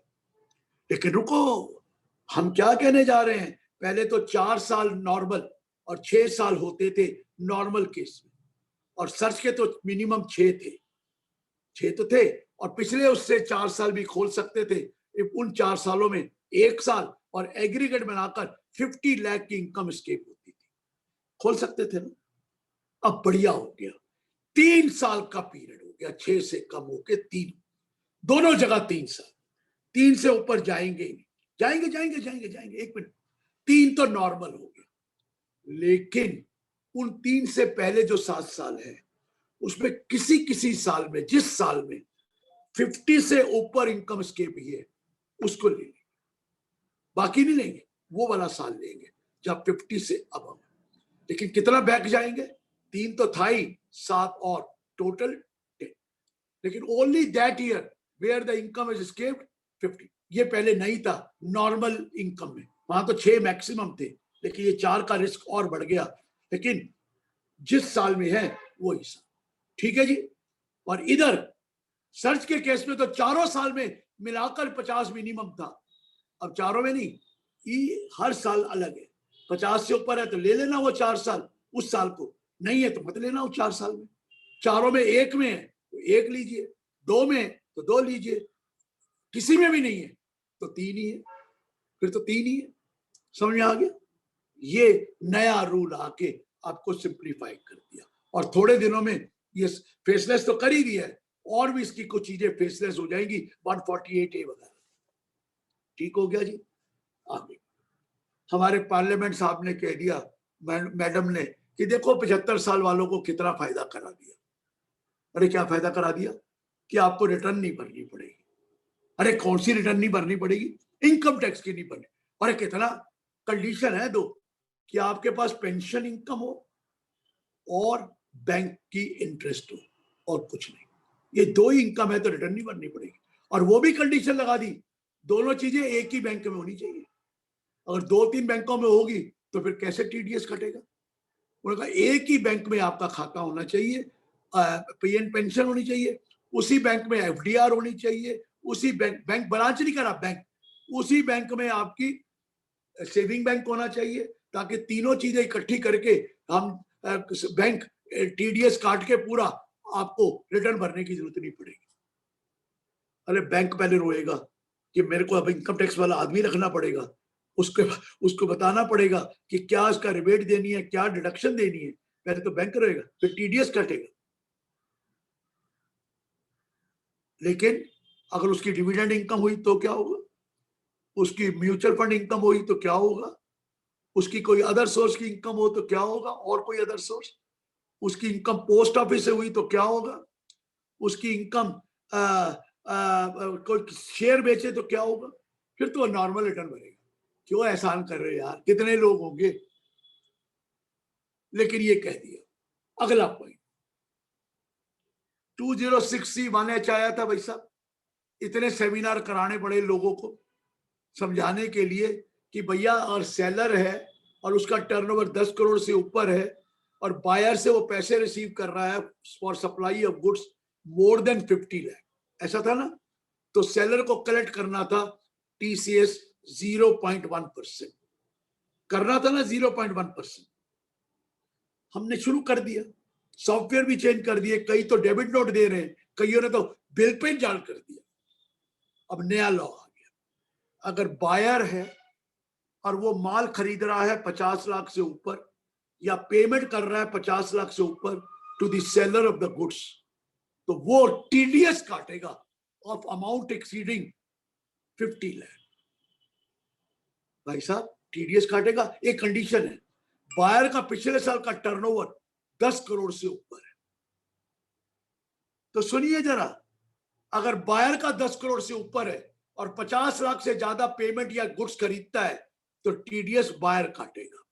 लेकिन रुको, हम क्या कहने जा रहे हैं, पहले तो 4 साल नॉर्मल और 6 साल होते थे नॉर्मल केस में, और सर्च के तो मिनिमम 6 थे, 6 तो थे, और पिछले उससे 4 साल भी खोल सकते थे। उन 4 सालों में 1 साल और एग्रीगेट बनाकर 50 लाख की इनकम एस्केप होती थी, खोल सकते थे ना। अब बढ़िया हो गया, 3 साल का पीरियड हो गया, 6 से कम होके 3, दोनों जगह 3 साल, 3 से ऊपर जाएंगे ही नहीं। जाएंगे जाएंगे जाएंगे जाएंगे, 1 मिनट, 3 तो नॉर्मल हो गया। लेकिन उन 3 से पहले जो 7 साल है, उसमें किसी किसी साल में, जिस साल में 50 से ऊपर इनकम एस्केप हुई है, उसको ले लेंगे, बाकी नहीं लेंगे। वो वाला साल लेंगे जब 50 से अब। लेकिन कितना बैक जाएंगे, 3 तो था ही, 7 और, टोटल 10। लेकिन only that year where the income is escaped 50। ये पहले नहीं था नॉर्मल इनकम में, वहां तो 6 मैक्सिमम थे, लेकिन ये 4 का रिस्क और बढ़ गया। लेकिन जिस साल में है वो ही साल, ठीक है जी। और इधर सर्च के केस में तो चारों साल में मिलाकर 50 मिनिमम था, अब चारों में नहीं, ये हर साल अलग है। 50 से ऊपर है तो ले लेना वो 4 साल, उस साल को, नहीं है तो मत लेना वो 4 साल में। चारों में 1 में है तो 1 लीजिए, 2 में तो 2 लीजिए, किसी में भी नहीं है तो 3 ही है, फिर तो 3 ही है। समझ में आ गया? ये नया रूल आके आपको सिंप्लीफाई कर दिया, और थोड़े दिनों में ये फेसलेस तो कर ही दिया है, और भी इसकी कुछ चीजें फेसलेस हो जाएंगी, 148A वगैरह। ठीक हो गया जी। आगे हमारे पार्लियामेंट साहब ने कह दिया, मैडम ने, कि देखो 75 साल वालों को कितना फायदा करा दिया। अरे क्या फायदा करा दिया कि आपको रिटर्न नहीं भरनी पड़ेगी। अरे कौन सी रिटर्न नहीं भरनी पड़ेगी, इनकम टैक्स की नहीं भरनी। अरे कितना कंडीशन है दो, कि आपके पास पेंशन इनकम हो और बैंक की इंटरेस्ट हो, और कुछ नहीं। ये 2 ही इनकम है तो रिटर्न नहीं भरनी पड़ेगी। और वो भी कंडीशन लगा दी, दोनों चीजें एक ही बैंक में होनी चाहिए। अगर 2-3 बैंकों में होगी तो फिर कैसे टीडीएस कटेगा। उन्होंने कहा एक ही बैंक में आपका खाता होना चाहिए, पीएन पेंशन होनी चाहिए, उसी बैंक में एफडीआर होनी चाहिए, उसी बैंक ब्रांच नहीं करा, बैंक, उसी बैंक में आपकी सेविंग बैंक होना चाहिए, ताकि तीनों चीजें इकट्ठी करके हम बैंक टीडीएस काट के पूरा आपको रिटर्न भरने की जरूरत नहीं पड़ेगी। अरे बैंक पहले रोएगा कि मेरे को अब इनकम टैक्स वाला आदमी रखना पड़ेगा, उसको बताना पड़ेगा कि क्या इसका रिबेट देनी है, क्या डिडक्शन देनी है। पहले तो बैंक रहेगा, फिर टीडीएस कटेगा। लेकिन अगर उसकी डिविडेंड इनकम हुई तो क्या होगा, उसकी म्यूचुअल फंड इनकम हुई तो क्या होगा, उसकी कोई अदर सोर्स की इनकम हो तो क्या होगा, और कोई अदर सोर्स, उसकी इनकम पोस्ट ऑफिस से हुई तो क्या होगा, उसकी इनकम कोई शेयर बेचे तो क्या होगा, फिर तो नॉर्मल रिटर्न भरेगा। क्यों एहसान कर रहे यार, कितने लोग होंगे। लेकिन ये कह दिया। अगला पॉइंट 206C1H आया था भाई साहब, इतने सेमिनार कराने पड़े लोगों को समझाने के लिए कि भैया अगर सेलर है और उसका टर्नओवर 10 करोड़ से ऊपर है और बायर से वो पैसे रिसीव कर रहा है for supply of goods more than 50 lakh, ऐसा था ना, तो सेलर को कलेक्ट करना था TCS 0.1% करना था ना, 0.1%। हमने शुरू कर दिया, सॉफ्टवेयर भी चेंज कर दिए, कई तो डेबिट नोट दे रहे हैं, कईयों ने तो बिल पे जाल कर दिया। अब नया लॉ आ गया, अगर बायर है और वो माल खरीद रहा है 50 लाख से ऊपर या पेमेंट कर रहा है 50 लाख से ऊपर to the seller of the goods, तो वो TDS काटेगा ऑफ अमाउंट एक्सीडिंग 50 लाख। भाई साहब TDS काटेगा, एक कंडीशन है, बायर का पिछले साल का टर्नओवर 10 करोड़ से ऊपर है। तो सुनिए जरा, अगर बायर का 10 करोड़ से ऊपर है और 50 लाख से ज्यादा पेमेंट या गुड्स खरीदता है तो TDS बायर काटेगा।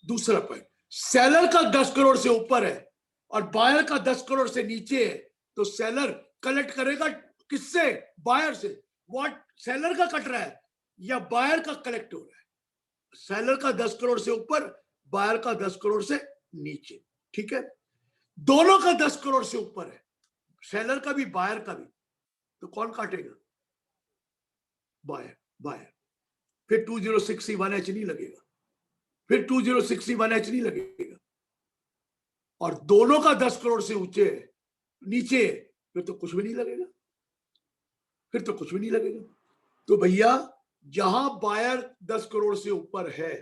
दूसरा पॉइंट, सेलर का 10 करोड़ से ऊपर है और बायर का 10 करोड़ से नीचे है तो सेलर कलेक्ट करेगा किससे? बायर से। व्हाट, सेलर का कट रहा है या बायर का कलेक्ट हो रहा है? सेलर का 10 करोड़ से ऊपर, बायर का 10 करोड़ से नीचे, ठीक है। दोनों का 10 करोड़ से ऊपर है, सेलर का भी बायर का भी, तो कौन काटेगा? बायर। बायर। फिर 2061H नहीं लगेगा, फिर 2061H नहीं लगेगा। और दोनों का 10 करोड़ से ऊंचे है, नीचे है, फिर तो कुछ भी नहीं लगेगा, फिर तो कुछ भी नहीं लगेगा। तो भैया जहां बायर 10 करोड़ से ऊपर है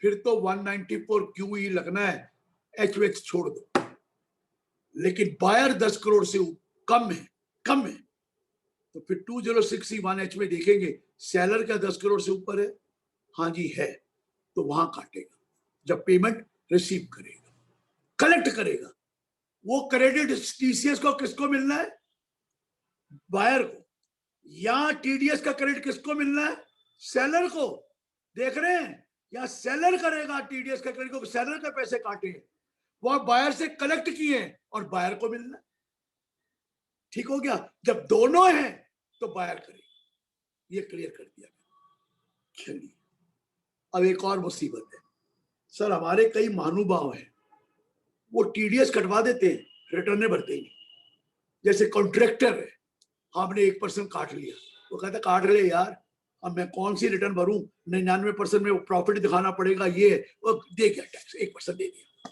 फिर तो 194 QE लगना है, HH छोड़ दो। लेकिन बायर 10 करोड़ से कम है तो फिर 2061H में देखेंगे सेलर का 10 करोड़ से ऊपर है, हाँ जी है, तो वहां काटेगा जब पेमेंट रिसीव करेगा, कलेक्ट करेगा। वो क्रेडिट TCS को किसको मिलना है? बायर को। या TDS का क्रेडिट किसको मिलना है? सेलर को। देख रहे हैं, या सेलर करेगा TDS का क्रेडिट को, सेलर के पैसे काटे, वो बायर से कलेक्ट किए और बायर को मिलना। ठीक हो गया। जब दोनों हैं तो बायर करेगा, ये क्लियर कर दिया। चलिए अब एक और मुसीबत है सर, हमारे कई महानुभाव हैं, वो TDS कटवा देते हैं, रिटर्न भरते ही नहीं। जैसे कॉन्ट्रैक्टर है, आपने 1% काट लिया, वो कहता काट ले यार, अब मैं कौन सी रिटर्न भरूं, 99% में प्रॉफिट दिखाना पड़ेगा, ये वो दे गया टैक्स, 1% दे दिया।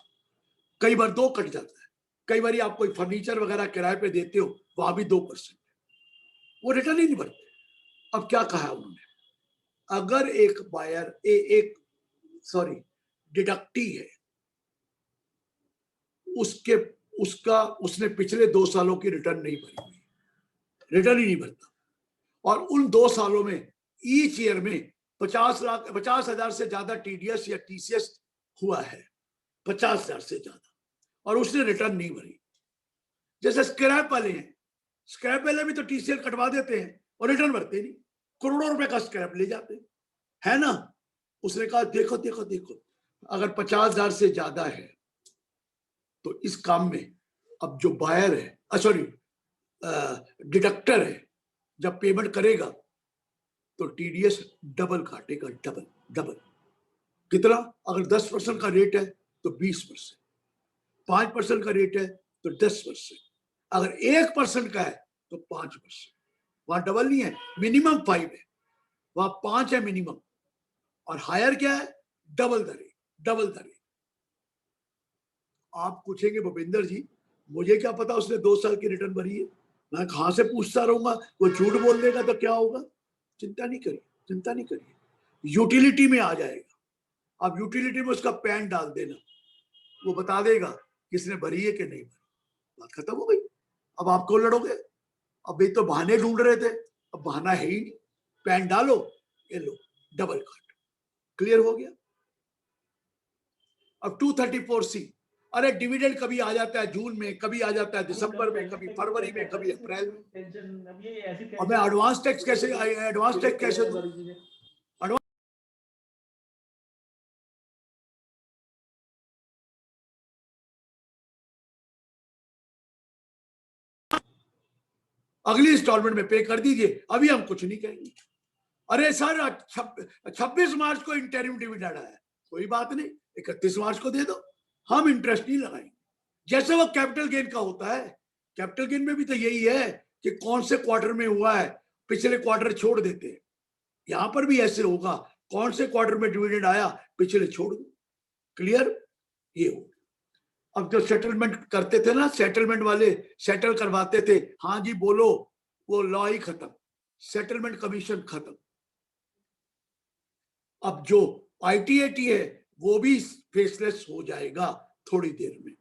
कई बार 2 कट जाता है, कई बार आप कोई फर्नीचर वगैरह किराए पे देते हो, वहां भी 2%, वो रिटर्न ही नहीं भरते। अब क्या कहा उन्होंने, अगर एक बायर डिडक्टी है, उसने पिछले 2 सालों की रिटर्न नहीं भरी, रिटर्न ही नहीं भरता, और उन 2 सालों में ईच ईयर में 50,000 से ज्यादा TDS या TCS हुआ है, 50,000 से ज्यादा, और उसने रिटर्न नहीं भरी। जैसे स्क्रैप वाले हैं, स्क्रैप वाले भी तो TCS कटवा देते हैं और रिटर्न भरते नहीं, करोड़ों रुपए का स्क्रैप ले जाते हैं, है ना। उसने कहा देखो देखो देखो, अगर 50,000 से ज्यादा है तो इस काम में अब जो बायर है, सॉरी डिडक्टर है, जब पेमेंट करेगा तो TDS डबल काटेगा, डबल। कितना? अगर 10% का रेट है तो 20%, 5% का रेट है तो 10%, अगर 1% का है तो 5%। वहां डबल नहीं है, मिनिमम 5 है, वहां 5 है मिनिमम, और हायर क्या है? Double the rate. आप पूछेंगे भूपेंद्र जी मुझे क्या पता उसने 2 साल की रिटर्न भरी है, मैं कहां से पूछता रहूंगा, वो झूठ बोल देगा तो क्या होगा। चिंता नहीं करिए, यूटिलिटी में आ जाएगा, आप यूटिलिटी में उसका पैन डाल देना, वो बता देगा किसने भरी है कि नहीं भरी, बात खत्म हो गई। अब आप क्यों लड़ोगे? अब ये तो बहाने ढूंढ रहे थे, अब बहाना है ही नहीं, पैन डालो, ये लो, डबल काट, क्लियर हो गया। अब 234C, अरे डिविडेंड कभी आ जाता है जून में, कभी आ जाता है दिसंबर में, कभी फरवरी में, कभी अप्रैल में, और मैं एडवांस टैक्स कैसे दूं? अगली इंस्टॉलमेंट में पे कर दीजिए, अभी हम कुछ नहीं कहेंगे। अरे सर 26 मार्च को इंटरिम डिविडेंड आया, कोई बात नहीं, 31 मार्च को दे दो, हम इंटरेस्ट नहीं लगाएंगे। जैसे वो कैपिटल गेन का होता है, कैपिटल गेन में भी तो यही है कि कौन से क्वार्टर में हुआ है, पिछले क्वार्टर छोड़ देते हैं। यहां पर भी ऐसे होगा, कौन से क्वार्टर में डिविडेंड आया, पिछले छोड़ दो। क्लियर? ये हो। अब जो सेटलमेंट करते थे ना, सेटलमेंट वाले सेटल करवाते थे, हाँ जी बोलो, वो लॉ ही खत्म, सेटलमेंट कमीशन खत्म। अब जो ITAT है वो भी फेसलेस हो जाएगा थोड़ी देर में,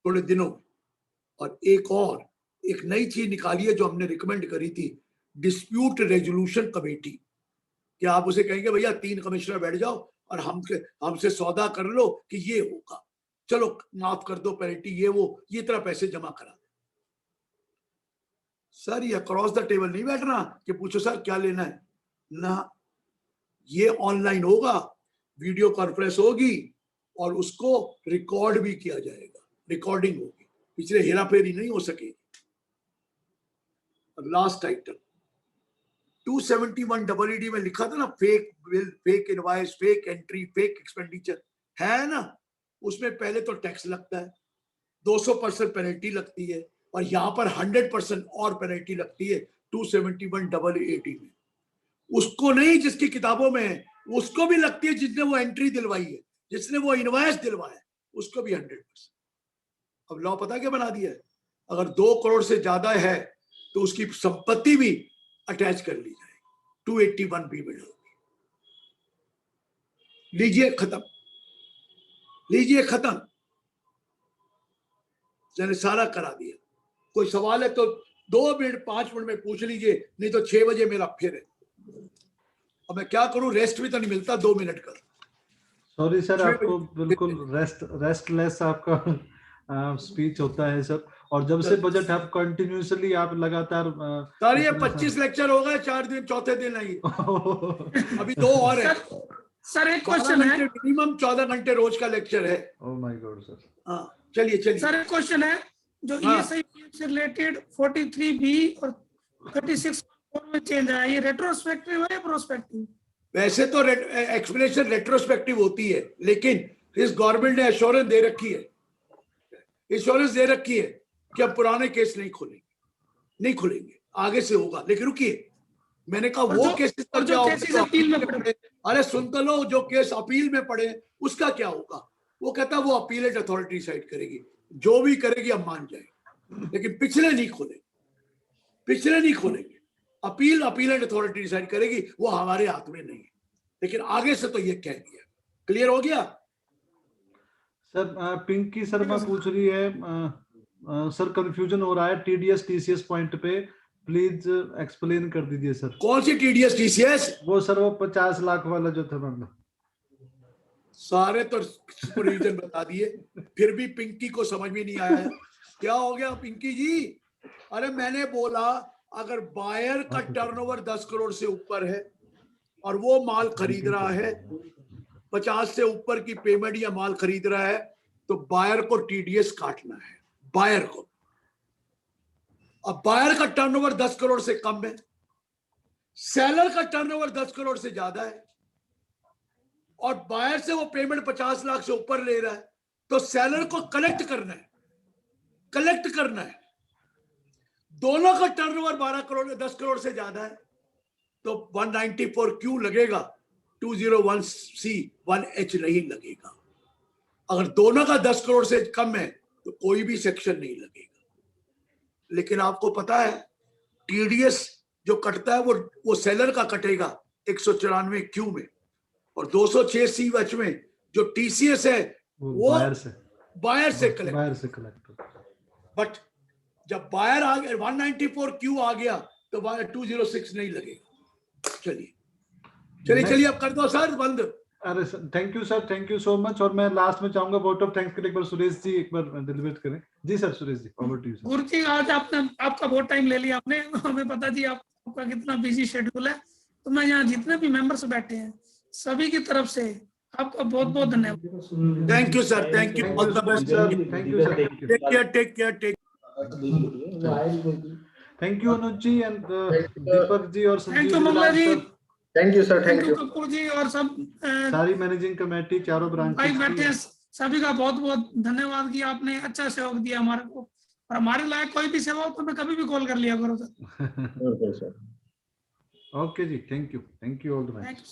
थोड़े दिनों में। और एक नई चीज निकाली है जो हमने रिकमेंड करी थी, डिस्प्यूट रेजोल्यूशन कमेटी, कि आप उसे कहेंगे भैया 3 कमिश्नर बैठ जाओ और हमसे सौदा कर लो कि ये होगा, चलो माफ कर दो पेनल्टी, ये इतना पैसे जमा करा दे। सर ये अक्रॉस द टेबल नहीं बैठना कि पूछो सर क्या लेना है ना, ये ऑनलाइन होगा, वीडियो कॉन्फ्रेंस होगी और उसको रिकॉर्ड भी किया जाएगा, रिकॉर्डिंग होगी, पिछले हेराफेरी नहीं हो सकेगी। और लास्ट आइटम 271 में लिखा था ना, fake bill, fake invoice, fake entry, fake expenditure, है ना, उसमें पहले तो टैक्स लगता है, 200% पेनल्टी लगती है, और यहां पर 100% और पेनल्टी लगती है 271 में। उसको नहीं जिसकी किताबों में है, उसको भी लगती है जिसने वो एंट्री दिलवाई है, जिसने वो इनवॉइस दिलवाया है, उसको भी 100%। अब लॉ पता क्या बना दिया है, अगर 2 करोड़ से ज्यादा है तो उसकी संपत्ति भी अटैच कर ली जाएगी, 281B में डालगी। लीजिए खत्म, लीजिए खत्म, मैंने सारा करा दिया। कोई सवाल है तो 2 मिनट 5 मिनट में पूछ लीजिए, नहीं तो 6 बजे मेरा फिर है। अब मैं क्या करूं, रेस्ट भी तो नहीं मिलता 2 मिनट का। सॉरी सर, आपको बिल्कुल रेस्टलेस आपका स्पीच होता है सर, और जब से बजट आप कंटिन्यूअसली आप लगातार सर ये 25 लेक्चर हो गए, 4 दिन, चौथे दिन है ये। अभी 2 और है सर। एक क्वेश्चन है, मिनिमम 14 घंटे रोज का लेक्चर है। Oh my God sir. हाँ चलिए सर एक क्वेश्चन है, जो ESI से रिलेटेड 43B और 36 में चेंज आया, ये रेट्रोस्पेक्टिव है या प्रोस्पेक्टिव? वैसे तो एक्सप्लेनेशन रेट्रोस्पेक्टिव होती है, लेकिन इस गवर्नमेंट ने एश्योरेंस दे रखी है, कि अब पुराने केस नहीं खुलेंगे, आगे से होगा। लेकिन रुकिए, मैंने कहा वो केसेस पर क्या होगा, अपील में पड़े। अरे सुन तो लो, जो केस अपील में पड़े उसका क्या होगा, वो कहता है वो अपीलेट अथॉरिटी डिसाइड करेगी, जो भी करेगी हम मान जाएंगे, लेकिन पिछले नहीं खोलेंगे। अपीलेट अथॉरिटी डिसाइड करेगी, वो हमारे हाथ में नहीं है। लेकिन आगे से तो ये कह दिया। क्लियर हो गया सर? पिंकी शर्मा पूछ रही है, सर कंफ्यूजन हो रहा है TDS TCS पॉइंट पे, प्लीज एक्सप्लेन कर दीजिए सर। कौन सी TDS TCS? वो सर वो 50 लाख वाला जो था मैम, सारे तो रीजन बता दिए, फिर भी पिंकी को समझ में नहीं आया। क्या हो गया पिंकी जी? अरे मैंने बोला अगर बायर का टर्नओवर 10 करोड़ से ऊपर है और वो माल खरीद रहा है, 50 से ऊपर की पेमेंट या माल खरीद रहा है, तो बायर को TDS काटना है, बायर को। अब बायर का टर्नओवर 10 करोड़ से कम है, सेलर का टर्नओवर 10 करोड़ से ज्यादा है, और बायर से वो पेमेंट 50 लाख से ऊपर ले रहा है, तो सेलर को कलेक्ट करना है। दोनों का टर्नओवर 12 करोड़ 10 करोड़ से ज्यादा है, तो 194Q लगेगा, 201C 1H नहीं लगेगा। अगर दोनों का 10 करोड़ से कम है तो कोई भी सेक्शन नहीं लगेगा। लेकिन आपको पता है TDS जो कटता है वो सेलर का कटेगा 194Q में, और 206C में जो TCS है वो बायर से कलेक्ट। बट जब बायर आ गया 194Q आ गया तो 206 नहीं लगेगा। चलिए अब कर दो सर बंद। अरे thank you sir, thank you so much. और मैं लास्ट में चाहूंगा वोट ऑफ थैंक्स के लिए एक बार सुरेश जी एक बार डिलीवर करें। जी sir, Suresh ji over to you sir. Guru ji आज आपका बहुत टाइम ले लिया आपने, हमें पता जी आपका कितना बिजी शेड्यूल है, तो मैं यहाँ जितने भी मेंबर्स बैठे हैं सभी की तरफ से आपका बहुत बहुत धन्यवाद। Thank you sir, thank you, all the best sir, thank you sir, take care. Thank you Anuj ji and Deepak ji और thank Sanjeev you Mangla ji, thank you sir, thank you Kapoor ji और सब सारी मैनेजिंग कमेटी चारों भाई ब्रांचेस बैठे हैं, सभी का बहुत बहुत धन्यवाद कि आपने अच्छा सहयोग दिया हमारे को, और हमारे लायक कोई भी सेवा हो तो मैं कभी भी कॉल कर लिया करो सर। बिल्कुल सर। ओके जी, thank you all the best. Thank you.